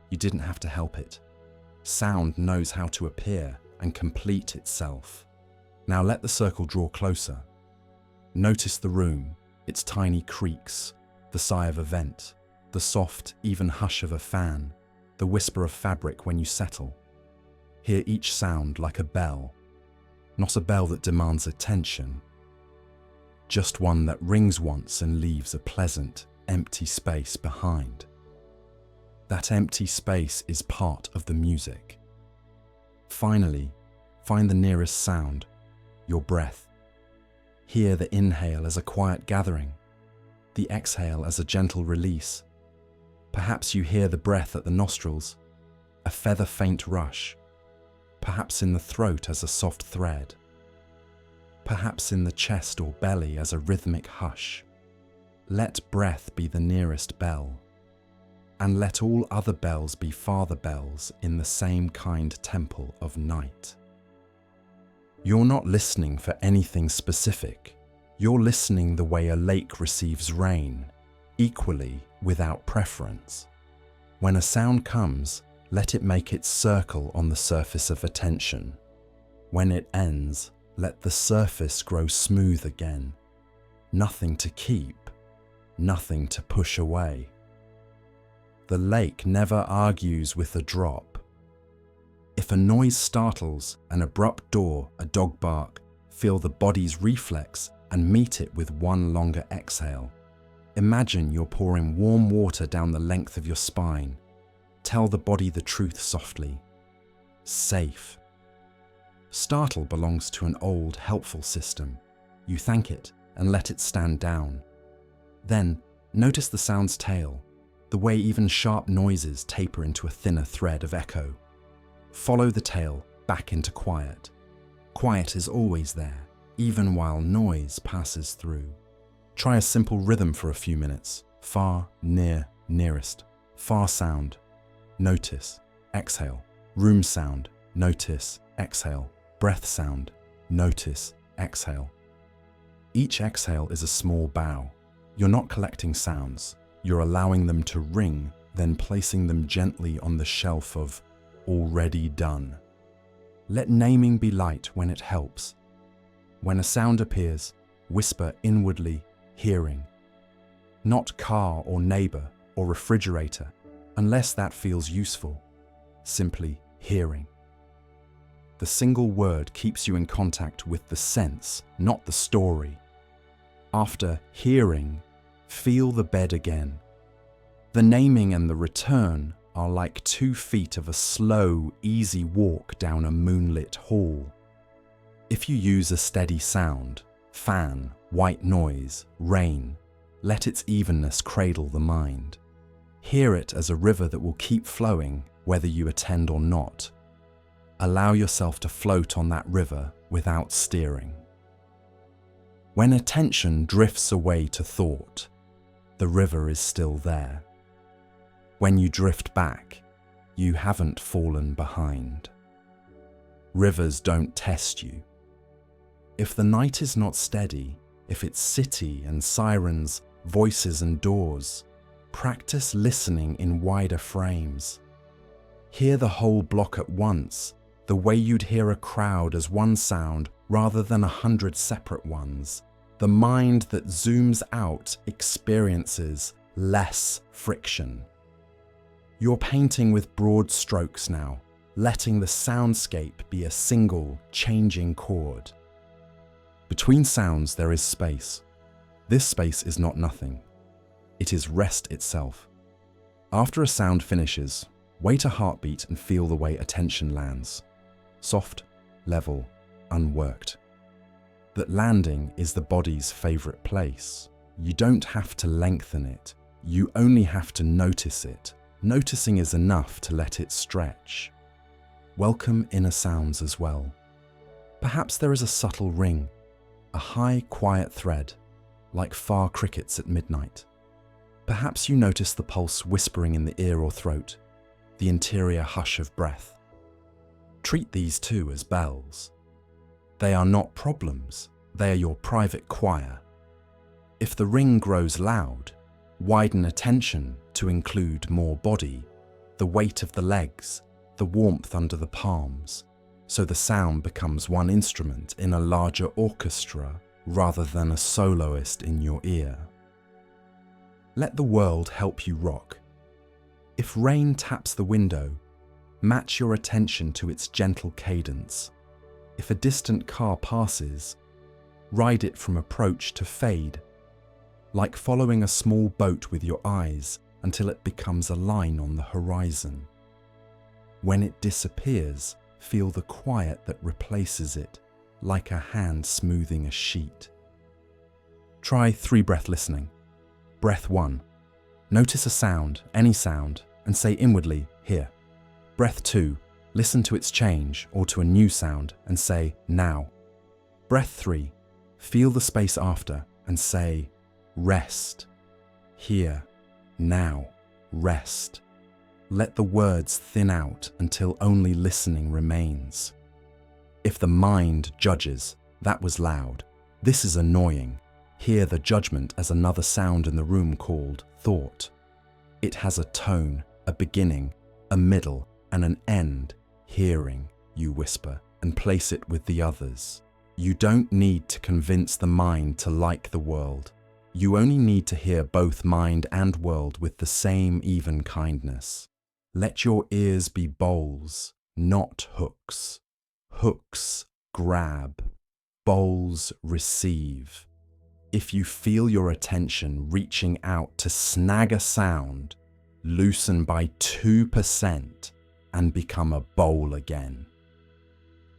You didn't have to help it. Sound knows how to appear and complete itself. Now let the circle draw closer. Notice the room, its tiny creaks, the sigh of a vent, the soft, even hush of a fan, the whisper of fabric when you settle. Hear each sound like a bell. not a bell that demands attention, just one that rings once and leaves a pleasant, empty space behind. That empty space is part of the music. Finally, find the nearest sound, your breath. Hear the inhale as a quiet gathering, the exhale as a gentle release. Perhaps you hear the breath at the nostrils, a feather-faint rush, perhaps in the throat as a soft thread, perhaps in the chest or belly as a rhythmic hush. Let breath be the nearest bell, and let all other bells be father bells in the same kind temple of night. You're not listening for anything specific. You're listening the way a lake receives rain, equally without preference. When a sound comes, let it make its circle on the surface of attention. When it ends, let the surface grow smooth again. Nothing to keep, nothing to push away. The lake never argues with a drop. If a noise startles, an abrupt door, a dog bark, feel the body's reflex and meet it with one longer exhale. Imagine you're pouring warm water down the length of your spine. Tell the body the truth softly. Safe. Startle belongs to an old, helpful system. You thank it and let it stand down. Then, notice the sound's tail, the way even sharp noises taper into a thinner thread of echo. Follow the tail back into quiet. Quiet is always there, even while noise passes through. Try a simple rhythm for a few minutes. Far, near, nearest. Far sound. Notice. Exhale. Room sound. Notice. Exhale. Breath sound. Notice. Exhale. Each exhale is a small bow. You're not collecting sounds. You're allowing them to ring, then placing them gently on the shelf of already done. Let naming be light when it helps. When a sound appears, whisper inwardly, hearing. Not car or neighbor or refrigerator, unless that feels useful. Simply hearing. The single word keeps you in contact with the sense, not the story. After hearing, feel the bed again. The naming and the return are like 2 feet of a slow, easy walk down a moonlit hall. If you use a steady sound, fan, white noise, rain, let its evenness cradle the mind. Hear it as a river that will keep flowing whether you attend or not. Allow yourself to float on that river without steering. When attention drifts away to thought, the river is still there. When you drift back, you haven't fallen behind. Rivers don't test you. If the night is not steady, if it's city and sirens, voices and doors, practice listening in wider frames. Hear the whole block at once, the way you'd hear a crowd as one sound rather than 100 separate ones. The mind that zooms out experiences less friction. You're painting with broad strokes now, letting the soundscape be a single, changing chord. Between sounds there is space. This space is not nothing. It is rest itself. After a sound finishes, wait a heartbeat and feel the way attention lands. Soft, level, unworked. That landing is the body's favorite place. You don't have to lengthen it. You only have to notice it. Noticing is enough to let it stretch. Welcome inner sounds as well. Perhaps there is a subtle ring, a high, quiet thread, like far crickets at midnight. Perhaps you notice the pulse whispering in the ear or throat, the interior hush of breath. Treat these too as bells. They are not problems, they are your private choir. If the ring grows loud, widen attention to include more body, the weight of the legs, the warmth under the palms, so the sound becomes one instrument in a larger orchestra rather than a soloist in your ear. Let the world help you rock. If rain taps the window, match your attention to its gentle cadence. If a distant car passes, ride it from approach to fade, like following a small boat with your eyes until it becomes a line on the horizon. When it disappears, feel the quiet that replaces it, like a hand smoothing a sheet. Try 3-breath listening. Breath 1. Notice a sound, any sound, and say inwardly, here. Breath 2. Listen to its change or to a new sound and say, now. Breath 3. Feel the space after and say, rest. Here, now, rest. Let the words thin out until only listening remains. If the mind judges, that was loud. This is annoying. Hear the judgment as another sound in the room called thought. It has a tone, a beginning, a middle, and an end. Hearing, you whisper, and place it with the others. You don't need to convince the mind to like the world. You only need to hear both mind and world with the same even kindness. Let your ears be bowls, not hooks. Hooks grab, bowls receive. If you feel your attention reaching out to snag a sound, loosen by 2% and become a bowl again.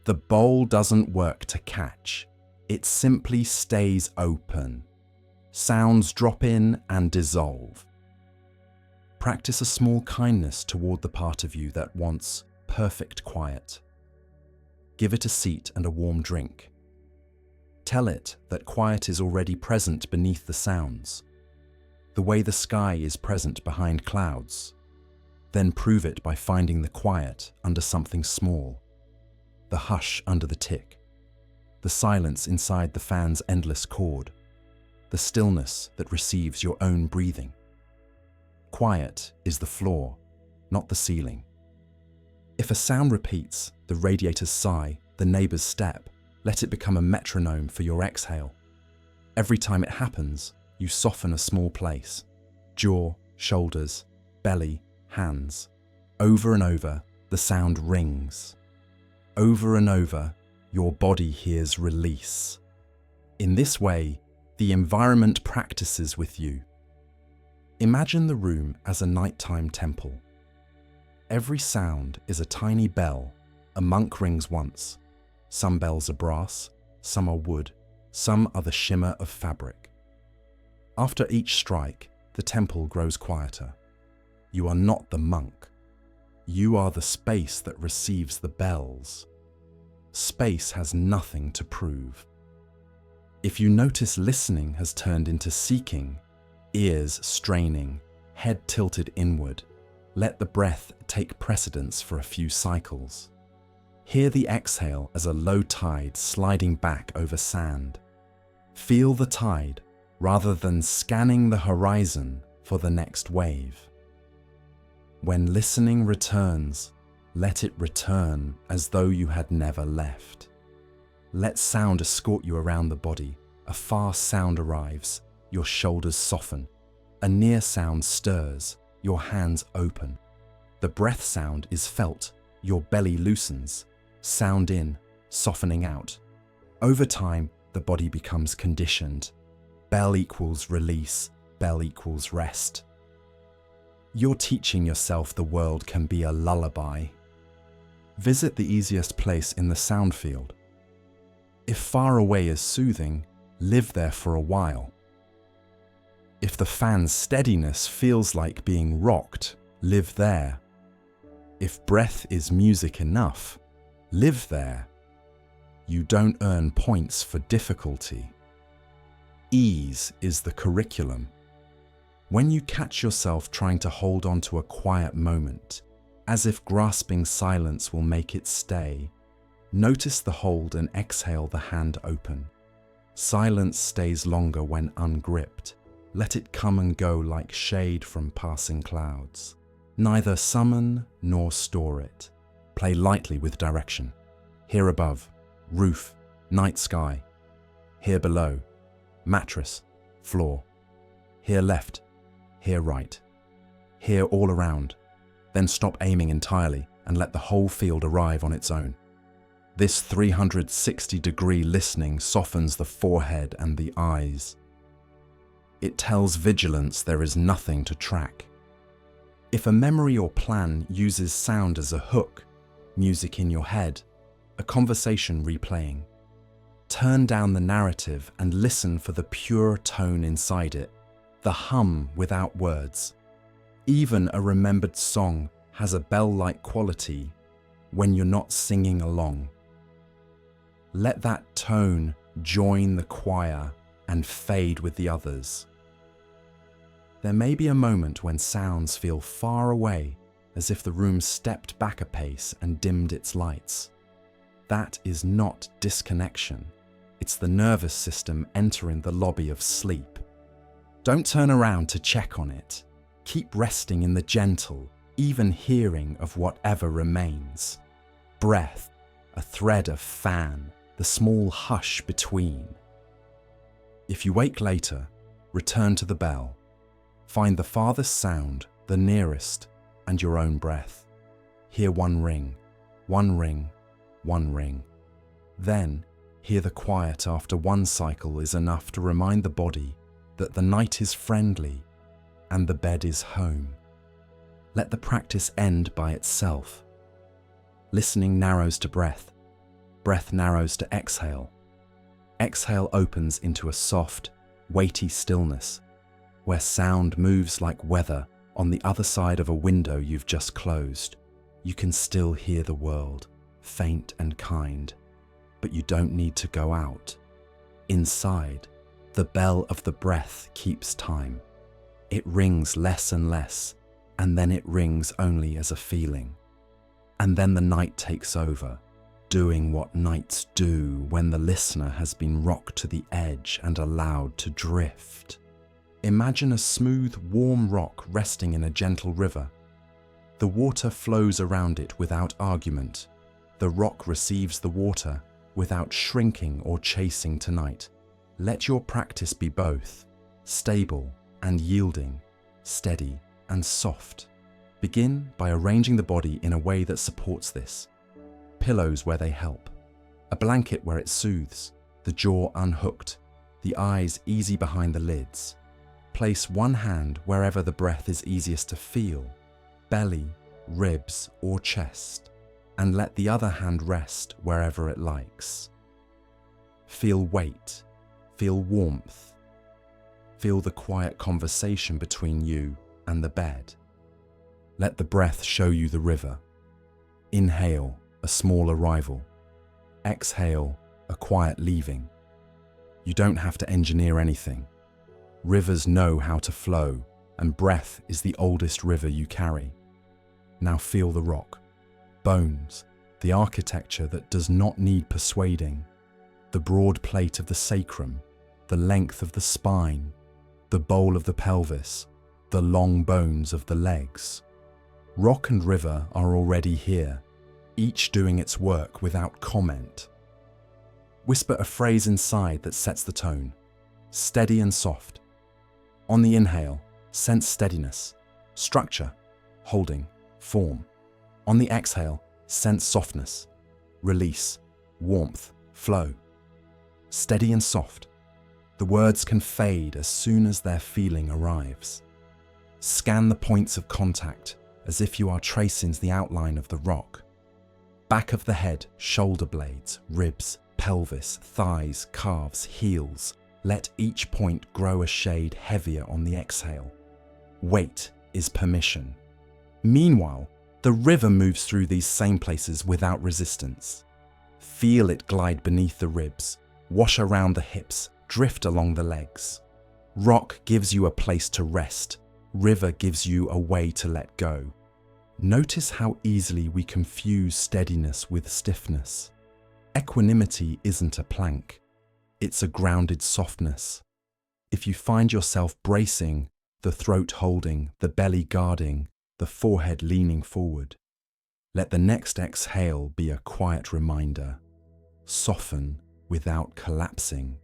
The bowl doesn't work to catch, it simply stays open. Sounds drop in and dissolve. Practice a small kindness toward the part of you that wants perfect quiet. Give it a seat and a warm drink. Tell it that quiet is already present beneath the sounds, the way the sky is present behind clouds. Then prove it by finding the quiet under something small, the hush under the tick, the silence inside the fan's endless cord, the stillness that receives your own breathing. Quiet is the floor, not the ceiling. If a sound repeats, the radiator's sigh, the neighbor's step, let it become a metronome for your exhale. Every time it happens, you soften a small place, jaw, shoulders, belly, hands. Over and over, the sound rings. Over and over, your body hears release. In this way, the environment practices with you. Imagine the room as a nighttime temple. Every sound is a tiny bell. A monk rings once. Some bells are brass, some are wood, some are the shimmer of fabric. After each strike, the temple grows quieter. You are not the monk. You are the space that receives the bells. Space has nothing to prove. If you notice listening has turned into seeking, ears straining, head tilted inward, let the breath take precedence for a few cycles. Hear the exhale as a low tide sliding back over sand. Feel the tide rather than scanning the horizon for the next wave. When listening returns, let it return as though you had never left. Let sound escort you around the body. A far sound arrives, your shoulders soften. A near sound stirs, your hands open. The breath sound is felt, your belly loosens. Sound in, softening out. Over time, the body becomes conditioned. Bell equals release, bell equals rest. You're teaching yourself the world can be a lullaby. Visit the easiest place in the sound field. If far away is soothing, live there for a while. If the fan's steadiness feels like being rocked, live there. If breath is music enough, live there. You don't earn points for difficulty. Ease is the curriculum. When you catch yourself trying to hold on to a quiet moment, as if grasping silence will make it stay, notice the hold and exhale the hand open. Silence stays longer when ungripped. Let it come and go like shade from passing clouds. Neither summon nor store it. Play lightly with direction. Here above, roof, night sky. Here below, mattress, floor. Here left, here right. Here all around. Then stop aiming entirely and let the whole field arrive on its own. This 360-degree listening softens the forehead and the eyes. It tells vigilance there is nothing to track. If a memory or plan uses sound as a hook, music in your head, a conversation replaying, turn down the narrative and listen for the pure tone inside it, the hum without words. Even a remembered song has a bell-like quality when you're not singing along. Let that tone join the choir and fade with the others. There may be a moment when sounds feel far away, as if the room stepped back a pace and dimmed its lights. That is not disconnection. It's the nervous system entering the lobby of sleep. Don't turn around to check on it. Keep resting in the gentle, even hearing of whatever remains. Breath, a thread of fan, the small hush between. If you wake later, return to the bell. Find the farthest sound, the nearest, and your own breath. Hear one ring, one ring, one ring. Then, hear the quiet after one cycle is enough to remind the body that the night is friendly and the bed is home. Let the practice end by itself. Listening narrows to breath. Breath narrows to exhale. Exhale opens into a soft, weighty stillness, where sound moves like weather on the other side of a window you've just closed. You can still hear the world, faint and kind, but you don't need to go out. Inside, the bell of the breath keeps time. It rings less and less, and then it rings only as a feeling. And then the night takes over, doing what nights do when the listener has been rocked to the edge and allowed to drift. Imagine a smooth, warm rock resting in a gentle river. The water flows around it without argument. The rock receives the water without shrinking or chasing tonight. Let your practice be both, stable and yielding, steady and soft. Begin by arranging the body in a way that supports this. Pillows where they help, a blanket where it soothes, the jaw unhooked, the eyes easy behind the lids. Place one hand wherever the breath is easiest to feel, belly, ribs, or chest, and let the other hand rest wherever it likes. Feel weight, feel warmth, feel the quiet conversation between you and the bed. Let the breath show you the river. Inhale, a small arrival. Exhale, a quiet leaving. You don't have to engineer anything. Rivers know how to flow, and breath is the oldest river you carry. Now feel the rock, bones, the architecture that does not need persuading, the broad plate of the sacrum, the length of the spine, the bowl of the pelvis, the long bones of the legs. Rock and river are already here, each doing its work without comment. Whisper a phrase inside that sets the tone, steady and soft. On the inhale, sense steadiness, structure, holding, form. On the exhale, sense softness, release, warmth, flow. Steady and soft. The words can fade as soon as their feeling arrives. Scan the points of contact as if you are tracing the outline of the rock. Back of the head, shoulder blades, ribs, pelvis, thighs, calves, heels. Let each point grow a shade heavier on the exhale. Weight is permission. Meanwhile, the river moves through these same places without resistance. Feel it glide beneath the ribs, wash around the hips, drift along the legs. Rock gives you a place to rest. River gives you a way to let go. Notice how easily we confuse steadiness with stiffness. Equanimity isn't a plank. It's a grounded softness. If you find yourself bracing, the throat holding, the belly guarding, the forehead leaning forward, let the next exhale be a quiet reminder. Soften without collapsing.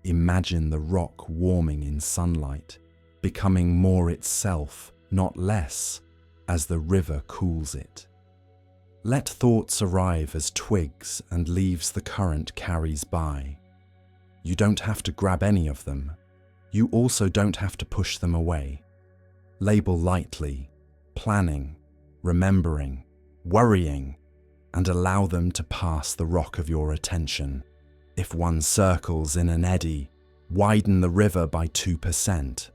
Imagine the rock warming in sunlight, becoming more itself, not less, as the river cools it. Let thoughts arrive as twigs and leaves the current carries by. You don't have to grab any of them. You also don't have to push them away. Label lightly, planning, remembering, worrying, and allow them to pass the rock of your attention. If one circles in an eddy, widen the river by 2%.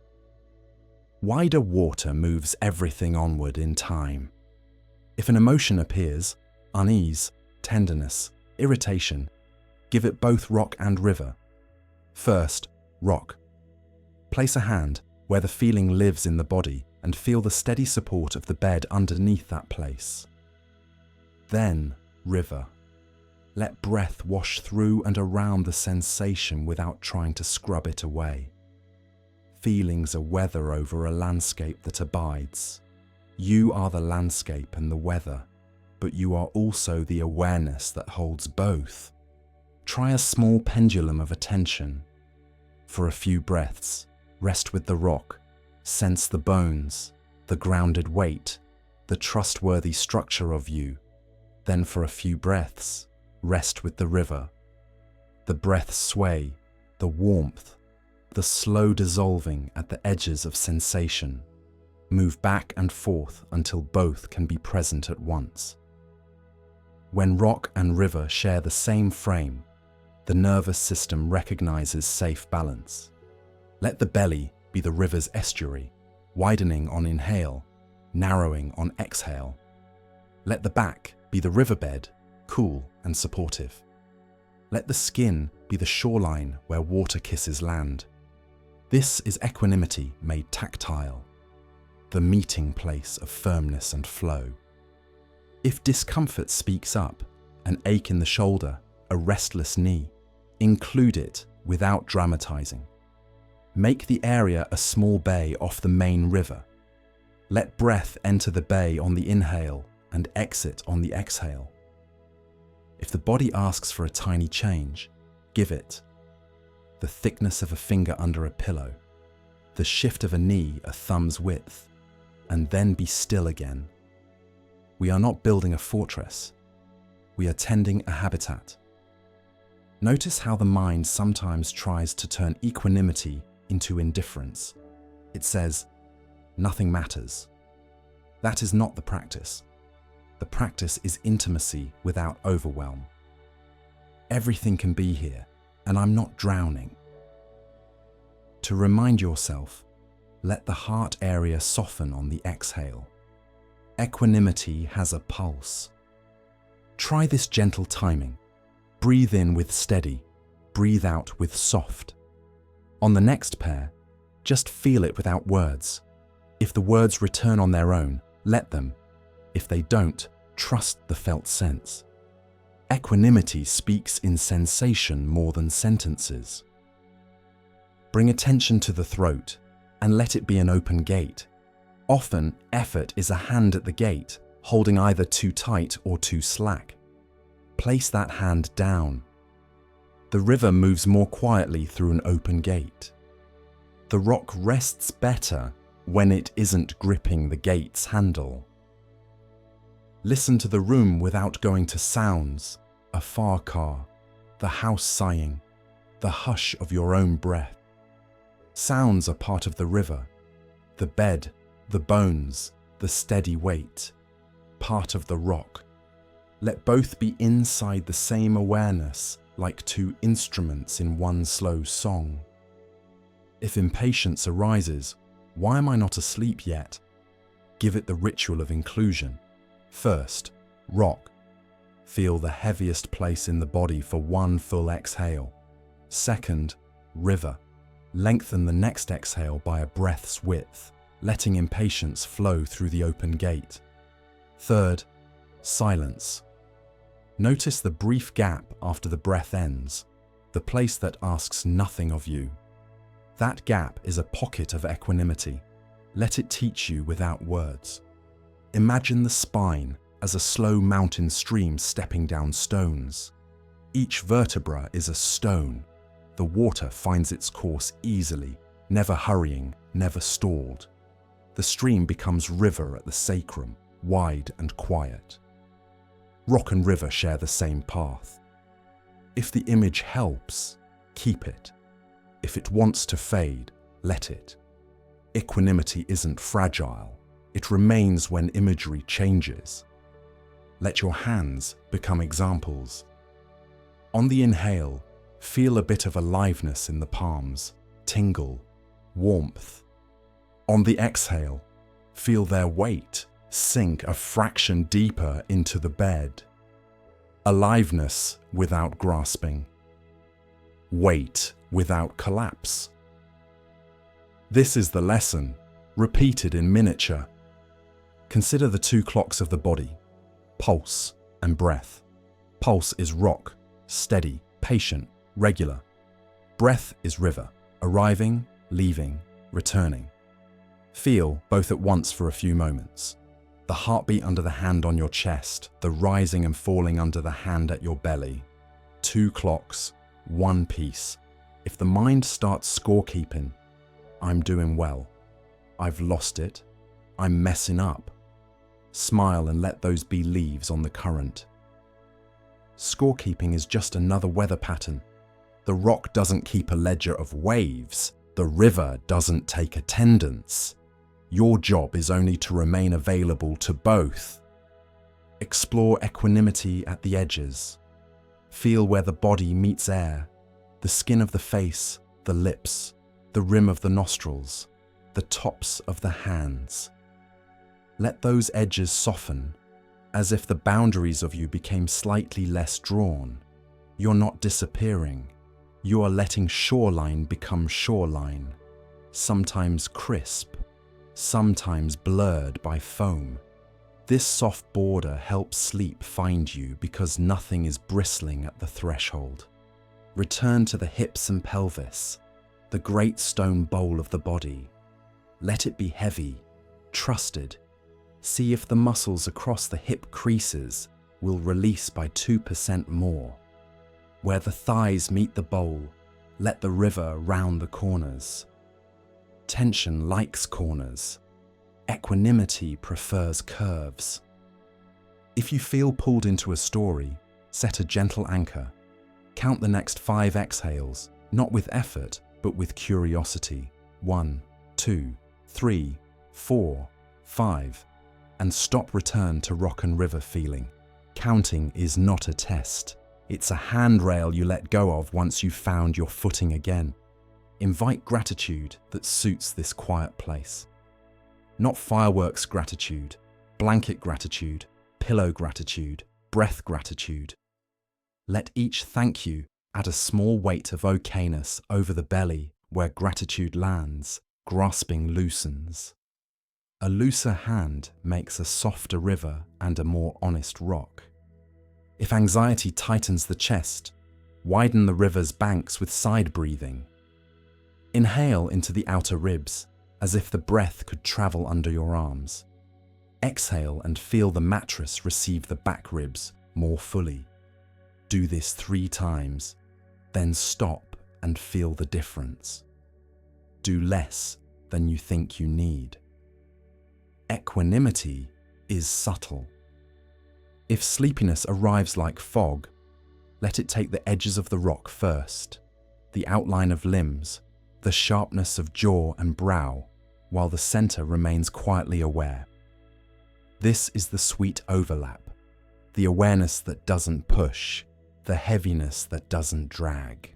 Wider water moves everything onward in time. If an emotion appears, unease, tenderness, irritation, give it both rock and river. First, rock. Place a hand where the feeling lives in the body and feel the steady support of the bed underneath that place. Then, river. Let breath wash through and around the sensation without trying to scrub it away. Feelings are weather over a landscape that abides. You are the landscape and the weather, but you are also the awareness that holds both. Try a small pendulum of attention. For a few breaths, rest with the rock, sense the bones, the grounded weight, the trustworthy structure of you. Then for a few breaths, rest with the river. The breaths sway, the warmth, the slow dissolving at the edges of sensation. Move back and forth until both can be present at once. When rock and river share the same frame, the nervous system recognizes safe balance. Let the belly be the river's estuary, widening on inhale, narrowing on exhale. Let the back be the riverbed, cool and supportive. Let the skin be the shoreline where water kisses land. This is equanimity made tactile, the meeting place of firmness and flow. If discomfort speaks up, an ache in the shoulder, a restless knee, include it without dramatizing. Make the area a small bay off the main river. Let breath enter the bay on the inhale and exit on the exhale. If the body asks for a tiny change, give it. The thickness of a finger under a pillow, the shift of a knee a thumb's width, and then be still again. We are not building a fortress. We are tending a habitat. Notice how the mind sometimes tries to turn equanimity into indifference. It says, nothing matters. That is not the practice. The practice is intimacy without overwhelm. Everything can be here, and I'm not drowning. To remind yourself, let the heart area soften on the exhale. Equanimity has a pulse. Try this gentle timing. Breathe in with steady, breathe out with soft. On the next pair, just feel it without words. If the words return on their own, let them. If they don't, trust the felt sense. Equanimity speaks in sensation more than sentences. Bring attention to the throat and let it be an open gate. Often, effort is a hand at the gate, holding either too tight or too slack. Place that hand down. The river moves more quietly through an open gate. The rock rests better when it isn't gripping the gate's handle. Listen to the room without going to sounds, a far car, the house sighing, the hush of your own breath. Sounds are part of the river, the bed, the bones, the steady weight, part of the rock. Let both be inside the same awareness, like two instruments in one slow song. If impatience arises, why am I not asleep yet? Give it the ritual of inclusion. First, rock. Feel the heaviest place in the body for one full exhale. Second, river. Lengthen the next exhale by a breath's width, letting impatience flow through the open gate. Third, silence. Notice the brief gap after the breath ends, the place that asks nothing of you. That gap is a pocket of equanimity. Let it teach you without words. Imagine the spine as a slow mountain stream stepping down stones. Each vertebra is a stone. The water finds its course easily, never hurrying, never stalled. The stream becomes river at the sacrum, wide and quiet. Rock and river share the same path. If the image helps, keep it. If it wants to fade, let it. Equanimity isn't fragile. It remains when imagery changes. Let your hands become examples. On the inhale, feel a bit of aliveness in the palms, tingle, warmth. On the exhale, feel their weight sink a fraction deeper into the bed. Aliveness without grasping. Weight without collapse. This is the lesson, repeated in miniature. Consider the two clocks of the body, pulse and breath. Pulse is rock, steady, patient, regular. Breath is river, arriving, leaving, returning. Feel both at once for a few moments. The heartbeat under the hand on your chest, the rising and falling under the hand at your belly. Two clocks, one piece. If the mind starts scorekeeping, I'm doing well, I've lost it, I'm messing up. Smile and let those be leaves on the current. Scorekeeping is just another weather pattern. The rock doesn't keep a ledger of waves. The river doesn't take attendance. Your job is only to remain available to both. Explore equanimity at the edges. Feel where the body meets air, the skin of the face, the lips, the rim of the nostrils, the tops of the hands. Let those edges soften, as if the boundaries of you became slightly less drawn. You're not disappearing. You are letting shoreline become shoreline, sometimes crisp, sometimes blurred by foam. This soft border helps sleep find you because nothing is bristling at the threshold. Return to the hips and pelvis, the great stone bowl of the body. Let it be heavy, trusted. See if the muscles across the hip creases will release by 2% more. Where the thighs meet the bowl, let the river round the corners. Tension likes corners. Equanimity prefers curves. If you feel pulled into a story, set a gentle anchor. Count the next 5 exhales, not with effort, but with curiosity. 1, 2, 3, 4, 5. And stop. Return to rock and river feeling. Counting is not a test. It's a handrail you let go of once you've found your footing again. Invite gratitude that suits this quiet place. Not fireworks gratitude, blanket gratitude, pillow gratitude, breath gratitude. Let each thank you add a small weight of okayness over the belly where gratitude lands, grasping loosens. A looser hand makes a softer river and a more honest rock. If anxiety tightens the chest, widen the river's banks with side breathing. Inhale into the outer ribs, as if the breath could travel under your arms. Exhale and feel the mattress receive the back ribs more fully. Do this 3 times, then stop and feel the difference. Do less than you think you need. Equanimity is subtle. If sleepiness arrives like fog, let it take the edges of the rock first, the outline of limbs, the sharpness of jaw and brow, while the center remains quietly aware. This is the sweet overlap, the awareness that doesn't push, the heaviness that doesn't drag.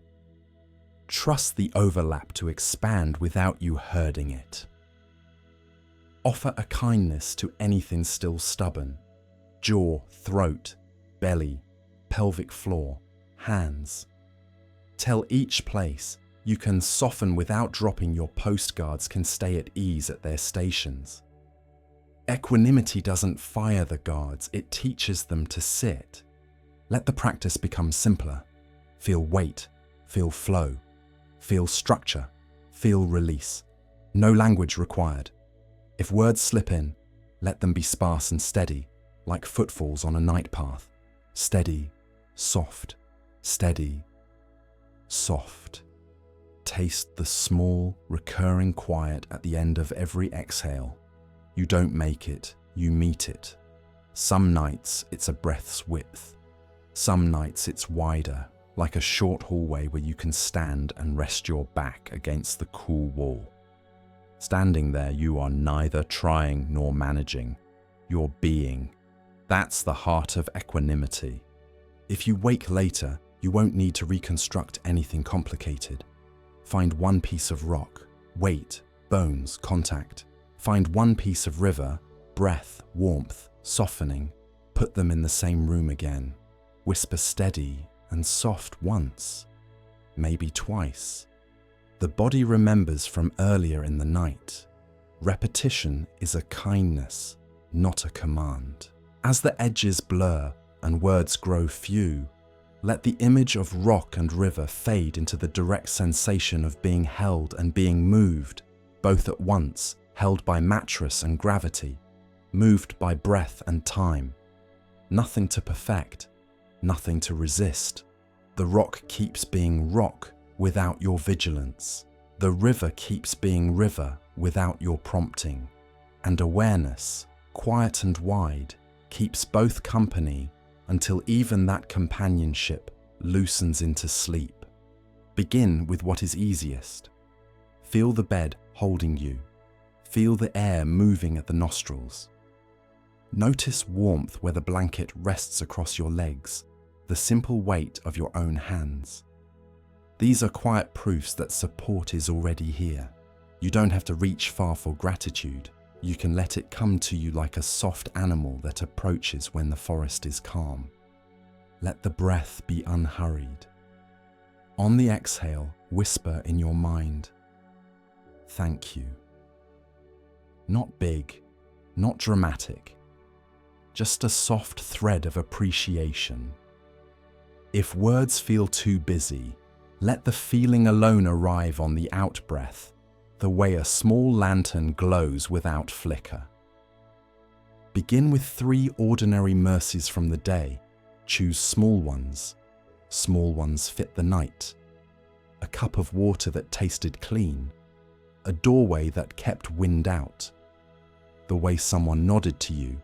Trust the overlap to expand without you herding it. Offer a kindness to anything still stubborn: jaw, throat, belly, pelvic floor, hands. Tell each place you can soften without dropping. Your postguards can stay at ease at their stations. Equanimity doesn't fire the guards, it teaches them to sit. Let the practice become simpler. Feel weight, feel flow, feel structure, feel release. No language required. If words slip in, let them be sparse and steady, like footfalls on a night path. Steady, soft, steady, soft. Taste the small, recurring quiet at the end of every exhale. You don't make it, you meet it. Some nights it's a breath's width. Some nights it's wider, like a short hallway where you can stand and rest your back against the cool wall. Standing there, you are neither trying nor managing. You're being. That's the heart of equanimity. If you wake later, you won't need to reconstruct anything complicated. Find one piece of rock, weight, bones, contact. Find one piece of river, breath, warmth, softening. Put them in the same room again. Whisper steady and soft once, maybe twice. The body remembers from earlier in the night. Repetition is a kindness, not a command. As the edges blur and words grow few, let the image of rock and river fade into the direct sensation of being held and being moved, both at once, held by mattress and gravity, moved by breath and time. Nothing to perfect, nothing to resist. The rock keeps being rock without your vigilance. The river keeps being river without your prompting. And awareness, quiet and wide, keeps both company until even that companionship loosens into sleep. Begin with what is easiest. Feel the bed holding you. Feel the air moving at the nostrils. Notice warmth where the blanket rests across your legs, the simple weight of your own hands. These are quiet proofs that support is already here. You don't have to reach far for gratitude. You can let it come to you like a soft animal that approaches when the forest is calm. Let the breath be unhurried. On the exhale, whisper in your mind, "Thank you." Not big, not dramatic, just a soft thread of appreciation. If words feel too busy, let the feeling alone arrive on the out-breath, the way a small lantern glows without flicker. Begin with 3 ordinary mercies from the day. Choose small ones. Small ones fit the night. A cup of water that tasted clean. A doorway that kept wind out. The way someone nodded to you.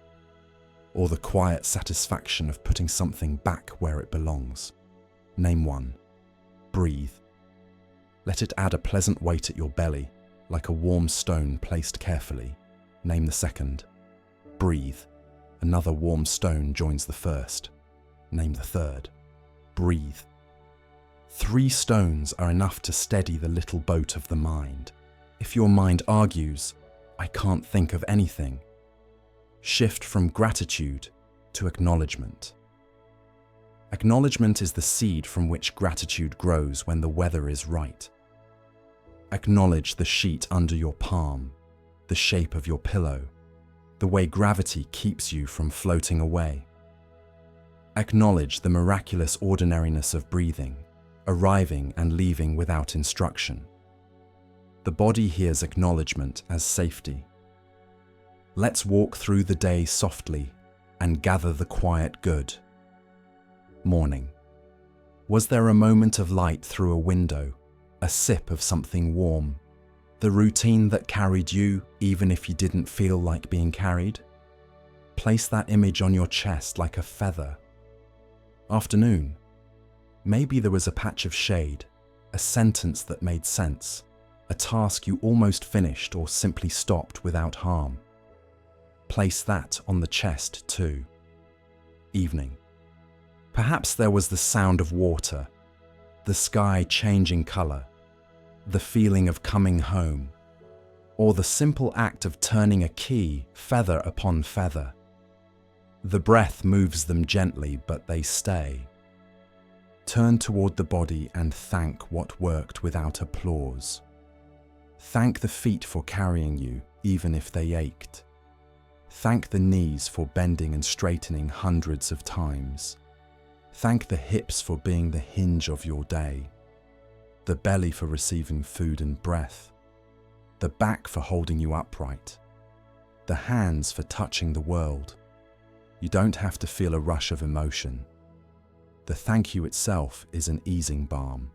Or the quiet satisfaction of putting something back where it belongs. Name one. Breathe. Let it add a pleasant weight at your belly, like a warm stone placed carefully. Name the second. Breathe. Another warm stone joins the first. Name the third. Breathe. 3 stones are enough to steady the little boat of the mind. If your mind argues, "I can't think of anything," shift from gratitude to acknowledgement. Acknowledgement is the seed from which gratitude grows when the weather is right. Acknowledge the sheet under your palm, the shape of your pillow, the way gravity keeps you from floating away. Acknowledge the miraculous ordinariness of breathing, arriving and leaving without instruction. The body hears acknowledgement as safety. Let's walk through the day softly and gather the quiet good. Morning. Was there a moment of light through a window, a sip of something warm, the routine that carried you even if you didn't feel like being carried? Place that image on your chest like a feather. Afternoon. Maybe there was a patch of shade, a sentence that made sense, a task you almost finished or simply stopped without harm. Place that on the chest too. Evening. Perhaps there was the sound of water, the sky changing color, the feeling of coming home, or the simple act of turning a key feather upon feather. The breath moves them gently, but they stay. Turn toward the body and thank what worked without applause. Thank the feet for carrying you, even if they ached. Thank the knees for bending and straightening hundreds of times. Thank the hips for being the hinge of your day. The belly for receiving food and breath. The back for holding you upright. The hands for touching the world. You don't have to feel a rush of emotion. The thank you itself is an easing balm.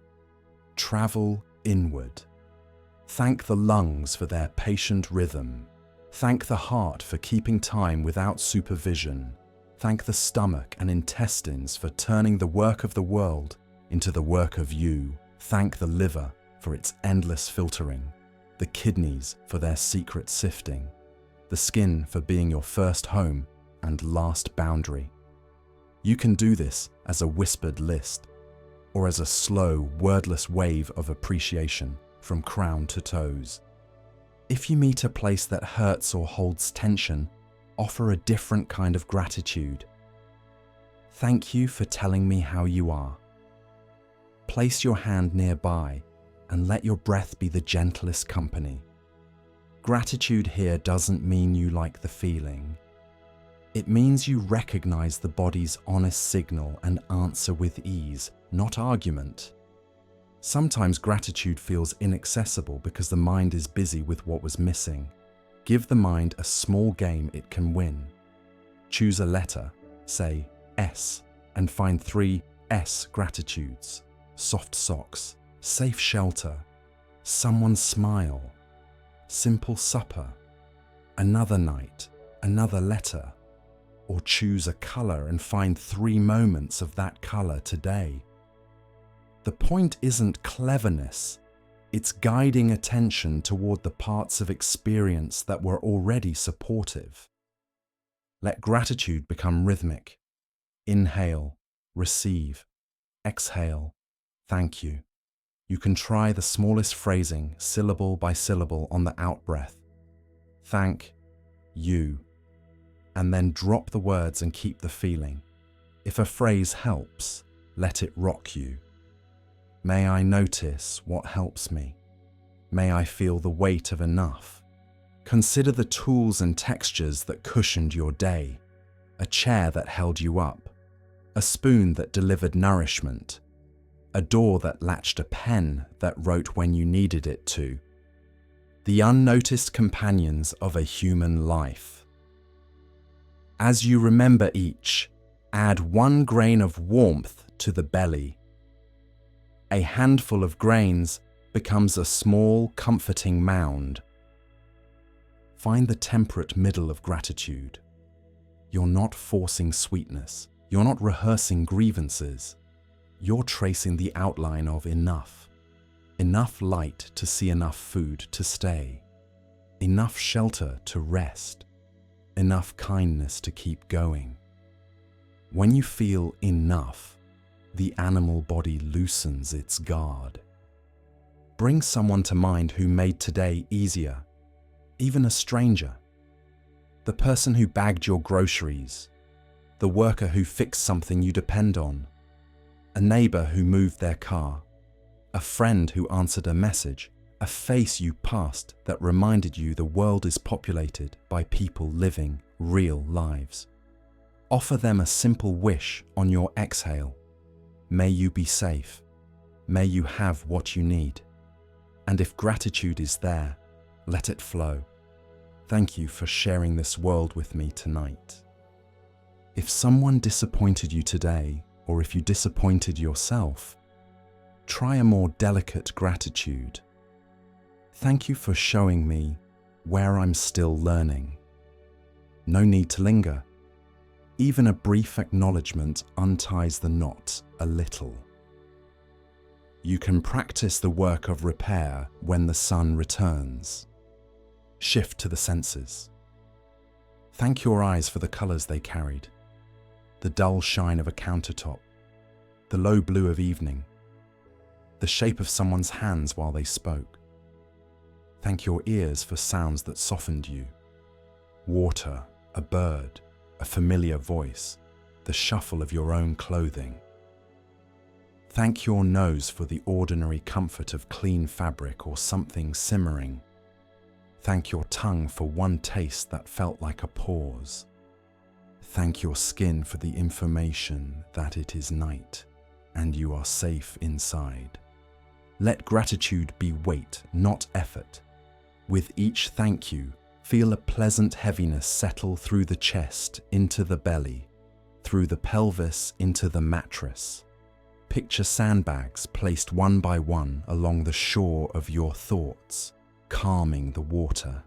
Travel inward. Thank the lungs for their patient rhythm. Thank the heart for keeping time without supervision. Thank the stomach and intestines for turning the work of the world into the work of you. Thank the liver for its endless filtering, the kidneys for their secret sifting, the skin for being your first home and last boundary. You can do this as a whispered list, or as a slow, wordless wave of appreciation from crown to toes. If you meet a place that hurts or holds tension, offer a different kind of gratitude. Thank you for telling me how you are. Place your hand nearby and let your breath be the gentlest company. Gratitude here doesn't mean you like the feeling. It means you recognize the body's honest signal and answer with ease, not argument. Sometimes gratitude feels inaccessible because the mind is busy with what was missing. Give the mind a small game it can win. Choose a letter, say S, and find 3 S gratitudes: soft socks, safe shelter, someone's smile, simple supper, another night, another letter. Or choose a color and find 3 moments of that color today. The point isn't cleverness, it's guiding attention toward the parts of experience that were already supportive. Let gratitude become rhythmic. Inhale, receive, exhale, thank you. You can try the smallest phrasing, syllable by syllable, on the out-breath. Thank you. And then drop the words and keep the feeling. If a phrase helps, let it rock you. May I notice what helps me. May I feel the weight of enough. Consider the tools and textures that cushioned your day. A chair that held you up. A spoon that delivered nourishment. A door that latched a pen that wrote when you needed it to. The unnoticed companions of a human life. As you remember each, add 1 grain of warmth to the belly. A handful of grains becomes a small, comforting mound. Find the temperate middle of gratitude. You're not forcing sweetness. You're not rehearsing grievances. You're tracing the outline of enough. Enough light to see enough food to stay. Enough shelter to rest. Enough kindness to keep going. When you feel enough, the animal body loosens its guard. Bring someone to mind who made today easier, even a stranger. The person who bagged your groceries, the worker who fixed something you depend on, a neighbor who moved their car, a friend who answered a message, a face you passed that reminded you the world is populated by people living real lives. Offer them a simple wish on your exhale. May you be safe. May you have what you need. And if gratitude is there, let it flow. Thank you for sharing this world with me tonight. If someone disappointed you today, or if you disappointed yourself, try a more delicate gratitude. Thank you for showing me where I'm still learning. No need to linger. Even a brief acknowledgement unties the knot a little. You can practice the work of repair when the sun returns. Shift to the senses. Thank your eyes for the colors they carried. The dull shine of a countertop. The low blue of evening. The shape of someone's hands while they spoke. Thank your ears for sounds that softened you. Water, a bird, a familiar voice, the shuffle of your own clothing. Thank your nose for the ordinary comfort of clean fabric or something simmering. Thank your tongue for one taste that felt like a pause. Thank your skin for the information that it is night and you are safe inside. Let gratitude be weight, not effort. With each thank you, feel a pleasant heaviness settle through the chest into the belly, through the pelvis into the mattress. Picture sandbags placed one by one along the shore of your thoughts, calming the water.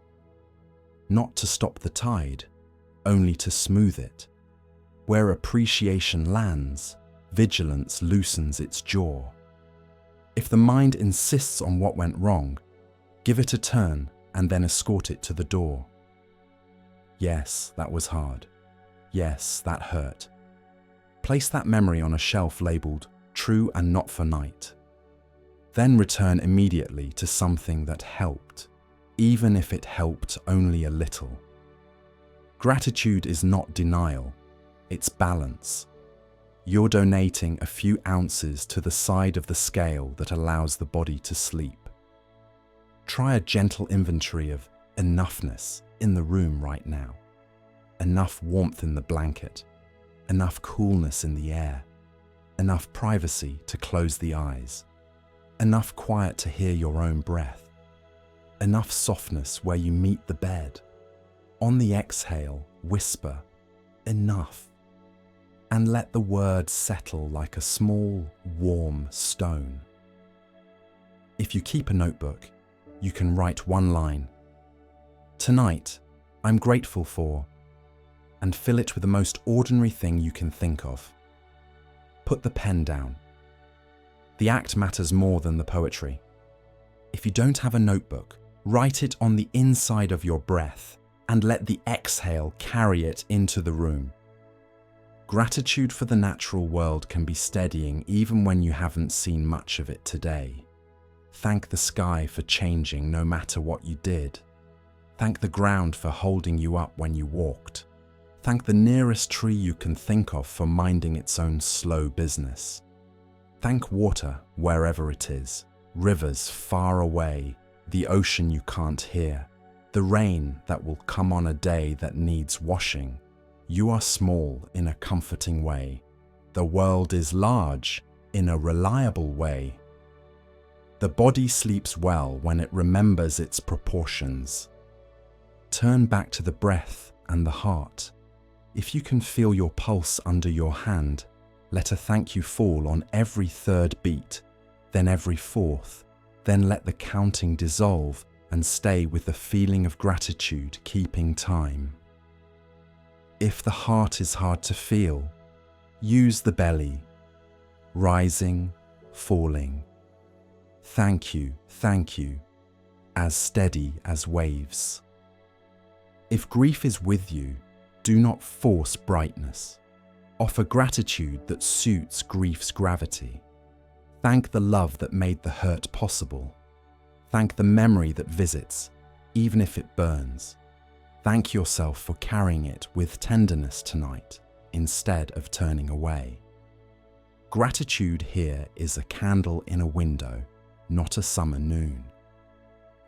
Not to stop the tide, only to smooth it. Where appreciation lands, vigilance loosens its jaw. If the mind insists on what went wrong, give it a turn and then escort it to the door. Yes, that was hard. Yes, that hurt. Place that memory on a shelf labeled "True and Not for Night." Then return immediately to something that helped, even if it helped only a little. Gratitude is not denial, it's balance. You're donating a few ounces to the side of the scale that allows the body to sleep. Try a gentle inventory of enoughness in the room right now. Enough warmth in the blanket, enough coolness in the air, enough privacy to close the eyes, enough quiet to hear your own breath, enough softness where you meet the bed. On the exhale, whisper, "Enough," and let the words settle like a small, warm stone. If you keep a notebook, you can write one line. Tonight, I'm grateful for, and fill it with the most ordinary thing you can think of. Put the pen down. The act matters more than the poetry. If you don't have a notebook, write it on the inside of your breath and let the exhale carry it into the room. Gratitude for the natural world can be steadying even when you haven't seen much of it today. Thank the sky for changing no matter what you did. Thank the ground for holding you up when you walked. Thank the nearest tree you can think of for minding its own slow business. Thank water wherever it is, rivers far away, the ocean you can't hear, the rain that will come on a day that needs washing. You are small in a comforting way. The world is large in a reliable way. The body sleeps well when it remembers its proportions. Turn back to the breath and the heart. If you can feel your pulse under your hand, let a thank you fall on every third beat, then every fourth, then let the counting dissolve and stay with the feeling of gratitude keeping time. If the heart is hard to feel, use the belly, rising, falling. Thank you, as steady as waves. If grief is with you, do not force brightness. Offer gratitude that suits grief's gravity. Thank the love that made the hurt possible. Thank the memory that visits, even if it burns. Thank yourself for carrying it with tenderness tonight, instead of turning away. Gratitude here is a candle in a window, not a summer noon.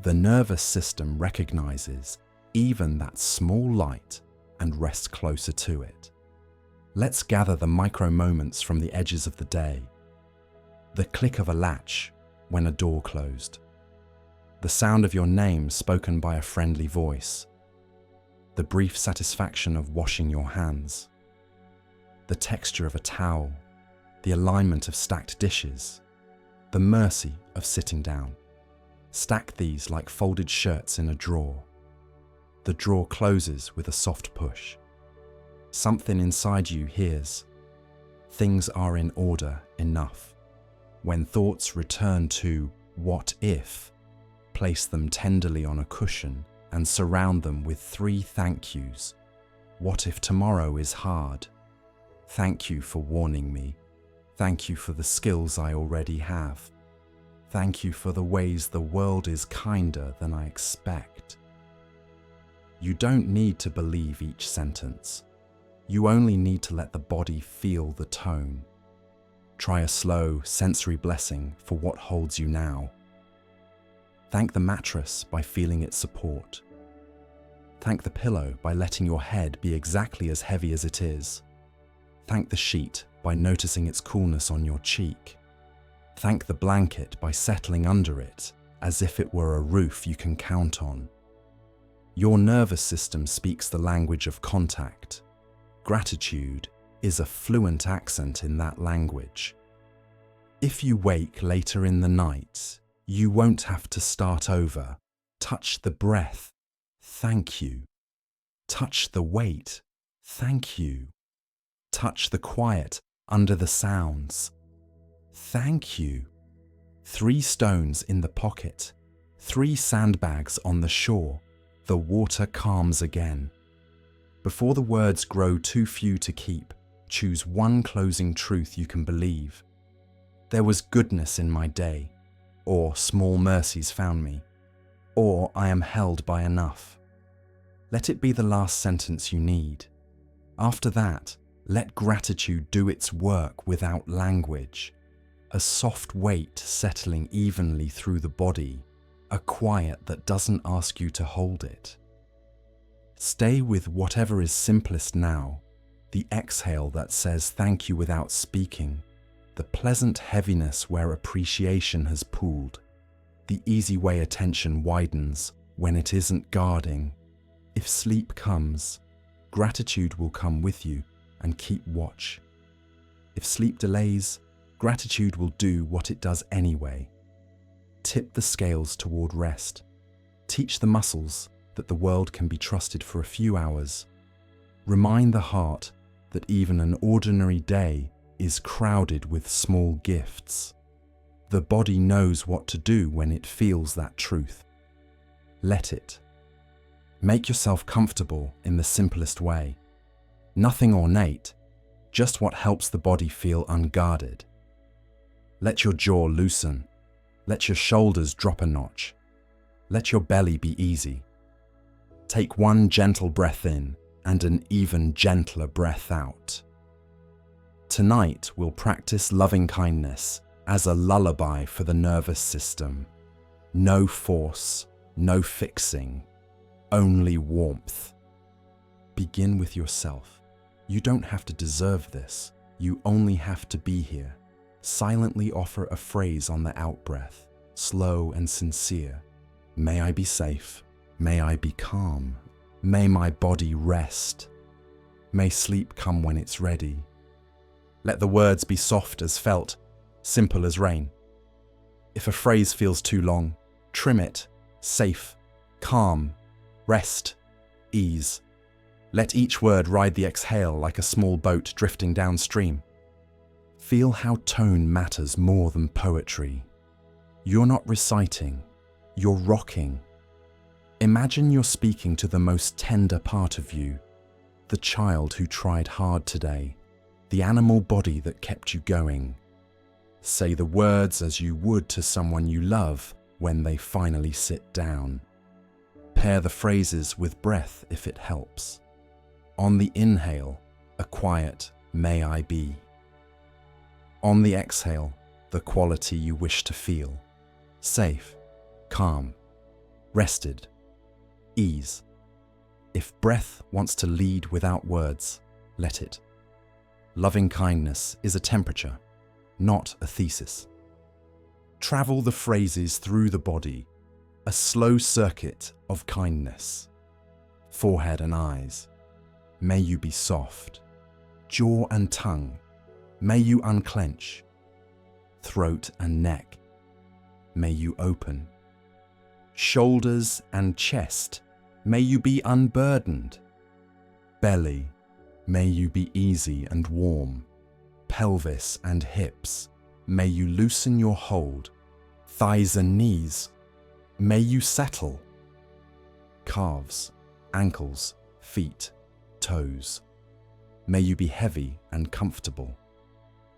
The nervous system recognizes even that small light and rests closer to it. Let's gather the micro moments from the edges of the day. The click of a latch when a door closed. The sound of your name spoken by a friendly voice. The brief satisfaction of washing your hands. The texture of a towel. The alignment of stacked dishes. The mercy of sitting down. Stack these like folded shirts in a drawer. The drawer closes with a soft push. Something inside you hears, things are in order enough. When thoughts return to what if, place them tenderly on a cushion and surround them with 3 thank yous. What if tomorrow is hard? Thank you for warning me. Thank you for the skills I already have. Thank you for the ways the world is kinder than I expect. You don't need to believe each sentence. You only need to let the body feel the tone. Try a slow, sensory blessing for what holds you now. Thank the mattress by feeling its support. Thank the pillow by letting your head be exactly as heavy as it is. Thank the sheet by noticing its coolness on your cheek. Thank the blanket by settling under it as if it were a roof you can count on. Your nervous system speaks the language of contact. Gratitude is a fluent accent in that language. If you wake later in the night, you won't have to start over. Touch the breath, thank you. Touch the weight, thank you. Touch the quiet under the sounds. Thank you. 3 stones in the pocket, 3 sandbags on the shore. The water calms again. Before the words grow too few to keep, choose one closing truth you can believe. There was goodness in my day, or small mercies found me, or I am held by enough. Let it be the last sentence you need. After that, let gratitude do its work without language. A soft weight settling evenly through the body, a quiet that doesn't ask you to hold it. Stay with whatever is simplest now, the exhale that says thank you without speaking, the pleasant heaviness where appreciation has pooled, the easy way attention widens when it isn't guarding. If sleep comes, gratitude will come with you and keep watch. If sleep delays, gratitude will do what it does anyway. Tip the scales toward rest. Teach the muscles that the world can be trusted for a few hours. Remind the heart that even an ordinary day is crowded with small gifts. The body knows what to do when it feels that truth. Let it. Make yourself comfortable in the simplest way. Nothing ornate, just what helps the body feel unguarded. Let your jaw loosen. Let your shoulders drop a notch. Let your belly be easy. Take one gentle breath in and an even gentler breath out. Tonight we'll practice loving kindness as a lullaby for the nervous system. No force, no fixing, only warmth. Begin with yourself. You don't have to deserve this. You only have to be here. Silently offer a phrase on the out-breath, slow and sincere. May I be safe. May I be calm. May my body rest. May sleep come when it's ready. Let the words be soft as felt, simple as rain. If a phrase feels too long, trim it. Safe, calm, rest, ease. Let each word ride the exhale like a small boat drifting downstream. Feel how tone matters more than poetry. You're not reciting, you're rocking. Imagine you're speaking to the most tender part of you, the child who tried hard today, the animal body that kept you going. Say the words as you would to someone you love when they finally sit down. Pair the phrases with breath if it helps. On the inhale, a quiet "may I be." On the exhale, the quality you wish to feel. Safe, calm, rested, ease. If breath wants to lead without words, let it. Loving kindness is a temperature, not a thesis. Travel the phrases through the body, a slow circuit of kindness. Forehead and eyes, may you be soft. Jaw and tongue, may you unclench. Throat and neck, may you open. Shoulders and chest, may you be unburdened. Belly, may you be easy and warm. Pelvis and hips, may you loosen your hold. Thighs and knees, may you settle. Calves, ankles, feet, toes, may you be heavy and comfortable.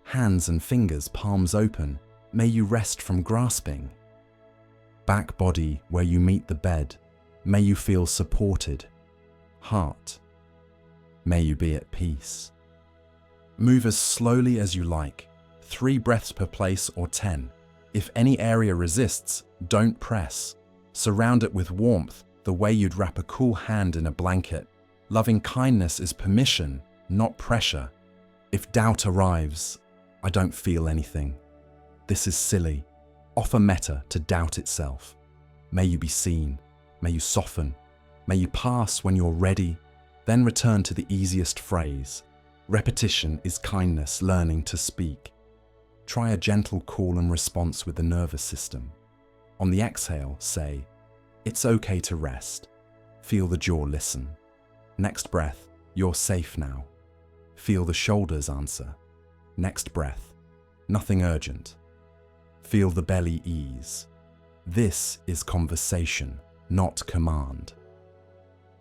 Hands and fingers, palms open, may you rest from grasping. Back body where you meet the bed, may you feel supported. Heart, may you be at peace. Move as slowly as you like, 3 breaths per place or 10. If any area resists, don't press. Surround it with warmth, the way you'd wrap a cool hand in a blanket. Loving kindness is permission, not pressure. If doubt arrives, I don't feel anything. This is silly. Offer metta to doubt itself. May you be seen. May you soften. May you pass when you're ready. Then return to the easiest phrase. Repetition is kindness learning to speak. Try a gentle call and response with the nervous system. On the exhale, say, "It's okay to rest." Feel the jaw listen. Next breath, "You're safe now." Feel the shoulders answer. Next breath. Nothing urgent. Feel the belly ease. This is conversation, not command.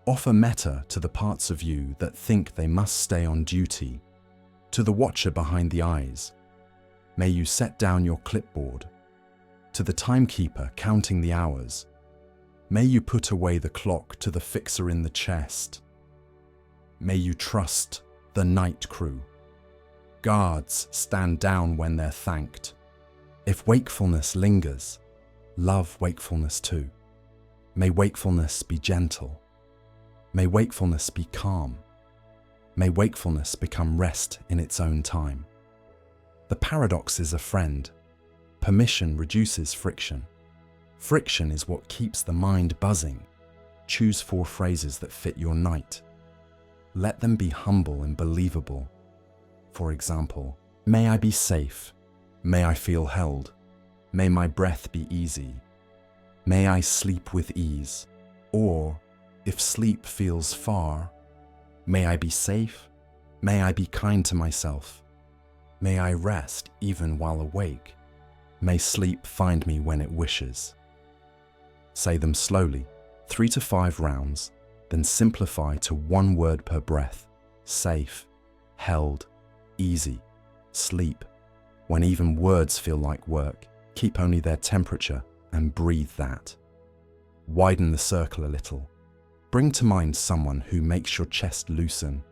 Offer metta to the parts of you that think they must stay on duty. To the watcher behind the eyes, may you set down your clipboard. To the timekeeper counting the hours, may you put away the clock. To the fixer in the chest, may you trust the night crew. Guards stand down when they're thanked. If wakefulness lingers, love wakefulness too. May wakefulness be gentle. May wakefulness be calm. May wakefulness become rest in its own time. The paradox is a friend. Permission reduces friction. Friction is what keeps the mind buzzing. Choose 4 phrases that fit your night. Let them be humble and believable. For example, may I be safe. May I feel held. May my breath be easy. May I sleep with ease. Or, if sleep feels far, may I be safe. May I be kind to myself. May I rest even while awake. May sleep find me when it wishes. Say them slowly, 3 to 5 rounds, then simplify to 1 word per breath. Safe, held, easy, sleep. When even words feel like work, keep only their temperature and breathe that. Widen the circle a little. Bring to mind someone who makes your chest loosen.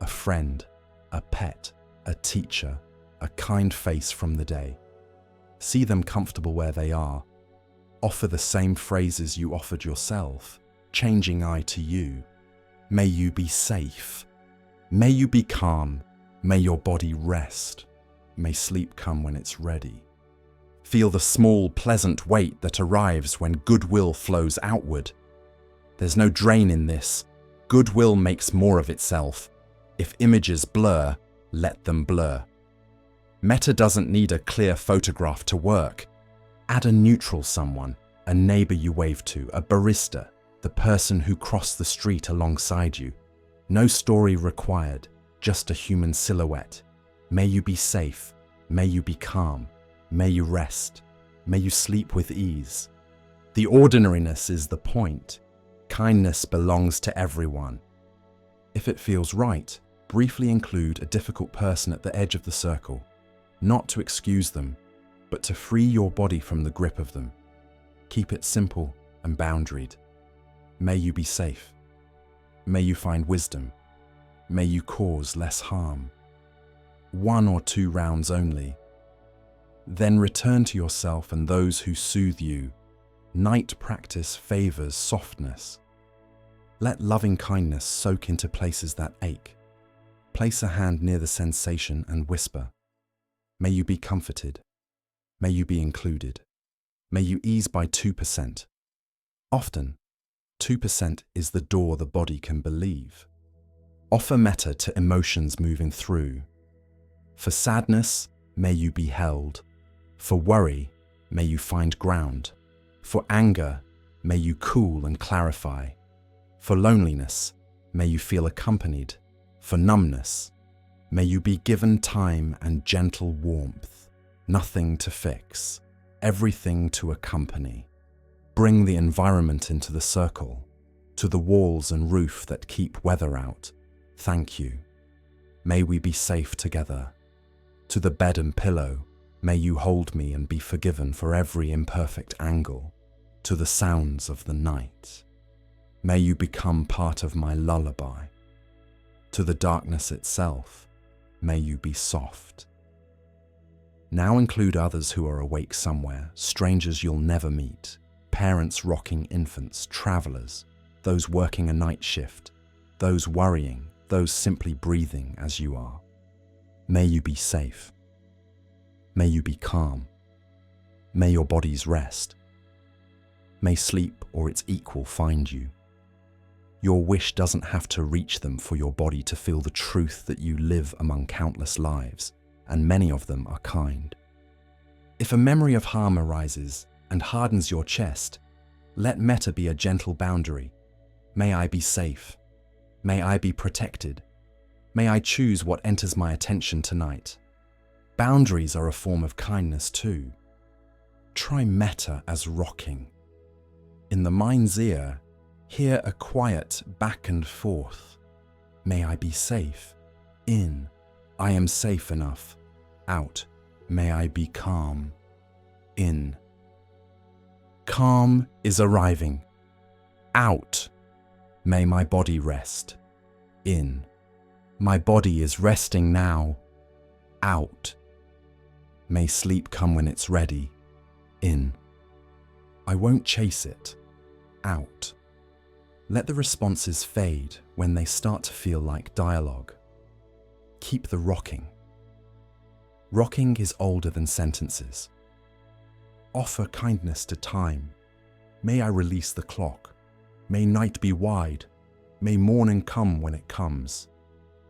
A friend, a pet, a teacher, a kind face from the day. See them comfortable where they are. Offer the same phrases you offered yourself, changing I to you. May you be safe. May you be calm. May your body rest. May sleep come when it's ready. Feel the small, pleasant weight that arrives when goodwill flows outward. There's no drain in this. Goodwill makes more of itself. If images blur, let them blur. Metta doesn't need a clear photograph to work. Add a neutral someone, a neighbor you wave to, a barista, the person who crossed the street alongside you. No story required, just a human silhouette. May you be safe. May you be calm. May you rest. May you sleep with ease. The ordinariness is the point. Kindness belongs to everyone. If it feels right, briefly include a difficult person at the edge of the circle, not to excuse them, but to free your body from the grip of them. Keep it simple and boundaried. May you be safe. May you find wisdom. May you cause less harm. 1 or 2 rounds only. Then return to yourself and those who soothe you. Night practice favors softness. Let loving kindness soak into places that ache. Place a hand near the sensation and whisper, may you be comforted. May you be included. May you ease by 2%. Often, 2% is the door the body can believe. Offer metta to emotions moving through. For sadness, may you be held. For worry, may you find ground. For anger, may you cool and clarify. For loneliness, may you feel accompanied. For numbness, may you be given time and gentle warmth. Nothing to fix, everything to accompany. Bring the environment into the circle, to the walls and roof that keep weather out. Thank you. May we be safe together. To the bed and pillow, may you hold me and be forgiven for every imperfect angle. To the sounds of the night, may you become part of my lullaby. To the darkness itself, may you be soft. Now include others who are awake somewhere, strangers you'll never meet, parents rocking infants, travelers, those working a night shift, those worrying, those simply breathing as you are. May you be safe. May you be calm. May your bodies rest. May sleep or its equal find you. Your wish doesn't have to reach them for your body to feel the truth that you live among countless lives, and many of them are kind. If a memory of harm arises and hardens your chest, let metta be a gentle boundary. May I be safe. May I be protected. May I choose what enters my attention tonight. Boundaries are a form of kindness too. Try metta as rocking. In the mind's ear, hear a quiet back and forth. May I be safe. In, I am safe enough. Out, may I be calm. In. Calm is arriving. Out, may my body rest. In. My body is resting now. Out. May sleep come when it's ready. In. I won't chase it. Out. Let the responses fade when they start to feel like dialogue. Keep the rocking. Rocking is older than sentences. Offer kindness to time. May I release the clock. May night be wide. May morning come when it comes.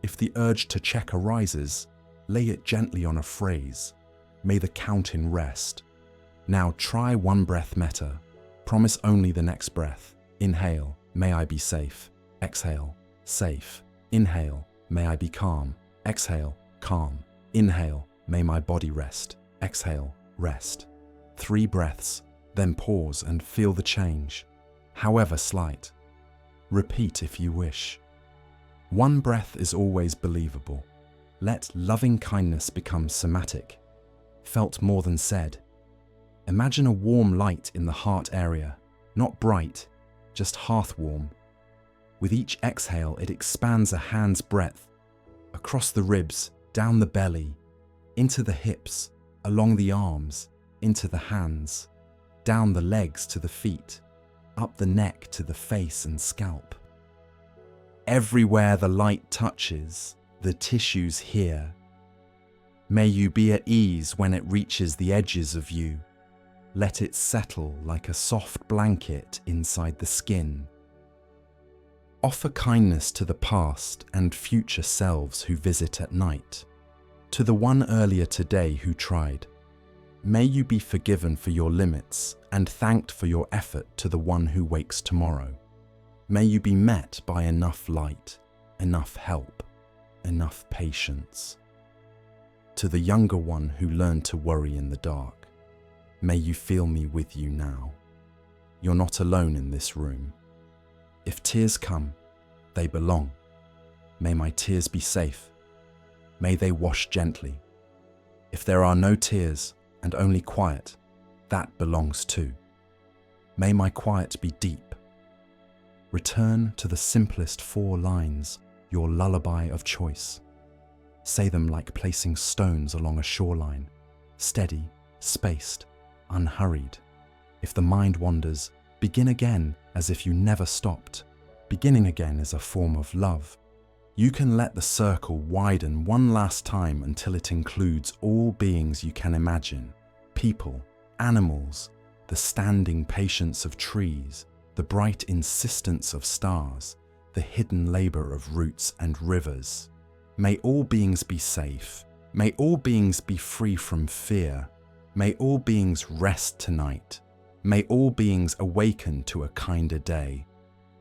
If the urge to check arises, lay it gently on a phrase. May the counting rest. Now try one breath metta. Promise only the next breath. Inhale, may I be safe. Exhale, safe. Inhale, may I be calm. Exhale, calm. Inhale, may my body rest. Exhale, rest. 3 breaths, then pause and feel the change, however slight. Repeat if you wish. 1 breath is always believable. Let loving kindness become somatic, felt more than said. Imagine a warm light in the heart area, not bright, just hearth warm. With each exhale, it expands a hand's breadth, across the ribs, down the belly, into the hips, along the arms, into the hands, down the legs to the feet, up the neck to the face and scalp. Everywhere the light touches, the tissues hear. May you be at ease when it reaches the edges of you. Let it settle like a soft blanket inside the skin. Offer kindness to the past and future selves who visit at night. To the one earlier today who tried. May you be forgiven for your limits and thanked for your effort to the one who wakes tomorrow. May you be met by enough light, enough help, enough patience. To the younger one who learned to worry in the dark, may you feel me with you now. You're not alone in this room. If tears come, they belong. May my tears be safe. May they wash gently. If there are no tears and only quiet, that belongs too. May my quiet be deep. Return to the simplest 4 lines, your lullaby of choice. Say them like placing stones along a shoreline, steady, spaced, unhurried. If the mind wanders, begin again as if you never stopped. Beginning again is a form of love. You can let the circle widen one last time until it includes all beings you can imagine. People, animals, the standing patience of trees, the bright insistence of stars, the hidden labor of roots and rivers. May all beings be safe. May all beings be free from fear. May all beings rest tonight. May all beings awaken to a kinder day.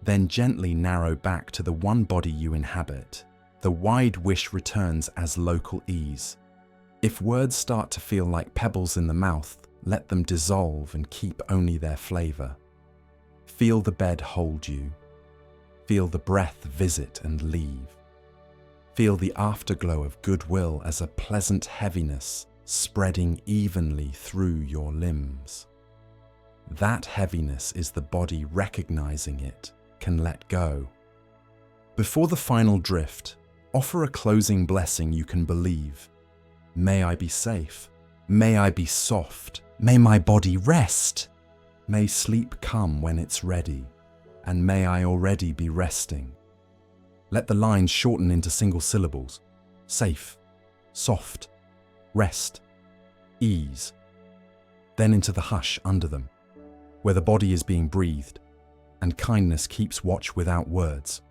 Then gently narrow back to the one body you inhabit. The wide wish returns as local ease. If words start to feel like pebbles in the mouth, let them dissolve and keep only their flavor. Feel the bed hold you. Feel the breath visit and leave. Feel the afterglow of goodwill as a pleasant heaviness spreading evenly through your limbs. That heaviness is the body recognizing it can let go. Before the final drift, offer a closing blessing you can believe. May I be safe. May I be soft. May my body rest. May sleep come when it's ready. And may I already be resting. Let the lines shorten into single syllables. Safe, soft, rest, ease. Then into the hush under them, where the body is being breathed, and kindness keeps watch without words.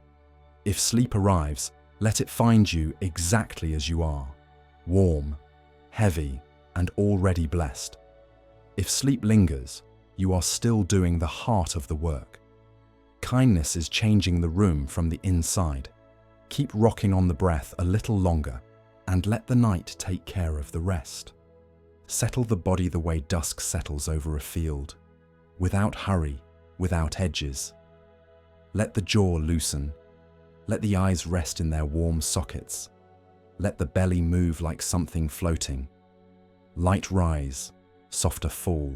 If sleep arrives, let it find you exactly as you are, warm, heavy, and already blessed. If sleep lingers, you are still doing the heart of the work. Kindness is changing the room from the inside. Keep rocking on the breath a little longer and let the night take care of the rest. Settle the body the way dusk settles over a field, without hurry, without edges. Let the jaw loosen. Let the eyes rest in their warm sockets. Let the belly move like something floating. Light rise, softer fall.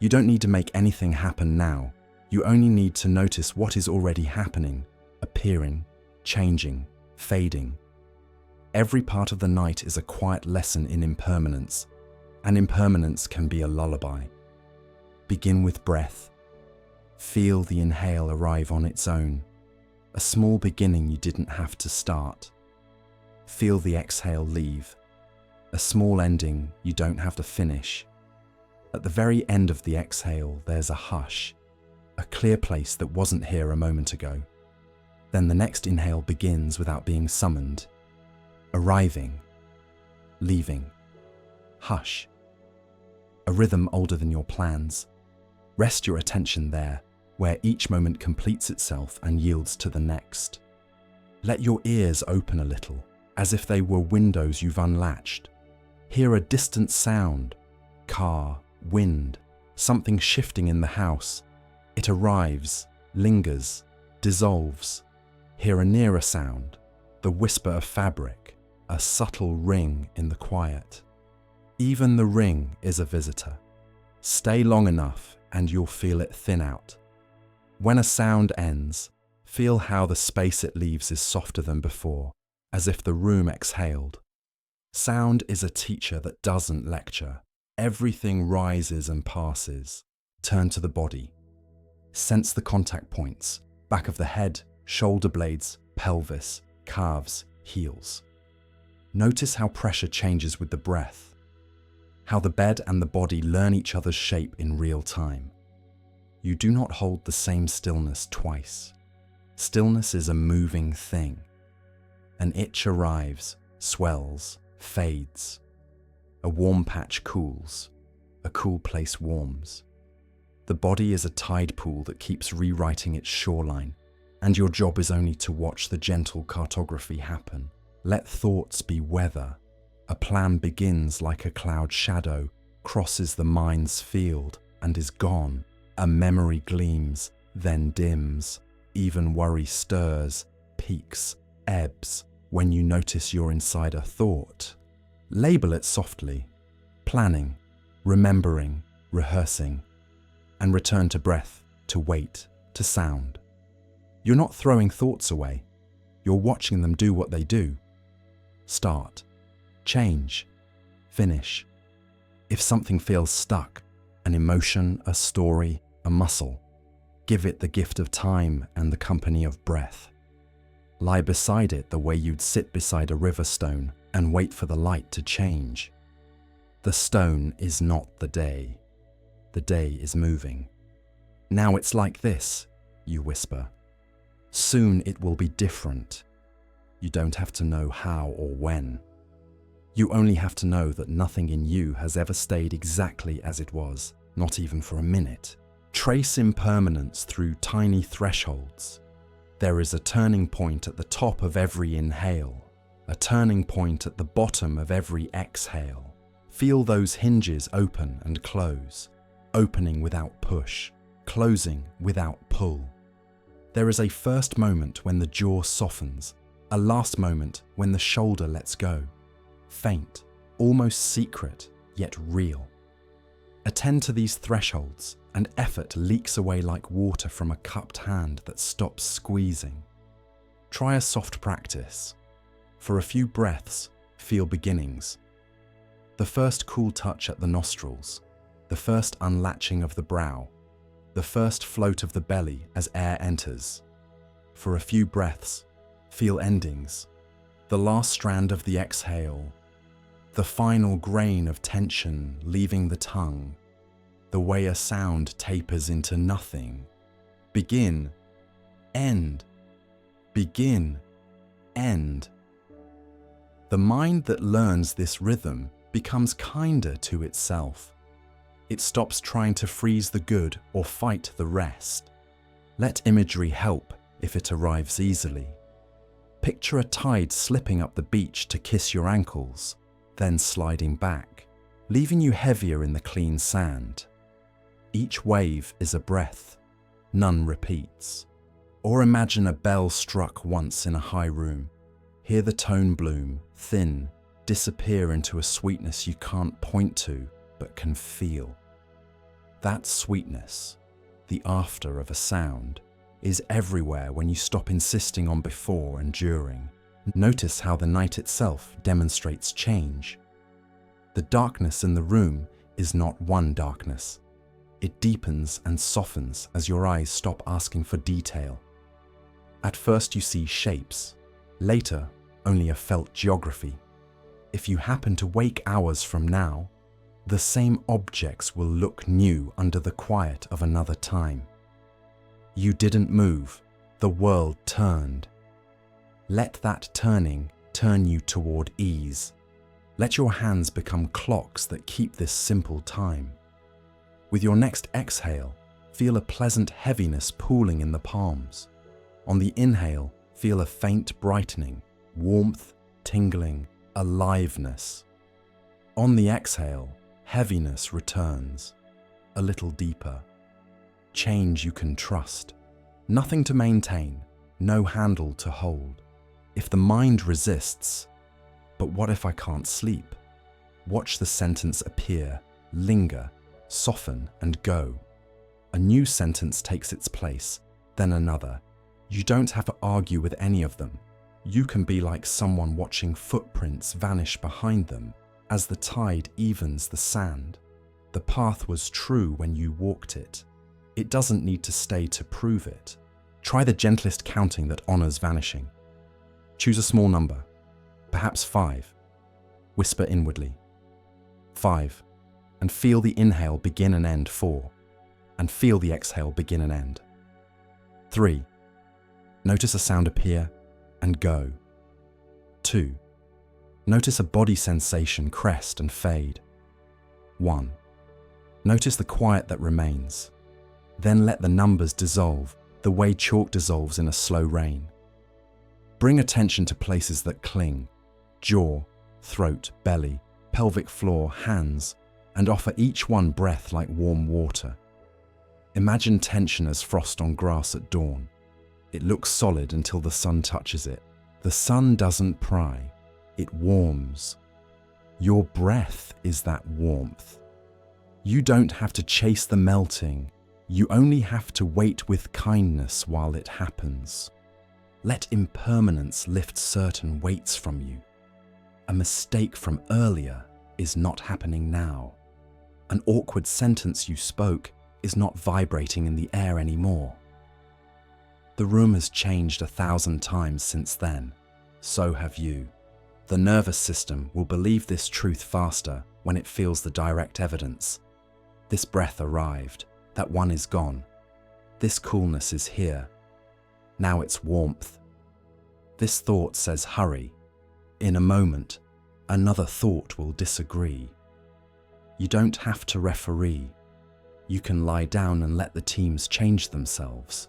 You don't need to make anything happen now. You only need to notice what is already happening, appearing, changing, fading. Every part of the night is a quiet lesson in impermanence, and impermanence can be a lullaby. Begin with breath. Feel the inhale arrive on its own, a small beginning you didn't have to start. Feel the exhale leave, a small ending you don't have to finish. At the very end of the exhale, there's a hush, a clear place that wasn't here a moment ago. Then the next inhale begins without being summoned, arriving, leaving, hush. A rhythm older than your plans. Rest your attention there, where each moment completes itself and yields to the next. Let your ears open a little, as if they were windows you've unlatched. Hear a distant sound, car, wind, something shifting in the house. It arrives, lingers, dissolves. Hear a nearer sound, the whisper of fabric, a subtle ring in the quiet. Even the ring is a visitor. Stay long enough and you'll feel it thin out. When a sound ends, feel how the space it leaves is softer than before, as if the room exhaled. Sound is a teacher that doesn't lecture. Everything rises and passes. Turn to the body. Sense the contact points, back of the head, shoulder blades, pelvis, calves, heels. Notice how pressure changes with the breath, how the bed and the body learn each other's shape in real time. You do not hold the same stillness twice. Stillness is a moving thing. An itch arrives, swells, fades. A warm patch cools. A cool place warms. The body is a tide pool that keeps rewriting its shoreline, and your job is only to watch the gentle cartography happen. Let thoughts be weather. A plan begins like a cloud shadow, crosses the mind's field, and is gone. A memory gleams, then dims. Even worry stirs, peaks, ebbs. When you notice you're inside a thought, label it softly. Planning, remembering, rehearsing. And return to breath, to weight, to sound. You're not throwing thoughts away. You're watching them do what they do. Start. Change. Finish. If something feels stuck, an emotion, a story, a muscle, give it the gift of time and the company of breath. Lie beside it the way you'd sit beside a river stone and wait for the light to change. The stone is not the day. The day is moving. Now it's like this, you whisper. Soon it will be different. You don't have to know how or when. You only have to know that nothing in you has ever stayed exactly as it was, not even for a minute. Trace impermanence through tiny thresholds. There is a turning point at the top of every inhale, a turning point at the bottom of every exhale. Feel those hinges open and close, opening without push, closing without pull. There is a first moment when the jaw softens, a last moment when the shoulder lets go. Faint, almost secret, yet real. Attend to these thresholds, and effort leaks away like water from a cupped hand that stops squeezing. Try a soft practice. For a few breaths, feel beginnings. The first cool touch at the nostrils, the first unlatching of the brow, the first float of the belly as air enters. For a few breaths, feel endings. The last strand of the exhale, the final grain of tension leaving the tongue, the way a sound tapers into nothing. Begin, end, begin, end. The mind that learns this rhythm becomes kinder to itself. It stops trying to freeze the good or fight the rest. Let imagery help if it arrives easily. Picture a tide slipping up the beach to kiss your ankles, then sliding back, leaving you heavier in the clean sand. Each wave is a breath, none repeats. Or imagine a bell struck once in a high room. Hear the tone bloom, thin, disappear into a sweetness you can't point to, but can feel. That sweetness, the after of a sound, is everywhere when you stop insisting on before and during. Notice how the night itself demonstrates change. The darkness in the room is not one darkness. It deepens and softens as your eyes stop asking for detail. At first you see shapes, later only a felt geography. If you happen to wake hours from now, the same objects will look new under the quiet of another time. You didn't move, the world turned. Let that turning turn you toward ease. Let your hands become clocks that keep this simple time. With your next exhale, feel a pleasant heaviness pooling in the palms. On the inhale, feel a faint brightening, warmth, tingling, aliveness. On the exhale, heaviness returns, a little deeper. Change you can trust. Nothing to maintain, no handle to hold. If the mind resists, but what if I can't sleep? Watch the sentence appear, linger, soften and go. A new sentence takes its place, then another. You don't have to argue with any of them. You can be like someone watching footprints vanish behind them as the tide evens the sand. The path was true when you walked it. It doesn't need to stay to prove it. Try the gentlest counting that honors vanishing. Choose a small number, perhaps 5. Whisper inwardly. 5. And feel the inhale begin and end. 4. And feel the exhale begin and end. 3. Notice a sound appear and go. 2. Notice a body sensation crest and fade. 1. Notice the quiet that remains. Then let the numbers dissolve, the way chalk dissolves in a slow rain. Bring attention to places that cling, jaw, throat, belly, pelvic floor, hands, and offer each one breath like warm water. Imagine tension as frost on grass at dawn. It looks solid until the sun touches it. The sun doesn't pry, it warms. Your breath is that warmth. You don't have to chase the melting. You only have to wait with kindness while it happens. Let impermanence lift certain weights from you. A mistake from earlier is not happening now. An awkward sentence you spoke is not vibrating in the air anymore. The room has changed 1,000 times since then. So have you. The nervous system will believe this truth faster when it feels the direct evidence. This breath arrived. That one is gone. This coolness is here. Now it's warmth. This thought says hurry. In a moment, another thought will disagree. You don't have to referee. You can lie down and let the teams change themselves.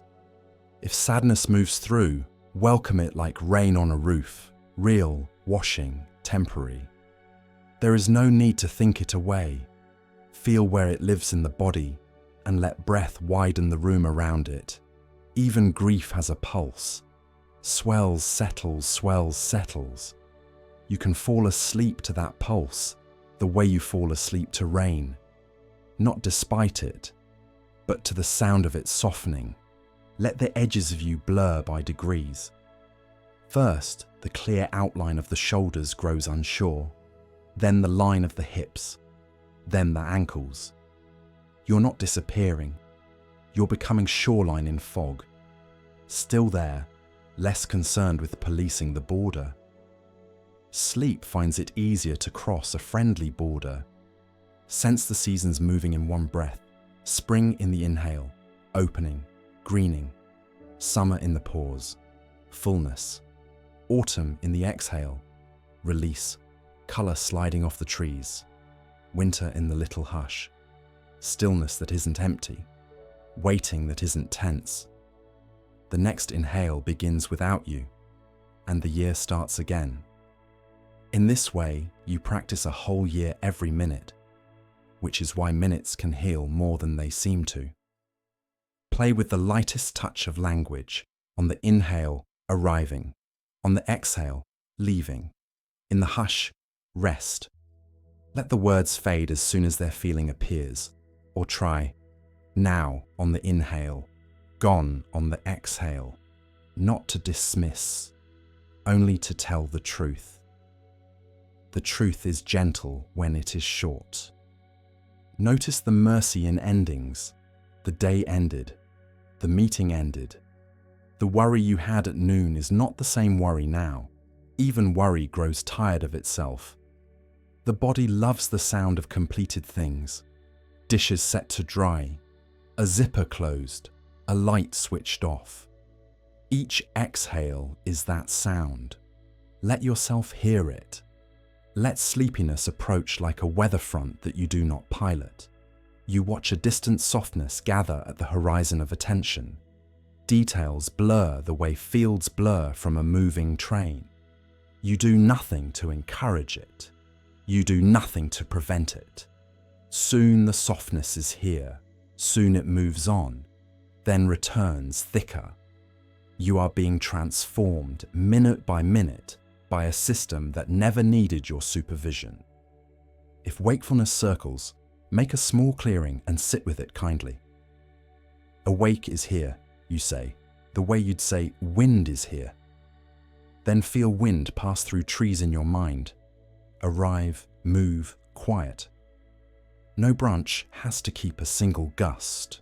If sadness moves through, welcome it like rain on a roof, real, washing, temporary. There is no need to think it away. Feel where it lives in the body and let breath widen the room around it. Even grief has a pulse. Swells, settles, swells, settles. You can fall asleep to that pulse, the way you fall asleep to rain. Not despite it, but to the sound of it softening. Let the edges of you blur by degrees. First, the clear outline of the shoulders grows unsure, then the line of the hips, then the ankles. You're not disappearing. You're becoming shoreline in fog. Still there, less concerned with policing the border. Sleep finds it easier to cross a friendly border. Sense the seasons moving in one breath. Spring in the inhale, opening, greening. Summer in the pause, fullness. Autumn in the exhale, release, color sliding off the trees. Winter in the little hush. Stillness that isn't empty, waiting that isn't tense. The next inhale begins without you. and the year starts again. In this way, you practice a whole year every minute, which is why minutes can heal more than they seem to. Play with the lightest touch of language, on the inhale, arriving, on the exhale, leaving. In the hush, rest. Let the words fade as soon as their feeling appears, or try, now on the inhale, gone on the exhale, not to dismiss, only to tell the truth. The truth is gentle when it is short. Notice the mercy in endings. The day ended. The meeting ended. The worry you had at noon is not the same worry now. Even worry grows tired of itself. The body loves the sound of completed things. Dishes set to dry. A zipper closed. A light switched off. Each exhale is that sound. Let yourself hear it. Let sleepiness approach like a weather front that you do not pilot. You watch a distant softness gather at the horizon of attention. Details blur the way fields blur from a moving train. You do nothing to encourage it. You do nothing to prevent it. Soon the softness is here. Soon it moves on, then returns thicker. You are being transformed minute by minute by a system that never needed your supervision. If wakefulness circles, make a small clearing and sit with it kindly. Awake is here, you say, the way you'd say wind is here. Then feel wind pass through trees in your mind. Arrive, move, quiet. No branch has to keep a single gust.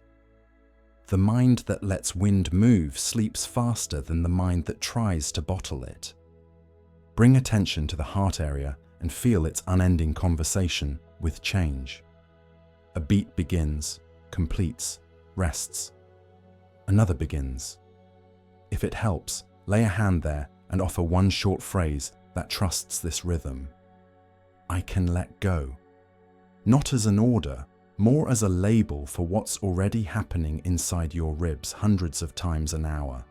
The mind that lets wind move sleeps faster than the mind that tries to bottle it. Bring attention to the heart area and feel its unending conversation with change. A beat begins, completes, rests. Another begins. If it helps, lay a hand there and offer one short phrase that trusts this rhythm. I can let go. Not as an order, more as a label for what's already happening inside your ribs hundreds of times an hour.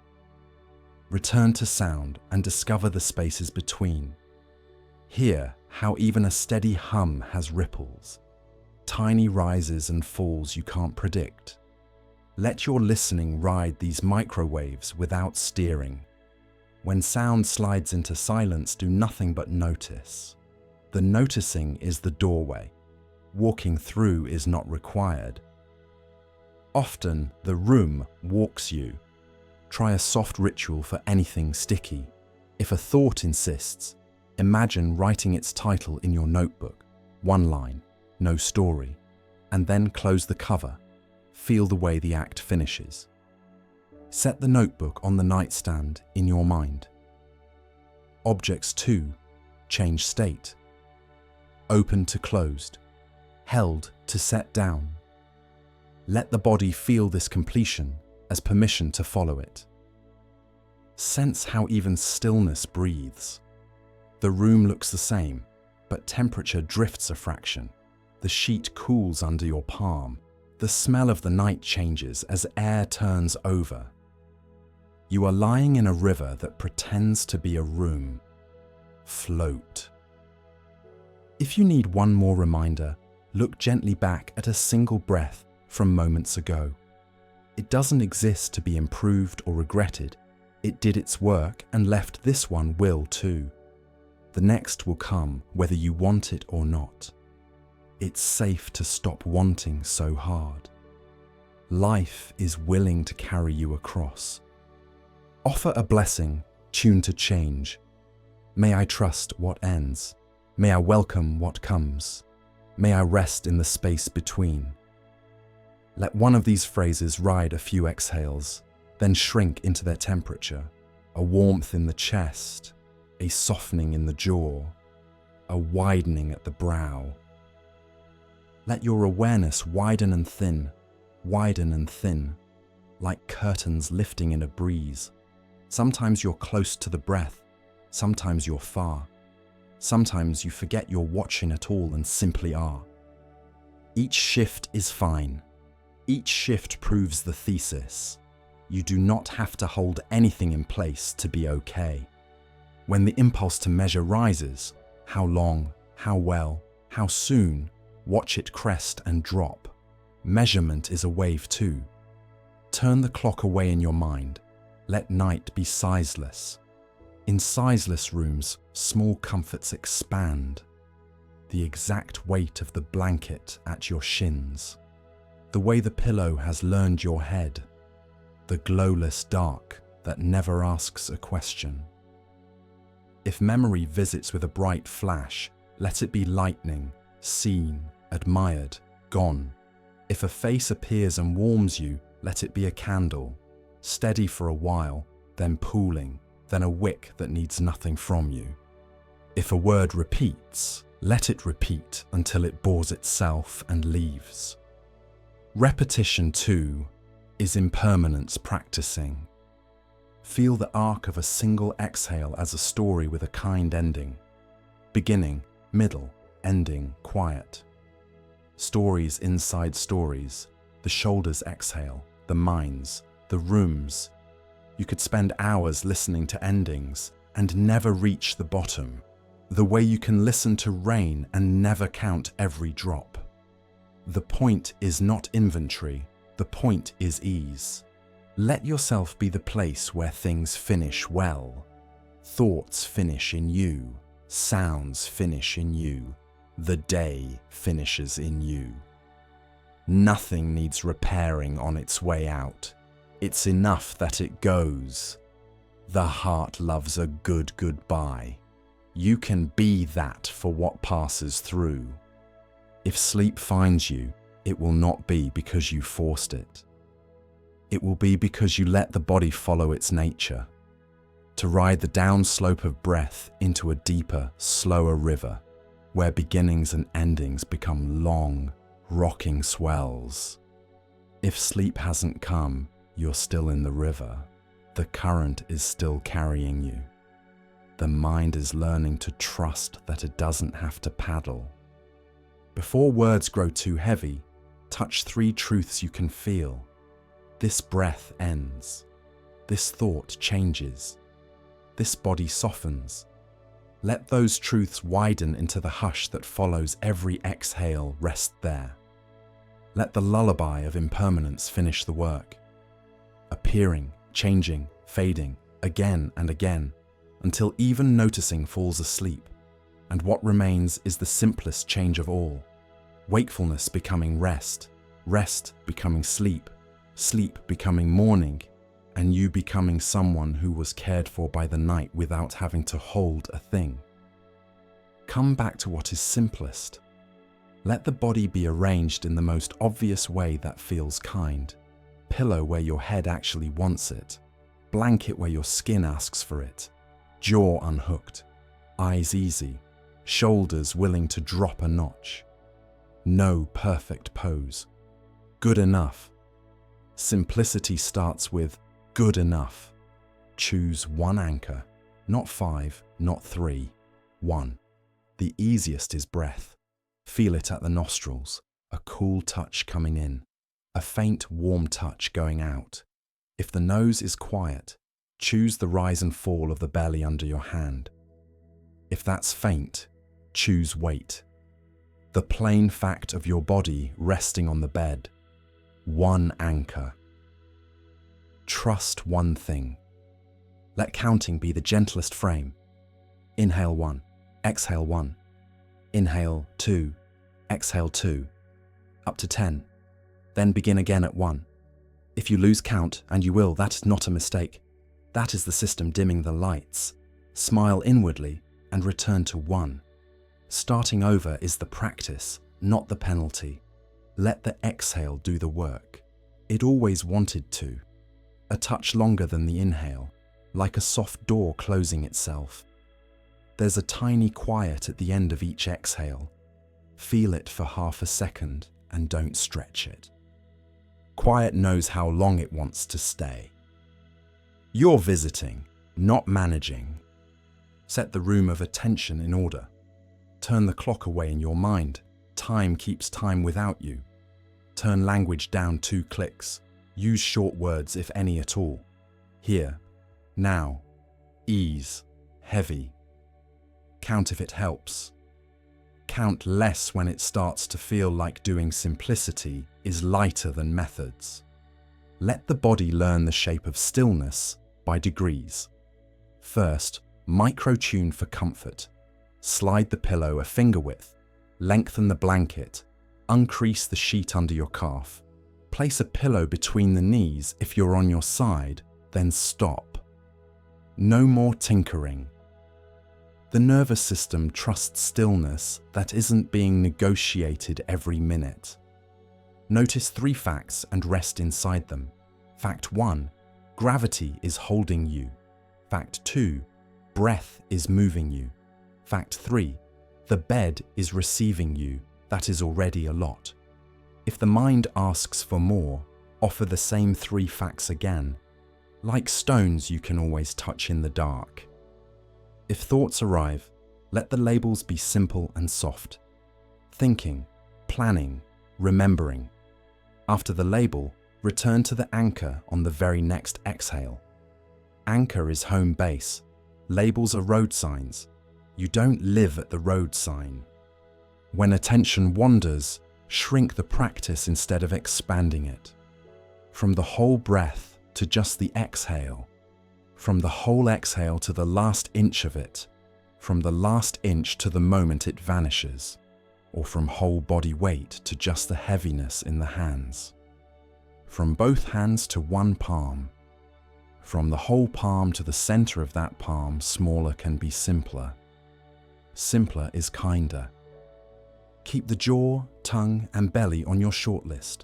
Return to sound and discover the spaces between. Hear how even a steady hum has ripples, tiny rises and falls you can't predict. Let your listening ride these microwaves without steering. When sound slides into silence, do nothing but notice. The noticing is the doorway. Walking through is not required. Often, the room walks you. Try a soft ritual for anything sticky. If a thought insists, imagine writing its title in your notebook. One line, no story, and then close the cover. Feel the way the act finishes. Set the notebook on the nightstand in your mind. Objects 2, change state. Open to closed. Held to set down. Let the body feel this completion as permission to follow it. Sense how even stillness breathes. The room looks the same, but temperature drifts a fraction. The sheet cools under your palm. The smell of the night changes as air turns over. You are lying in a river that pretends to be a room. Float. If you need one more reminder, look gently back at a single breath from moments ago. It doesn't exist to be improved or regretted. It did its work and left this one will too. The next will come whether you want it or not. It's safe to stop wanting so hard. Life is willing to carry you across. Offer a blessing, tuned to change. May I trust what ends. May I welcome what comes. May I rest in the space between. Let one of these phrases ride a few exhales, then shrink into their temperature. A warmth in the chest, a softening in the jaw, a widening at the brow. Let your awareness widen and thin, like curtains lifting in a breeze. Sometimes you're close to the breath, sometimes you're far. Sometimes you forget you're watching at all and simply are. Each shift is fine. Each shift proves the thesis. You do not have to hold anything in place to be okay. When the impulse to measure rises, how long, how well, how soon, watch it crest and drop. Measurement is a wave too. Turn the clock away in your mind. Let night be sizeless. In sizeless rooms, small comforts expand. The exact weight of the blanket at your shins. The way the pillow has learned your head. The glowless dark that never asks a question. If memory visits with a bright flash, let it be lightning, seen, admired, gone. If a face appears and warms you, let it be a candle, steady for a while, then pooling, then a wick that needs nothing from you. If a word repeats, let it repeat until it bores itself and leaves. Repetition, too, is impermanence practicing. Feel the arc of a single exhale as a story with a kind ending. Beginning, middle, ending, quiet. Stories inside stories. The shoulders exhale, the minds, the rooms. You could spend hours listening to endings and never reach the bottom. The way you can listen to rain and never count every drop. The point is not inventory, the point is ease. Let yourself be the place where things finish well. Thoughts finish in you, sounds finish in you, the day finishes in you. Nothing needs repairing on its way out. It's enough that it goes. The heart loves a good goodbye. You can be that for what passes through. If sleep finds you, it will not be because you forced it. It will be because you let the body follow its nature, to ride the downslope of breath into a deeper, slower river, where beginnings and endings become long, rocking swells. If sleep hasn't come, you're still in the river. The current is still carrying you. The mind is learning to trust that it doesn't have to paddle. Before words grow too heavy, touch 3 truths you can feel. This breath ends. This thought changes. This body softens. Let those truths widen into the hush that follows every exhale. Rest there. Let the lullaby of impermanence finish the work. Appearing, changing, fading, again and again, until even noticing falls asleep, and what remains is the simplest change of all. Wakefulness becoming rest, rest becoming sleep, sleep becoming morning, and you becoming someone who was cared for by the night without having to hold a thing. Come back to what is simplest. Let the body be arranged in the most obvious way that feels kind. Pillow where your head actually wants it. Blanket where your skin asks for it. Jaw unhooked. Eyes easy. Shoulders willing to drop a notch. No perfect pose. Good enough. Simplicity starts with good enough. Choose one anchor, not 5, not 3, 1. The easiest is breath. Feel it at the nostrils, a cool touch coming in, a faint warm touch going out. If the nose is quiet, choose the rise and fall of the belly under your hand. If that's faint, choose weight. The plain fact of your body resting on the bed. One anchor. Trust one thing. Let counting be the gentlest frame. Inhale 1, exhale 1. Inhale 2, exhale 2. Up to 10. Then begin again at 1. If you lose count, and you will, that is not a mistake. That is the system dimming the lights. Smile inwardly and return to 1. Starting over is the practice, not the penalty. Let the exhale do the work. It always wanted to. A touch longer than the inhale, like a soft door closing itself. There's a tiny quiet at the end of each exhale. Feel it for half a second and don't stretch it. Quiet knows how long it wants to stay. You're visiting, not managing. Set the room of attention in order. Turn the clock away in your mind. Time keeps time without you. Turn language down 2 clicks. Use short words if any at all. Here, now, ease, heavy. Count if it helps. Count less when it starts to feel like doing simplicity is lighter than methods. Let the body learn the shape of stillness by degrees. First, micro-tune for comfort. Slide the pillow a finger width. Lengthen the blanket. Uncrease the sheet under your calf. Place a pillow between the knees if you're on your side, then stop. No more tinkering. The nervous system trusts stillness that isn't being negotiated every minute. Notice 3 facts and rest inside them. Fact 1, gravity is holding you. Fact 2, breath is moving you. Fact 3, the bed is receiving you. That is already a lot. If the mind asks for more, offer the same 3 facts again. Like stones you can always touch in the dark. If thoughts arrive, let the labels be simple and soft. Thinking, planning, remembering. After the label, return to the anchor on the very next exhale. Anchor is home base. Labels are road signs. You don't live at the road sign. When attention wanders, shrink the practice instead of expanding it. From the whole breath to just the exhale. From the whole exhale to the last inch of it. From the last inch to the moment it vanishes. Or from whole body weight to just the heaviness in the hands. From both hands to one palm. From the whole palm to the center of that palm, smaller can be simpler. Simpler is kinder. Keep the jaw, tongue, and belly on your shortlist.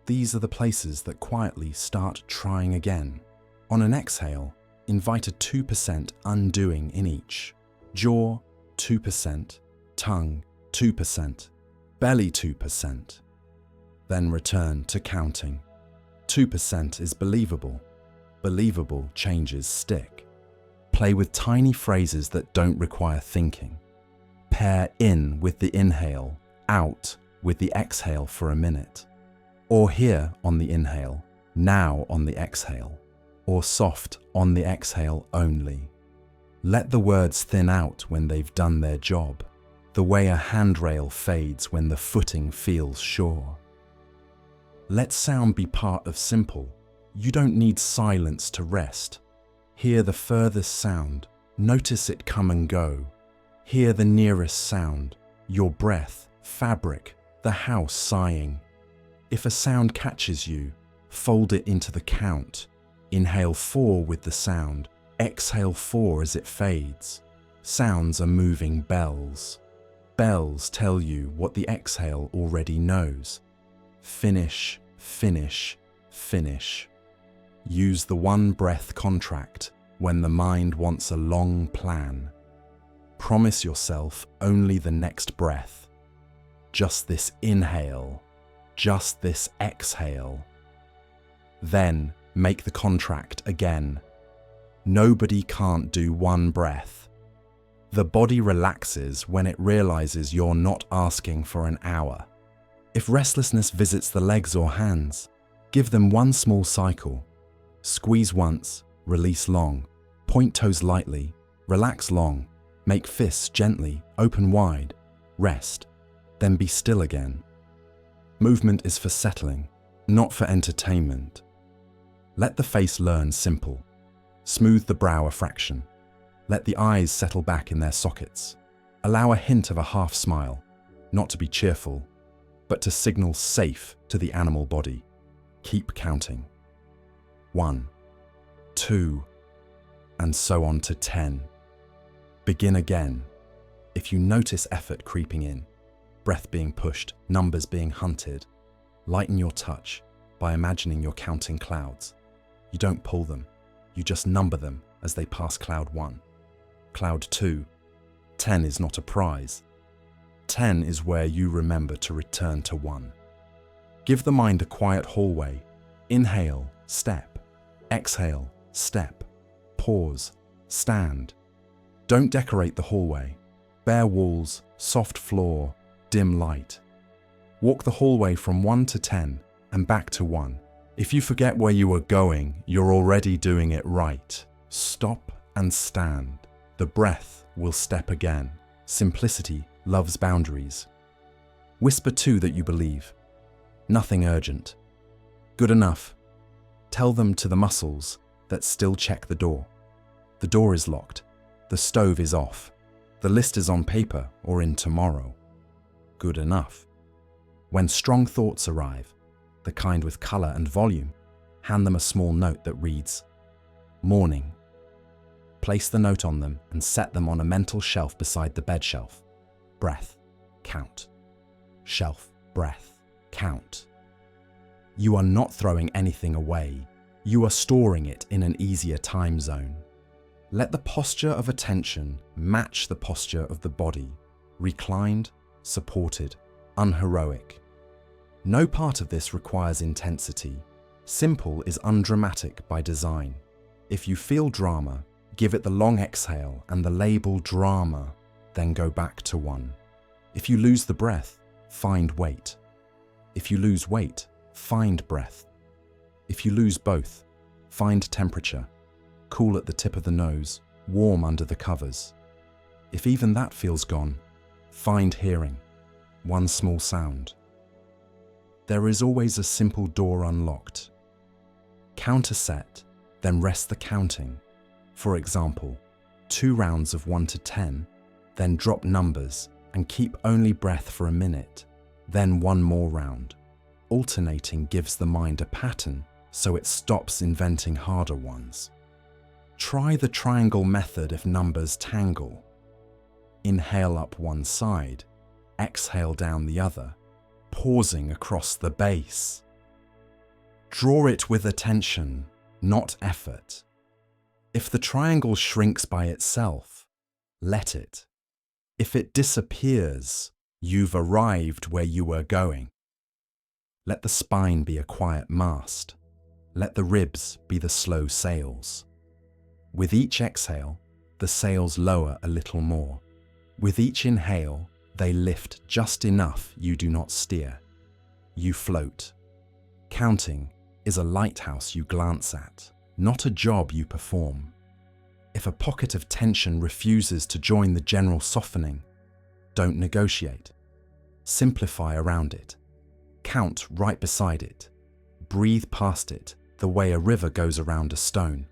These are the places that quietly start trying again. On an exhale, invite a 2% undoing in each. Jaw, 2%, tongue, 2%, belly 2%. Then return to counting. 2% is believable. Believable changes stick. Play with tiny phrases that don't require thinking. Pair in with the inhale, out with the exhale for a minute. Or here on the inhale, now on the exhale. Or soft on the exhale only. Let the words thin out when they've done their job, the way a handrail fades when the footing feels sure. Let sound be part of simple. You don't need silence to rest. Hear the furthest sound, notice it come and go. Hear the nearest sound, your breath, fabric, the house sighing. If a sound catches you, fold it into the count. Inhale 4 with the sound, exhale 4 as it fades. Sounds are moving bells. Bells tell you what the exhale already knows. Finish, finish, finish. Use the one breath contract when the mind wants a long plan. Promise yourself only the next breath. Just this inhale, just this exhale. Then make the contract again. Nobody can't do one breath. The body relaxes when it realizes you're not asking for an hour. If restlessness visits the legs or hands, give them one small cycle. Squeeze once, release long. Point toes lightly, relax long. Make fists gently, open wide. Rest, then be still again. Movement is for settling, not for entertainment. Let the face learn simple. Smooth the brow a fraction. Let the eyes settle back in their sockets. Allow a hint of a half smile, not to be cheerful, but to signal safe to the animal body. Keep counting. 1, 2, and so on to 10. Begin again. If you notice effort creeping in, breath being pushed, numbers being hunted, lighten your touch by imagining you're counting clouds. You don't pull them, you just number them as they pass cloud 1. Cloud 2. 10 is not a prize. 10 is where you remember to return to 1. Give the mind a quiet hallway. Inhale, step. Exhale, step. Pause, stand. Don't decorate the hallway. Bare walls, soft floor, dim light. Walk the hallway from 1 to 10 and back to 1. If you forget where you are going, you're already doing it right. Stop and stand. The breath will step again. Simplicity loves boundaries. Whisper too that you believe. Nothing urgent. Good enough. Tell them to the muscles that still check the door. The door is locked. The stove is off. The list is on paper or in tomorrow. Good enough. When strong thoughts arrive, the kind with color and volume, hand them a small note that reads, Morning. Place the note on them and set them on a mental shelf beside the bed shelf. Breath, count. Shelf, breath, count. You are not throwing anything away. You are storing it in an easier time zone. Let the posture of attention match the posture of the body, reclined, supported, unheroic. No part of this requires intensity. Simple is undramatic by design. If you feel drama, give it the long exhale and the label drama, then go back to one. If you lose the breath, find weight. If you lose weight, find breath. If you lose both, find temperature. Cool at the tip of the nose, warm under the covers. If even that feels gone, find hearing. One small sound. There is always a simple door unlocked. Count a set, then rest the counting. For example, 2 rounds of 1 to 10, then drop numbers and keep only breath for a minute, then one more round. Alternating gives the mind a pattern, so it stops inventing harder ones. Try the triangle method if numbers tangle. Inhale up one side, exhale down the other, pausing across the base. Draw it with attention, not effort. If the triangle shrinks by itself, let it. If it disappears, you've arrived where you were going. Let the spine be a quiet mast. Let the ribs be the slow sails. With each exhale, the sails lower a little more. With each inhale, they lift just enough you do not steer. You float. Counting is a lighthouse you glance at, not a job you perform. If a pocket of tension refuses to join the general softening, don't negotiate. Simplify around it. Count right beside it. Breathe past it the way a river goes around a stone.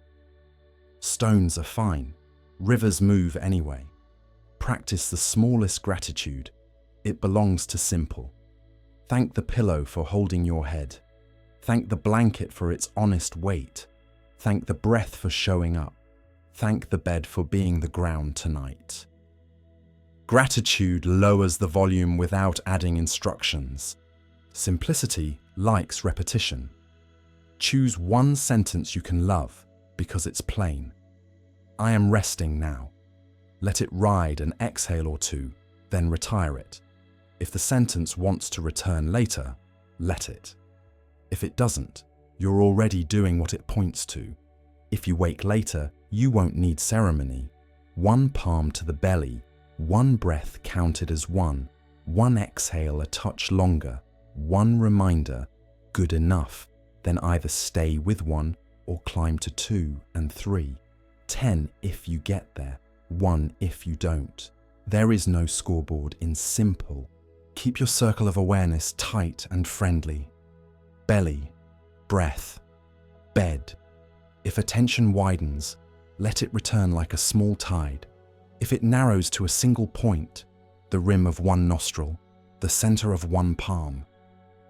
Stones are fine. Rivers move anyway. Practice the smallest gratitude. It belongs to simple. Thank the pillow for holding your head. Thank the blanket for its honest weight. Thank the breath for showing up. Thank the bed for being the ground tonight. Gratitude lowers the volume without adding instructions. Simplicity likes repetition. Choose one sentence you can love because it's plain. I am resting now. Let it ride an exhale or two, then retire it. If the sentence wants to return later, let it. If it doesn't, you're already doing what it points to. If you wake later, you won't need ceremony. One palm to the belly, one breath counted as one exhale a touch longer, one reminder, good enough, then either stay with one or climb to 2 and 3. 10 if you get there, 1 if you don't. There is no scoreboard in simple. Keep your circle of awareness tight and friendly. Belly, breath, bed. If attention widens, let it return like a small tide. If it narrows to a single point, the rim of one nostril, the center of one palm,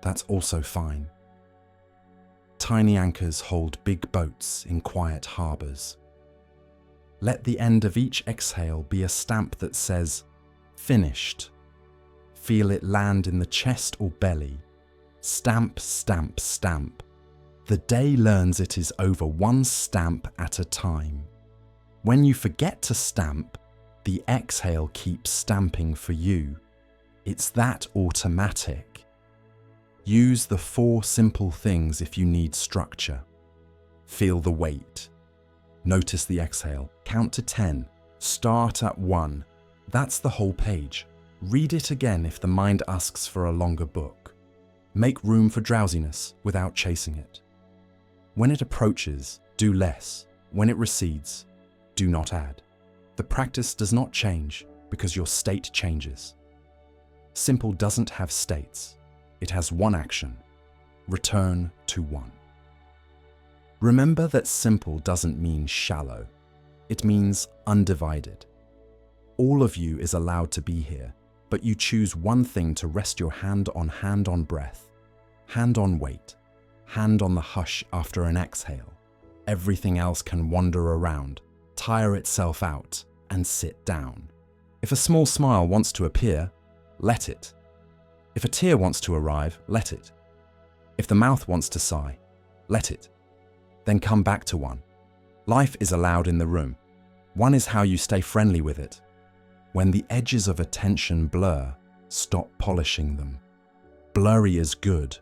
that's also fine. Tiny anchors hold big boats in quiet harbors. Let the end of each exhale be a stamp that says, finished. Feel it land in the chest or belly. Stamp, stamp, stamp. The day learns it is over one stamp at a time. When you forget to stamp, the exhale keeps stamping for you. It's that automatic. Use the 4 simple things if you need structure. Feel the weight. Notice the exhale. Count to 10. Start at 1. That's the whole page. Read it again if the mind asks for a longer book. Make room for drowsiness without chasing it. When it approaches, do less. When it recedes, do not add. The practice does not change because your state changes. Simple doesn't have states. It has one action: return to one. Remember that simple doesn't mean shallow. It means undivided. All of you is allowed to be here, but you choose one thing to rest your hand on breath, hand on weight, hand on the hush after an exhale. Everything else can wander around, tire itself out, and sit down. If a small smile wants to appear, let it. If a tear wants to arrive, let it. If the mouth wants to sigh, let it. Then come back to one. Life is allowed in the room. One is how you stay friendly with it. When the edges of attention blur, stop polishing them. Blurry is good.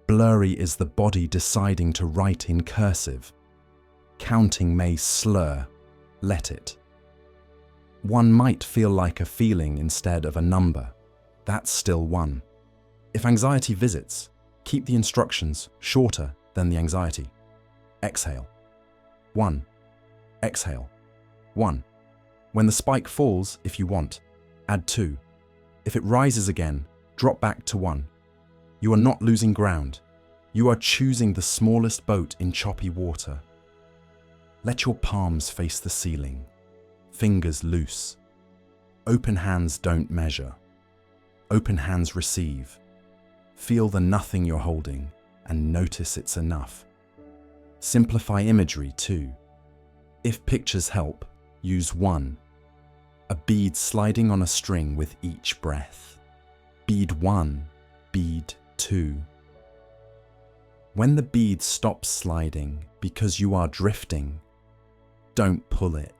Blurry is the body deciding to write in cursive. Counting may slur. Let it. One might feel like a feeling instead of a number. That's still one. If anxiety visits, keep the instructions shorter than the anxiety. Exhale. 1. Exhale. 1. When the spike falls, if you want, add 2. If it rises again, drop back to 1. You are not losing ground. You are choosing the smallest boat in choppy water. Let your palms face the ceiling. Fingers loose. Open hands don't measure. Open hands receive. Feel the nothing you're holding and notice it's enough. Simplify imagery too. If pictures help, use 1. A bead sliding on a string with each breath. Bead 1, bead 2. When the bead stops sliding because you are drifting, don't pull it.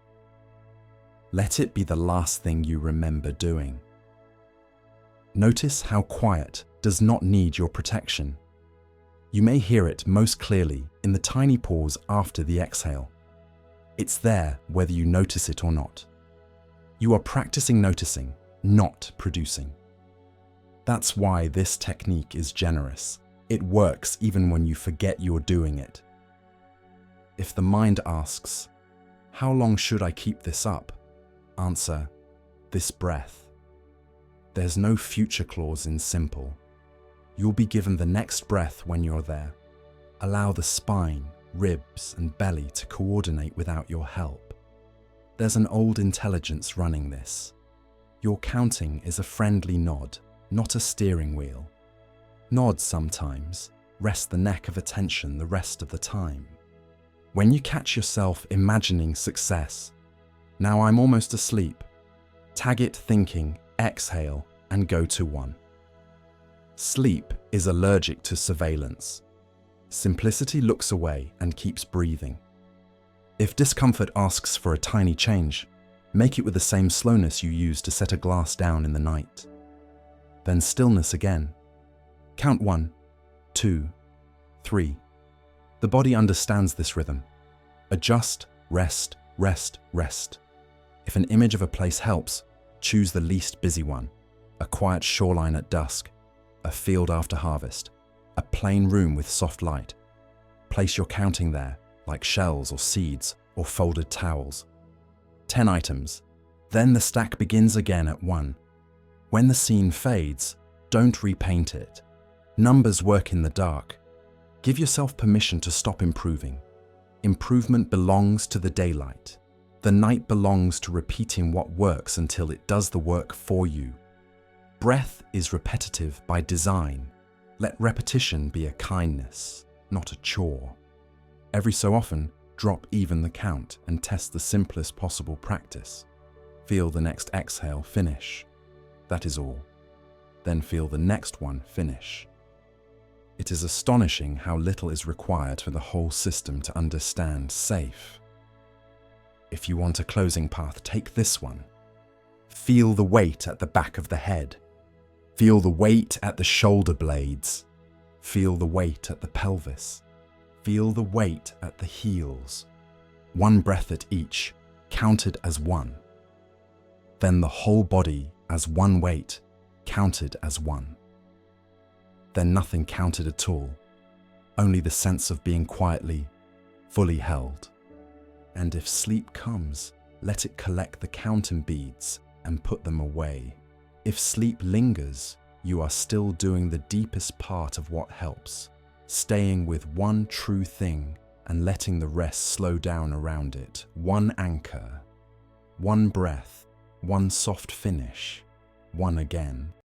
Let it be the last thing you remember doing. Notice how quiet does not need your protection. You may hear it most clearly in the tiny pause after the exhale. It's there whether you notice it or not. You are practicing noticing, not producing. That's why this technique is generous. It works even when you forget you're doing it. If the mind asks, "How long should I keep this up?" answer, "This breath." There's no future clause in simple. You'll be given the next breath when you're there. Allow the spine, ribs, and belly to coordinate without your help. There's an old intelligence running this. Your counting is a friendly nod, not a steering wheel. Nod sometimes, rest the neck of attention the rest of the time. When you catch yourself imagining success, "Now I'm almost asleep," tag it thinking, exhale, and go to 1. Sleep is allergic to surveillance. Simplicity looks away and keeps breathing. If discomfort asks for a tiny change, make it with the same slowness you use to set a glass down in the night. Then stillness again. Count 1, 2, 3. The body understands this rhythm. Adjust, rest, rest, rest. If an image of a place helps, choose the least busy one. A quiet shoreline at dusk, a field after harvest, a plain room with soft light. Place your counting there, like shells or seeds or folded towels. 10 items. Then the stack begins again at 1. When the scene fades, don't repaint it. Numbers work in the dark. Give yourself permission to stop improving. Improvement belongs to the daylight. The night belongs to repeating what works until it does the work for you. Breath is repetitive by design. Let repetition be a kindness, not a chore. Every so often, drop even the count and test the simplest possible practice. Feel the next exhale finish. That is all. Then feel the next one finish. It is astonishing how little is required for the whole system to understand safe. If you want a closing path, take this one. Feel the weight at the back of the head. Feel the weight at the shoulder blades. Feel the weight at the pelvis. Feel the weight at the heels. 1 breath at each, counted as 1. Then the whole body as 1 weight, counted as 1. Then nothing counted at all, only the sense of being quietly, fully held. And if sleep comes, let it collect the counting beads and put them away. If sleep lingers, you are still doing the deepest part of what helps, staying with one true thing and letting the rest slow down around it. One anchor, one breath, one soft finish, one again.